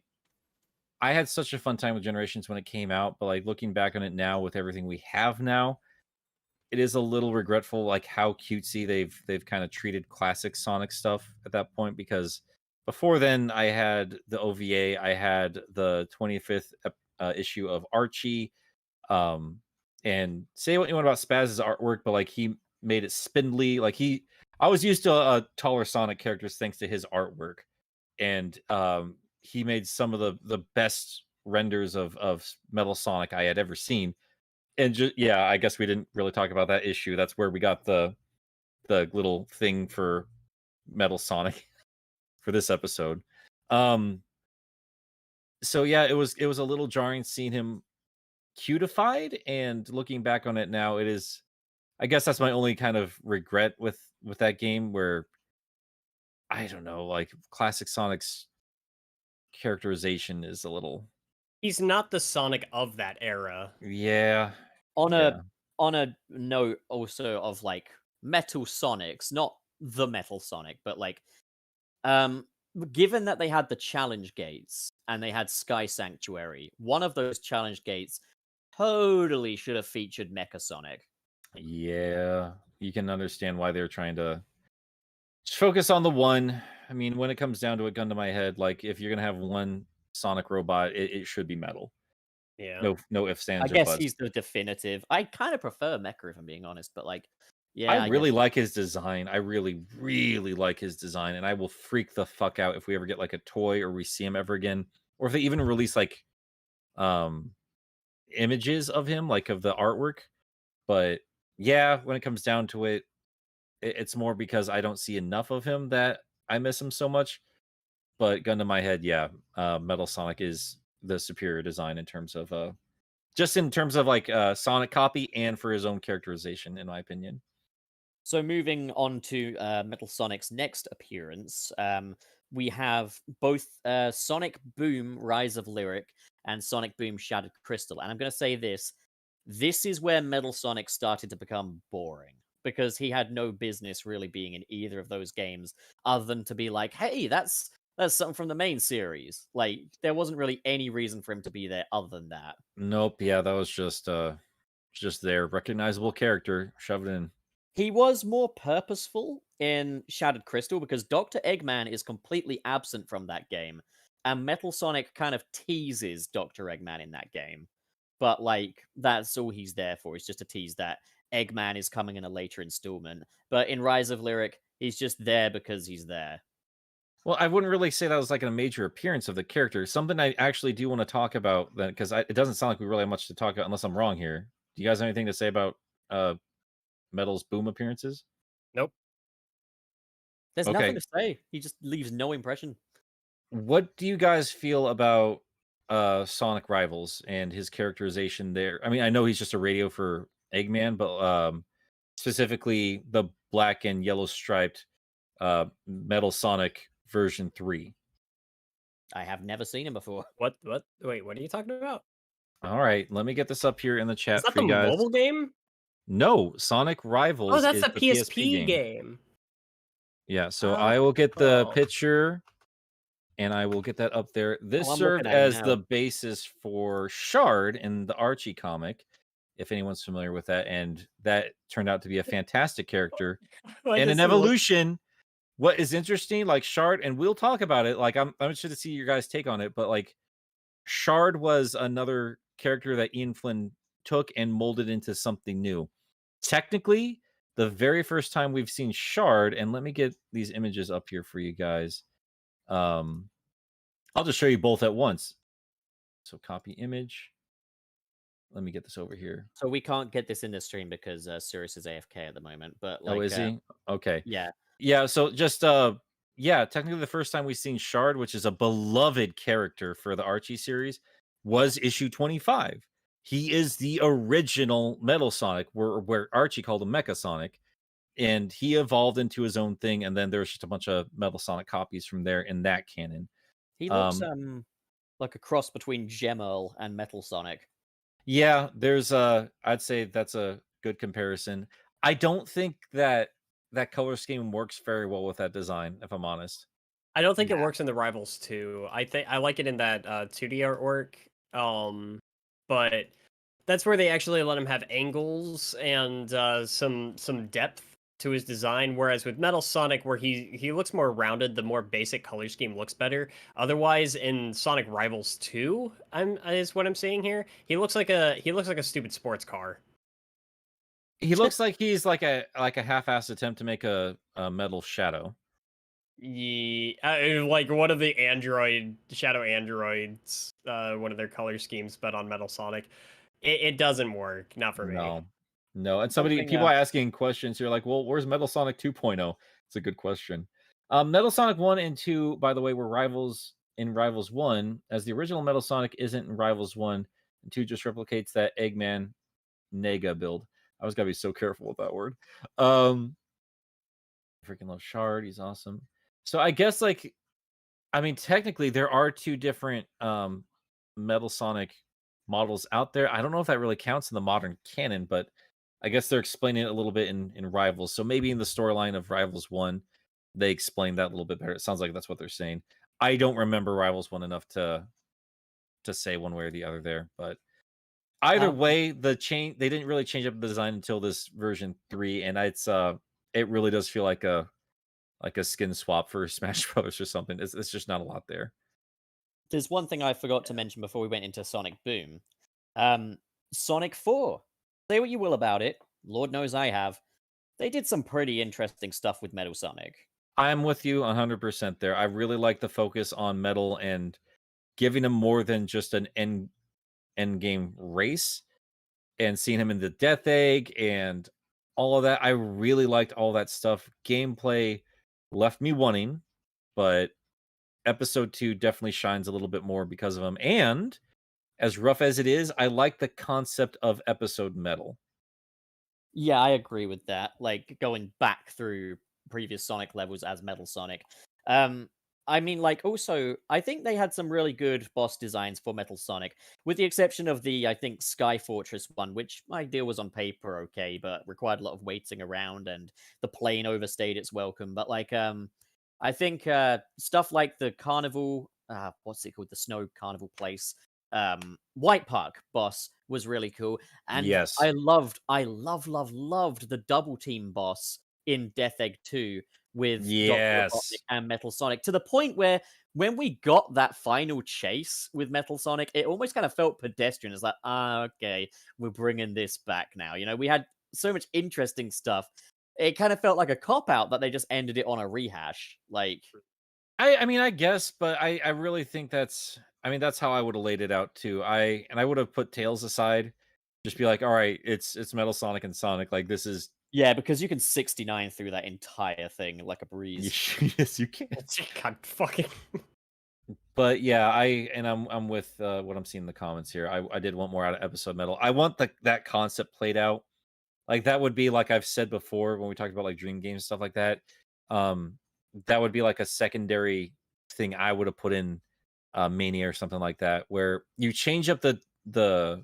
I had such a fun time with Generations when it came out, but like looking back on it now with everything we have now, it is a little regretful like how cutesy they've kind of treated classic Sonic stuff at that point, because before then I had the OVA, I had the 25th issue of Archie, and say what you want about Spaz's artwork, but like he made it spindly. Like I was used to taller Sonic characters thanks to his artwork, and he made some of the best renders of Metal Sonic I had ever seen. And just yeah, I guess we didn't really talk about that issue. That's where we got the little thing for Metal Sonic for this episode. So yeah, it was a little jarring seeing him cutified, and looking back on it now, it is, I guess that's my only kind of regret with that game, where I don't know, like classic Sonic's characterization is a little, He's not the Sonic of that era. yeah. on Yeah. a note also of like Metal Sonics, not the Metal Sonic, but like given that they had the challenge gates and they had Sky Sanctuary, one of those challenge gates totally should have featured Mecha Sonic. Yeah, you can understand why they're trying to just focus on the one. I mean, when it comes down to a gun to my head, like if you're gonna have one Sonic robot, it should be Metal. Yeah. No ifs, I ands, or guess buts. he's the definitive. I kind of prefer Mecha if I'm being honest, but like, yeah, I really guess. like his design. I really, really like his design, and I will freak the fuck out if we ever get like a toy or we see him ever again, or if they even release like um images of him, like of the artwork. But yeah, when it comes down to it, it's more because I don't see enough of him that I miss him so much. But gun to my head, yeah, Metal Sonic is the superior design in terms of just in terms of like Sonic copy and for his own characterization, in my opinion. So moving on to Metal Sonic's next appearance, we have both Sonic Boom Rise of Lyric and Sonic Boom Shattered Crystal. And I'm going to say this is where Metal Sonic started to become boring, because he had no business really being in either of those games other than to be like, hey, that's something from the main series. Like, there wasn't really any reason for him to be there other than that. Nope, yeah, that was just their recognizable character shoved in. He was more purposeful in Shattered Crystal because Dr. Eggman is completely absent from that game, and Metal Sonic kind of teases Dr. Eggman in that game. But, like, that's all he's there for, is just to tease that Eggman is coming in a later installment. But in Rise of Lyric, he's just there because he's there. Well, I wouldn't really say that was like a major appearance of the character. Something I actually do want to talk about, because it doesn't sound like we really have much to talk about, unless I'm wrong here. Do you guys have anything to say about Metal's Boom appearances? Nope. There's Okay. nothing to say. He just leaves no impression. What do you guys feel about Sonic Rivals and his characterization there? I mean, I know he's just a radio for Eggman, but specifically the black and yellow striped Metal Sonic version 3. I have never seen him before. What? Wait, what are you talking about? All right, let me get this up here in the chat Is that for the you guys. mobile game? No, Sonic Rivals. Oh, that's is a the PSP game. Yeah, so I will get the Oh. picture and I will get that up there. This I'm served looking at it as now. the basis for Shard in the Archie comic, if anyone's familiar with that, and that turned out to be a fantastic character. Why And does in he look- Evolution, what is interesting, like Shard, and we'll talk about it. Like I'm interested to see your guys' take on it, but like Shard was another character that Ian Flynn took and molded into something new. Technically, the very first time we've seen Shard, and let me get these images up here for you guys. I'll just show you both at once. So copy image. Let me get this over here. So we can't get this in the stream because Suris is AFK at the moment. But like, Oh, is he? Okay. Yeah. Yeah, so just yeah, technically the first time we've seen Shard, which is a beloved character for the Archie series, was issue 25. He is the original Metal Sonic, where Archie called him Mecha Sonic, and he evolved into his own thing, and then there's just a bunch of Metal Sonic copies from there in that canon. He looks like a cross between Gemerl and Metal Sonic. Yeah, there's I'd say that's a good comparison. I don't think that color scheme works very well with that design, if I'm honest. I don't think it works in the Rivals 2. I think I like it in that 2D artwork. But that's where they actually let him have angles and some depth to his design. Whereas with Metal Sonic, where he looks more rounded, the more basic color scheme looks better. Otherwise, in Sonic Rivals 2, is what I'm seeing here. He looks like a stupid sports car. He looks like he's like a half-assed attempt to make a Metal Shadow. Yeah, like one of the Shadow androids, one of their color schemes, but on Metal Sonic. It doesn't work, not for me. No. And Something, people are asking questions here, like, well, where's Metal Sonic 2.0? It's a good question. Metal Sonic 1 and 2, by the way, were rivals in Rivals 1, as the original Metal Sonic isn't in Rivals 1, and 2 just replicates that Eggman Nega build. I was gotta be so careful with that word. Freaking love Shard, he's awesome. So I guess, like, I mean, technically there are 2 different Metal Sonic models out there. I don't know if that really counts in the modern canon, but I guess they're explaining it a little bit in Rivals. So maybe in the storyline of Rivals 1, they explain that a little bit better. It sounds like that's what they're saying. I don't remember Rivals 1 enough to say one way or the other there, but either way, they didn't really change up the design until this version 3, and it really does feel like a skin swap for Smash Brothers or something. It's just not a lot there. There's one thing I forgot to mention before we went into Sonic Boom. Sonic 4. Say what you will about it. Lord knows I have. They did some pretty interesting stuff with Metal Sonic. I'm with you 100% there. I really like the focus on Metal and giving him more than just an end game race, and seeing him in the Death Egg and all of that. I really liked all that stuff. Gameplay left me wanting, but episode 2 definitely shines a little bit more because of him. And as rough as it is, I like the concept of episode Metal. Yeah, I agree with that. Like going back through previous Sonic levels as Metal Sonic. I mean, like, also, I think they had some really good boss designs for Metal Sonic, with the exception of the, I think, Sky Fortress one, which idea was on paper okay, but required a lot of waiting around, and the plane overstayed its welcome. But, like, I think stuff like the Carnival, what's it called? The Snow Carnival place, White Park boss was really cool. And Yes. I loved the Double Team boss in Death Egg 2 with Dr. Yes. Robotnik and Metal Sonic, to the point where when we got that final chase with Metal Sonic, it almost kind of felt pedestrian. It's like, okay, we're bringing this back now. You know, we had so much interesting stuff. It kind of felt like a cop-out that they just ended it on a rehash. Like, I mean, I guess, but I really think that's how I would have laid it out too. I would have put Tails aside, just be like, all right, it's Metal Sonic and Sonic. Like, this is Yeah, because you can 69 through that entire thing like a breeze. Yes, you can. God fucking. But yeah, I'm with what I'm seeing in the comments here. I did want more out of episode metal. I want that concept played out. Like that would be like I've said before when we talked about like dream games stuff like that. That would be like a secondary thing I would have put in Mania or something like that, where you change up the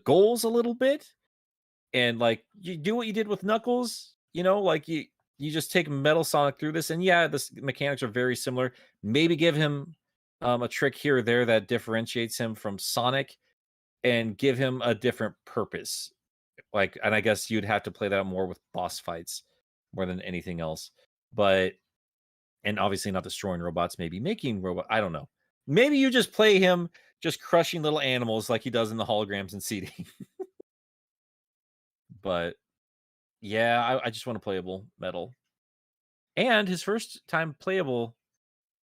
goals a little bit, and like you do what you did with Knuckles. Like you just take Metal Sonic through this, and yeah, the mechanics are very similar. Maybe give him a trick here or there that differentiates him from Sonic, and give him a different purpose. Like, and I guess you'd have to play that more with boss fights more than anything else. And obviously not destroying robots, maybe making robot. I don't know. Maybe you just play him just crushing little animals like he does in the holograms and CD. But yeah, I just want a playable Metal. And his first time playable,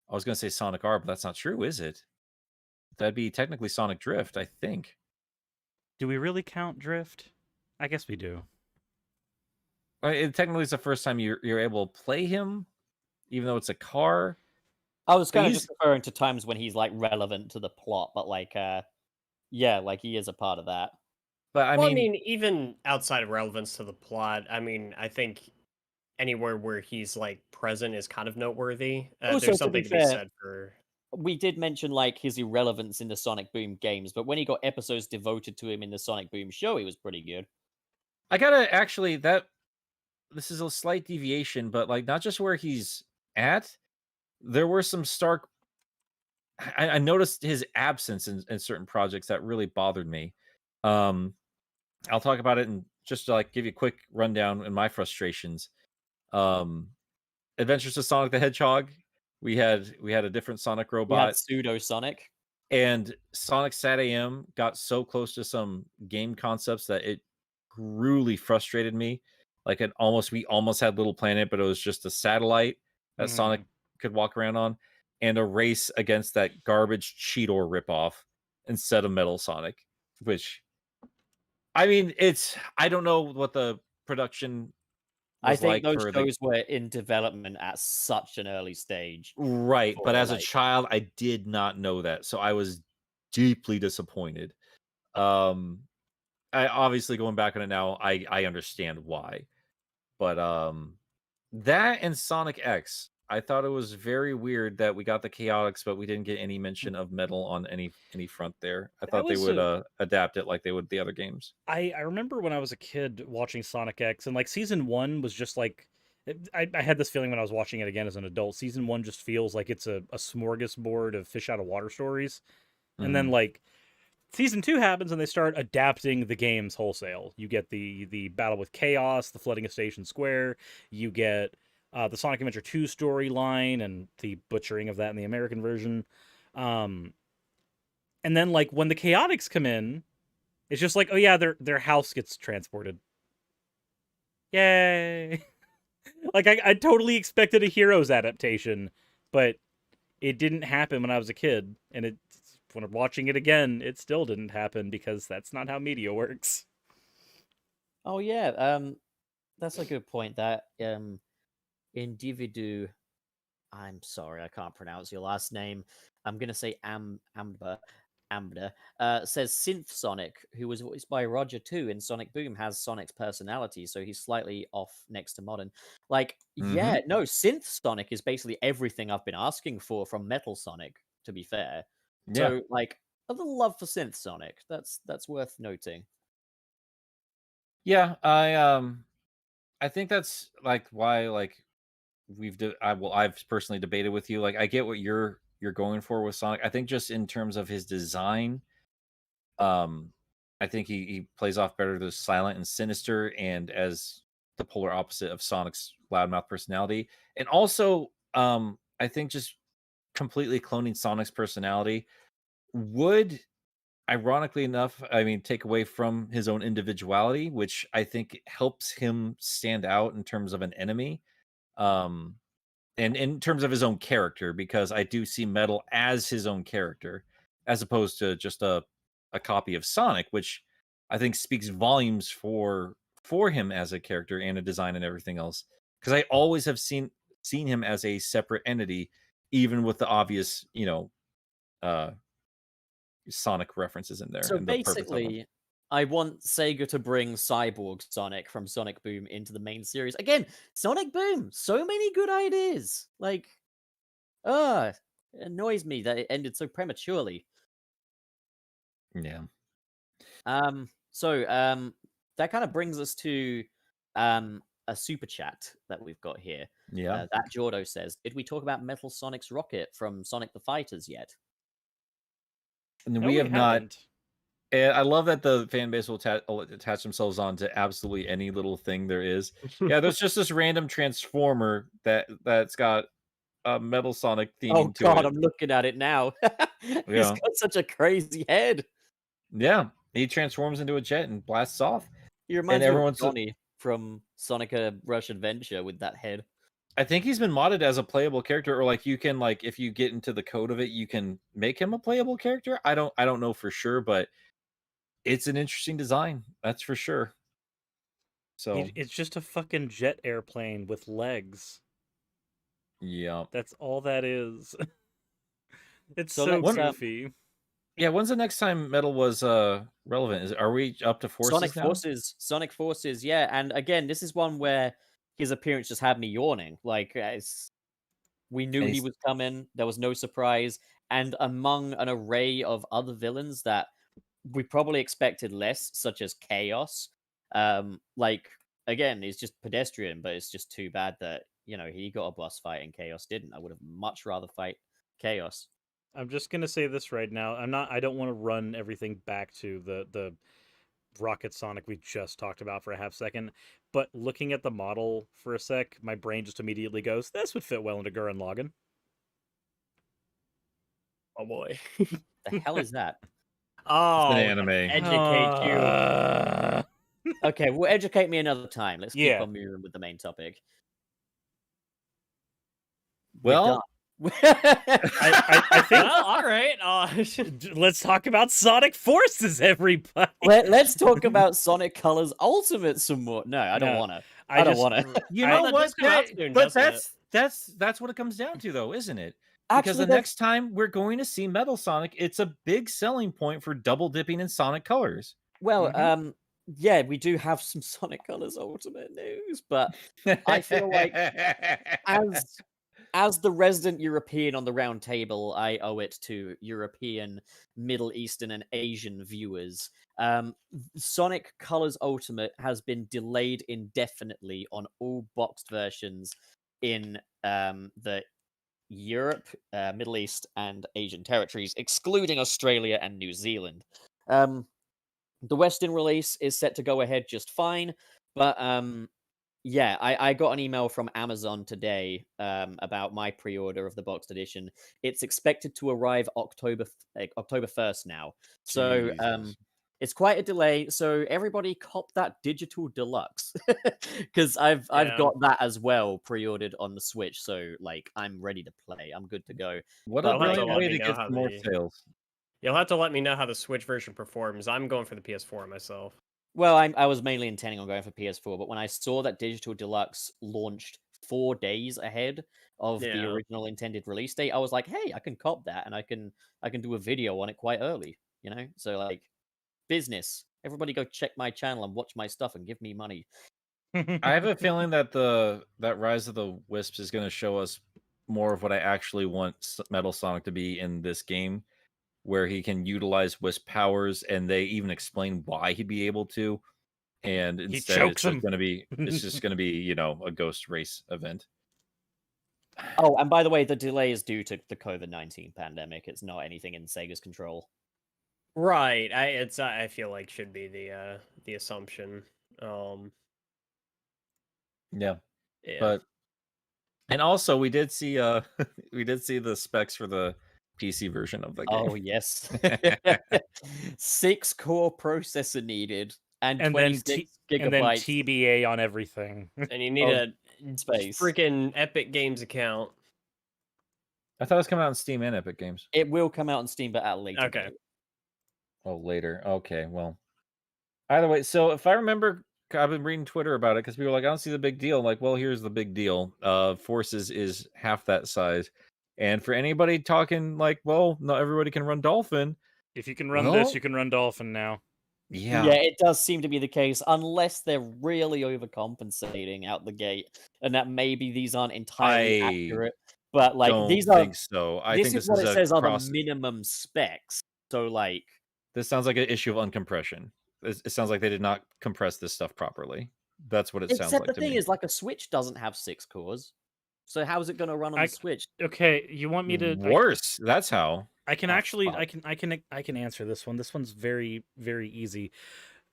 I was going to say Sonic R, but that's not true, is it? That'd be technically Sonic Drift, I think. Do we really count Drift? I guess we do. It technically is the first time you're able to play him, even though it's a car. I was kind of just referring to times when he's like relevant to the plot, but like, yeah, like he is a part of that. But I mean, even outside of relevance to the plot, I think anywhere where he's like present is kind of noteworthy. Also, There's to be something to be fair, said for. We did mention like his irrelevance in the Sonic Boom games, but when he got episodes devoted to him in the Sonic Boom show, he was pretty good. I gotta actually this is a slight deviation, but like not just where he's at. There were some stark. I noticed his absence in certain projects that really bothered me. I'll talk about it and just to like give you a quick rundown in my frustrations. Adventures of Sonic the Hedgehog. We had a different Sonic robot. Pseudo Sonic. And Sonic Sat AM got so close to some game concepts that it really frustrated me. Like we almost had Little Planet, but it was just a satellite that Sonic could walk around on, and a race against that garbage Cheetor ripoff instead of Metal Sonic. Which, I mean, I don't know what the production. I think those shows were in development at such an early stage. Right, but as a child, I did not know that, so I was deeply disappointed. I obviously going back on it now, I understand why, but that and Sonic X, I thought it was very weird that we got the Chaotix, but we didn't get any mention of Metal on any front there. I thought they would adapt it like they would the other games. I remember when I was a kid watching Sonic X, and like season 1 was just like, I had this feeling when I was watching it again as an adult. Season 1 just feels like it's a smorgasbord of fish out of water stories. And then like season 2 happens and they start adapting the games wholesale. You get the battle with Chaos, the flooding of Station Square. You get the Sonic Adventure 2 storyline and the butchering of that in the American version. And then like when the Chaotix come in, it's just like, oh yeah, their house gets transported. Yay! Like I totally expected a Heroes adaptation, but it didn't happen when I was a kid, and when I'm watching it again, it still didn't happen because that's not how media works. Oh yeah, that's a good point. That individu, I'm sorry, I can't pronounce your last name. I'm gonna say Amber, says Synth Sonic, who was voiced by Roger 2 in Sonic Boom, has Sonic's personality, so he's slightly off next to Modern. Like, yeah, no, Synth Sonic is basically everything I've been asking for from Metal Sonic, to be fair. Yeah. So, like, a little love for Synth Sonic. That's worth noting. Yeah, I think that's like why like I've personally debated with you. Like I get what you're going for with Sonic. I think just in terms of his design, I think he plays off better the silent and sinister, and as the polar opposite of Sonic's loudmouth personality. And also, I think just completely cloning Sonic's personality would, ironically enough, I mean, take away from his own individuality, which I think helps him stand out in terms of an enemy. And in terms of his own character, because I do see Metal as his own character, as opposed to just a copy of Sonic, which I think speaks volumes for for him as a character and a design and everything else, because I always have seen him as a separate entity, even with the obvious, Sonic references in there. So and the purpose of them. basically, I want Sega to bring Cyborg Sonic from Sonic Boom into the main series. Again, Sonic Boom, so many good ideas. Like, it annoys me that it ended so prematurely. Yeah. So that kind of brings us to a super chat that we've got here. Yeah. That Jordo says, "Did we talk about Metal Sonic's rocket from Sonic the Fighters yet?" And No, we have not. haven't. And I love that the fan base will attach themselves on to absolutely any little thing there is. Yeah, there's just this random transformer that's got a Metal Sonic theming Oh to god, it. I'm looking at it now. He's Yeah. got such a crazy head. Yeah, he transforms into a jet and blasts off. He reminds me of everyone's- Johnny from Sonic Rush Adventure with that head. I think he's been modded as a playable character, or like you can, like, if you get into the code of it, you can make him a playable character. I don't know for sure, but it's an interesting design, that's for sure. So It's just a fucking jet airplane with legs. yeah. That's all that is. It's So so let's, goofy. Yeah, when's the next time Metal was relevant? Are we up to Forces Sonic now? Sonic Forces, yeah. And again, this is one where his appearance just had me yawning. Like, we knew And he he's- was coming. There was no surprise. And among an array of other villains that we probably expected less, such as Chaos, like, again, he's just pedestrian, but it's just too bad that, he got a boss fight and Chaos didn't. I would have much rather fight Chaos. I'm just gonna say this right now. I don't want to run everything back to the Rocket Sonic we just talked about for a half second, but looking at the model for a sec, my brain just immediately goes, "This would fit well into Gurren Lagann." Oh boy. The hell is that? Oh, an anime. Educate you. Okay, well, educate me another time. Let's keep Yeah. on moving with the main topic. Well, I think Well, all right. let's talk about Sonic Forces, everybody. Let's talk about Sonic Colors Ultimate some more. No, I don't No, want to. I don't want to. you I- know That what? does come out soon, But doesn't that's what it comes down to, though, isn't it? Because Actually, the next time we're going to see Metal Sonic, it's a big selling point for double dipping in Sonic colors. well, yeah, we do have some Sonic Colors Ultimate news, but I feel like as the resident European on the round table, I owe it to European, Middle Eastern, and Asian viewers. Sonic Colors Ultimate has been delayed indefinitely on all boxed versions in the Europe, Middle East, and Asian territories, excluding Australia and New Zealand. The Western release is set to go ahead just fine, but yeah, I got an email from Amazon today about my pre-order of the boxed edition. It's expected to arrive October 1st now. So Jesus. it's quite a delay. So everybody cop that digital deluxe because I've Yeah. got that as well pre-ordered on the Switch. So like I'm ready to play. I'm good to go. What But a like, brilliant let way me to know get how some more the- sales. You'll have to let me know how the Switch version performs. I'm going for the PS4 myself. Well, I was mainly intending on going for PS4, but when I saw that Digital Deluxe launched 4 days ahead of the Yeah. original intended release date, I was like, "Hey, I can cop that, and I can do a video on it quite early." So like, business. Everybody, go check my channel and watch my stuff and give me money. I have a feeling that that Rise of the Wisps is going to show us more of what I actually want Metal Sonic to be in this game, where he can utilize Wisp powers, and they even explain why he'd be able to. And instead, chokes it's just him. going to be a ghost race event. Oh, and by the way, the delay is due to the COVID-19 pandemic. It's not anything in Sega's control. Right. I feel like should be the assumption. Yeah. Yeah. But and also we did see we did see the specs for the PC version of the game. Oh yes, 6-core processor needed and And then 26 and then gigabytes. TBA on everything. And you need a space. freaking Epic Games account. I thought it was coming out on Steam and Epic Games. It will come out on Steam, but at a later Okay. date. Oh, later. Okay, well. Either way, so if I remember I've been reading Twitter about it because people are like, I don't see the big deal. I'm like, well, here's the big deal. Forces is half that size. And for anybody talking like, well, not everybody can run Dolphin. If you can run Well, this, you can run Dolphin now. Yeah. Yeah, it does seem to be the case, unless they're really overcompensating out the gate, and that maybe these aren't entirely accurate. But like Don't these are, think so. I this think is what it a says are cross. the minimum specs. So like, This sounds like an issue of uncompression. It sounds like they did not compress this stuff properly. That's what it sounds except like the to thing me. is, like a Switch doesn't have 6 cores, so how is it going to run on the Switch? Okay, you want me to Worse. That's how. I can Oh, actually fuck. I can answer this one. This one's very very easy.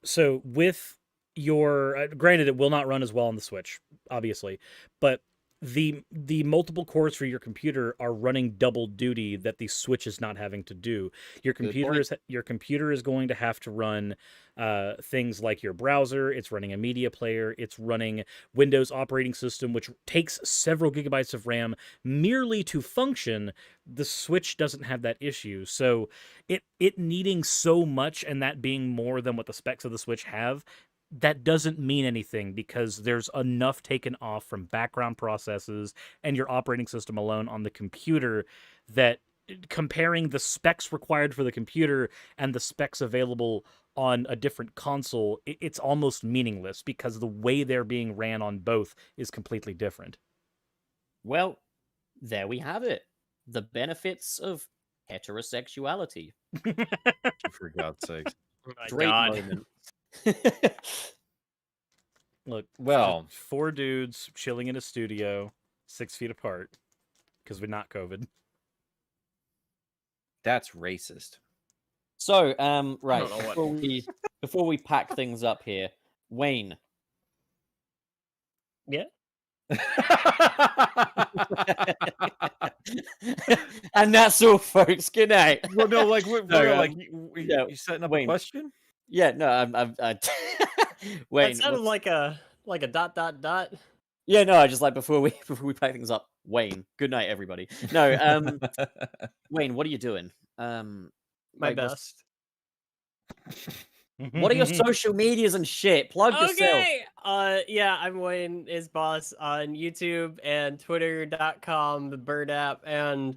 So with your granted it will not run as well on the Switch, obviously, but the multiple cores for your computer are running double duty that the Switch is not having to do. Your computer is going to have to run things like your browser. It's running a media player. It's running Windows operating system, which takes several gigabytes of RAM merely to function. The Switch doesn't have that issue. So it needing so much and that being more than what the specs of the Switch have, that doesn't mean anything because there's enough taken off from background processes and your operating system alone on the computer that comparing the specs required for the computer and the specs available on a different console, it's almost meaningless because the way they're being ran on both is completely different. Well, there we have it. The benefits of heterosexuality. For God's sakes. Oh my Great God. moment. Look, Well, 4 dudes chilling in a studio 6 feet apart because we're not COVID. that's racist. So, right, know what- before we pack things up here, Wayne. Yeah. And that's all, folks. Good night. Well, no, like, No, like yeah, you setting up Wayne. a question? Yeah, no, I'm Wayne. That sounded like a dot. Yeah, no, I just like before we pack things up, Wayne. Good night, everybody. No, Wayne, what are you doing? My like, what's- best. What are your social medias and shit? Plug yourself. Okay. Yeah, I'm Wayne is boss on YouTube and Twitter.com, the Bird app, and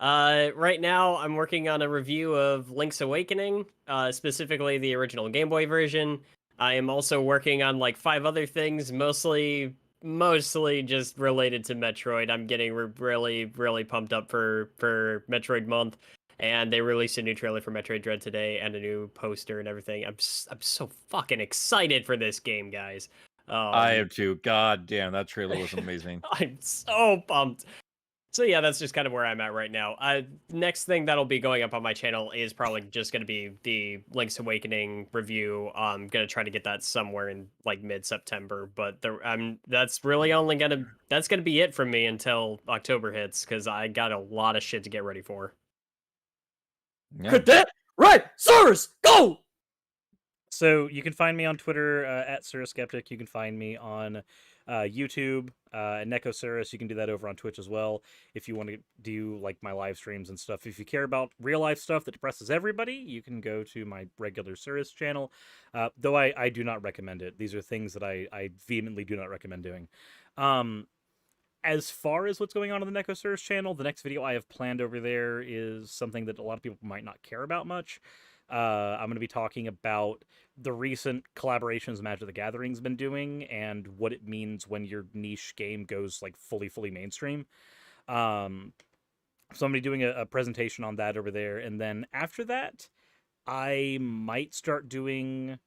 right now I'm working on a review of Link's Awakening, specifically the original Game Boy version. I am also working on like 5 other things, mostly just related to Metroid. I'm getting really pumped up for Metroid month. And they released a new trailer for Metroid Dread today and a new poster and everything. I'm so fucking excited for this game, guys. I am too. God damn, that trailer was amazing. I'm so pumped. So yeah, that's just kind of where I'm at right now. Next thing that'll be going up on my channel is probably just going to be the Link's Awakening review. I'm going to try to get that somewhere in like mid-September, but that's really only going to be it from me until October hits because I got a lot of shit to get ready for. Yeah. Cadet, right, Suris, go! So you can find me on Twitter at SurisSkeptic. You can find me on YouTube at NekoSuris. You can do that over on Twitch as well if you want to do like my live streams and stuff. If you care about real life stuff that depresses everybody, you can go to my regular Suris channel. Though I do not recommend it. These are things that I vehemently do not recommend doing. As far as what's going on the NekoSuris channel, the next video I have planned over there is something that a lot of people might not care about much. I'm going to be talking about the recent collaborations Magic the Gathering's been doing and what it means when your niche game goes like fully mainstream. So I'm going to be doing a presentation on that over there. And then after that, I might start doing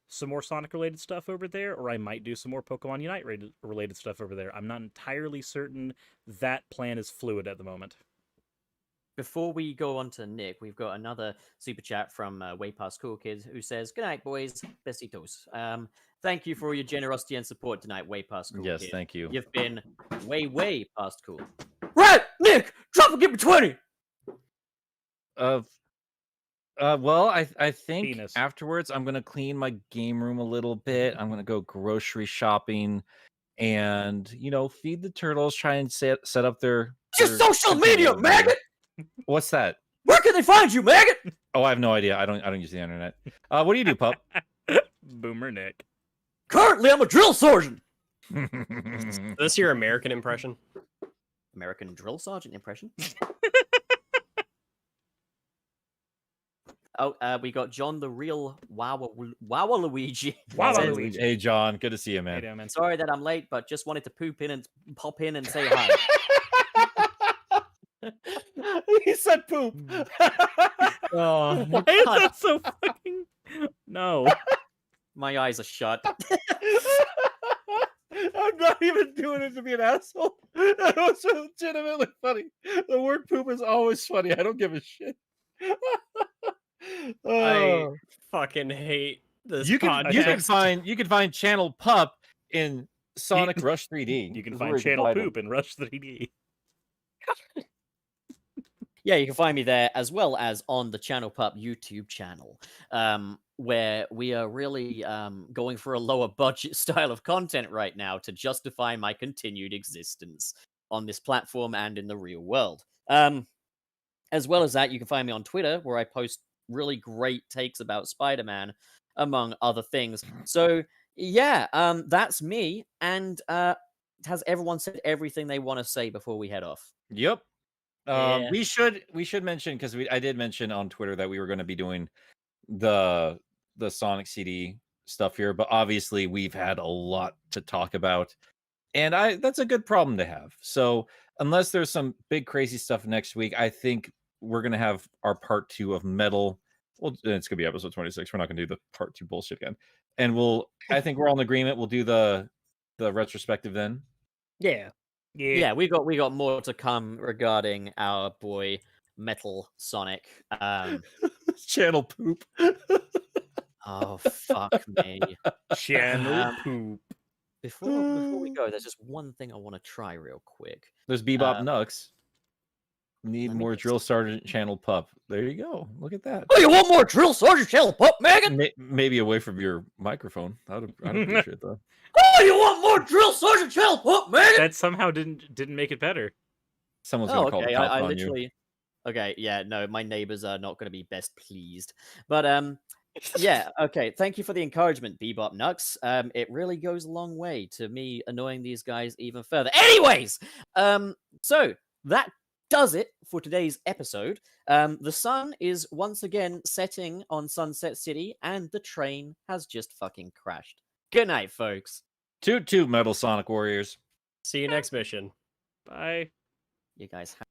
some more Sonic related stuff over there, or I might do some more Pokemon Unite related stuff over there. I'm not entirely certain. That plan is fluid at the moment. Before we go on to Nick, we've got another super chat from Way Past Cool Kid who says, "Good night, boys. Besitos." Thank you for your generosity and support tonight, Way Past Cool Yes, Kid. thank you. You've been way past cool. Right, Nick, drop and give me 20. Well, I think Penis. afterwards I'm gonna clean my game room a little bit. I'm gonna go grocery shopping, and feed the turtles. Try and set up their Your social cooking media, over there. maggot. What's that? Where can they find you, maggot? Oh, I have no idea. I don't use the internet. What do you do, pup? Boomer Nick. Currently, I'm a drill sergeant. Is this your American impression? American drill sergeant impression. Oh, we got John the real Wawaluigi. Wawaluigi. Hey, John. Good to see you, man. Hey, man. Sorry that I'm late, but just wanted to poop in and pop in and say hi. He said poop. Oh, why is that so fucking... No. My eyes are shut. I'm not even doing it to be an asshole. That was legitimately funny. The word poop is always funny. I don't give a shit. I fucking hate this You can podcast. find Channel Pup in Sonic Rush 3D. You can Is find where you Channel find him. Poop in Rush 3D. Yeah, you can find me there as well as on the Channel Pup YouTube channel, where we are really going for a lower budget style of content right now to justify my continued existence on this platform and in the real world. As well as that, you can find me on Twitter, where I post really great takes about Spider-Man, among other things. So, yeah, that's me. And has everyone said everything they want to say before we head off? Yep. Yeah. We should mention, because I did mention on Twitter that we were going to be doing the Sonic CD stuff here, but obviously we've had a lot to talk about, and that's a good problem to have. So unless there's some big crazy stuff next week, I think we're gonna have our part 2 of Metal. Well, it's gonna be episode 26. We're not gonna do the part 2 bullshit again, and I think we're all in agreement. We'll do the retrospective then. Yeah, we got more to come regarding our boy Metal Sonic. Channel Poop. Oh fuck me. Channel Poop. Before we go, there's just one thing I want to try real quick. There's Bebop Nux. Need let me more just- Drill Sergeant Channel Pup. There you go. Look at that. Oh, you want more Drill Sergeant Channel Pup, Megan? Maybe away from your microphone. I'd appreciate that. Oh, you want more Drill Sergeant Channel Pup, Megan? That somehow didn't make it better. Someone's gonna call the cops I on literally. Okay, yeah, no, my neighbors are not going to be best pleased. But yeah, okay. Thank you for the encouragement, Bebop Nux. It really goes a long way to me annoying these guys even further. Anyways, so that does it for today's episode. The sun is once again setting on Sunset City, and the train has just fucking crashed. Good night, folks. Toot toot, Metal Sonic Warriors. See you next mission. Bye. You guys have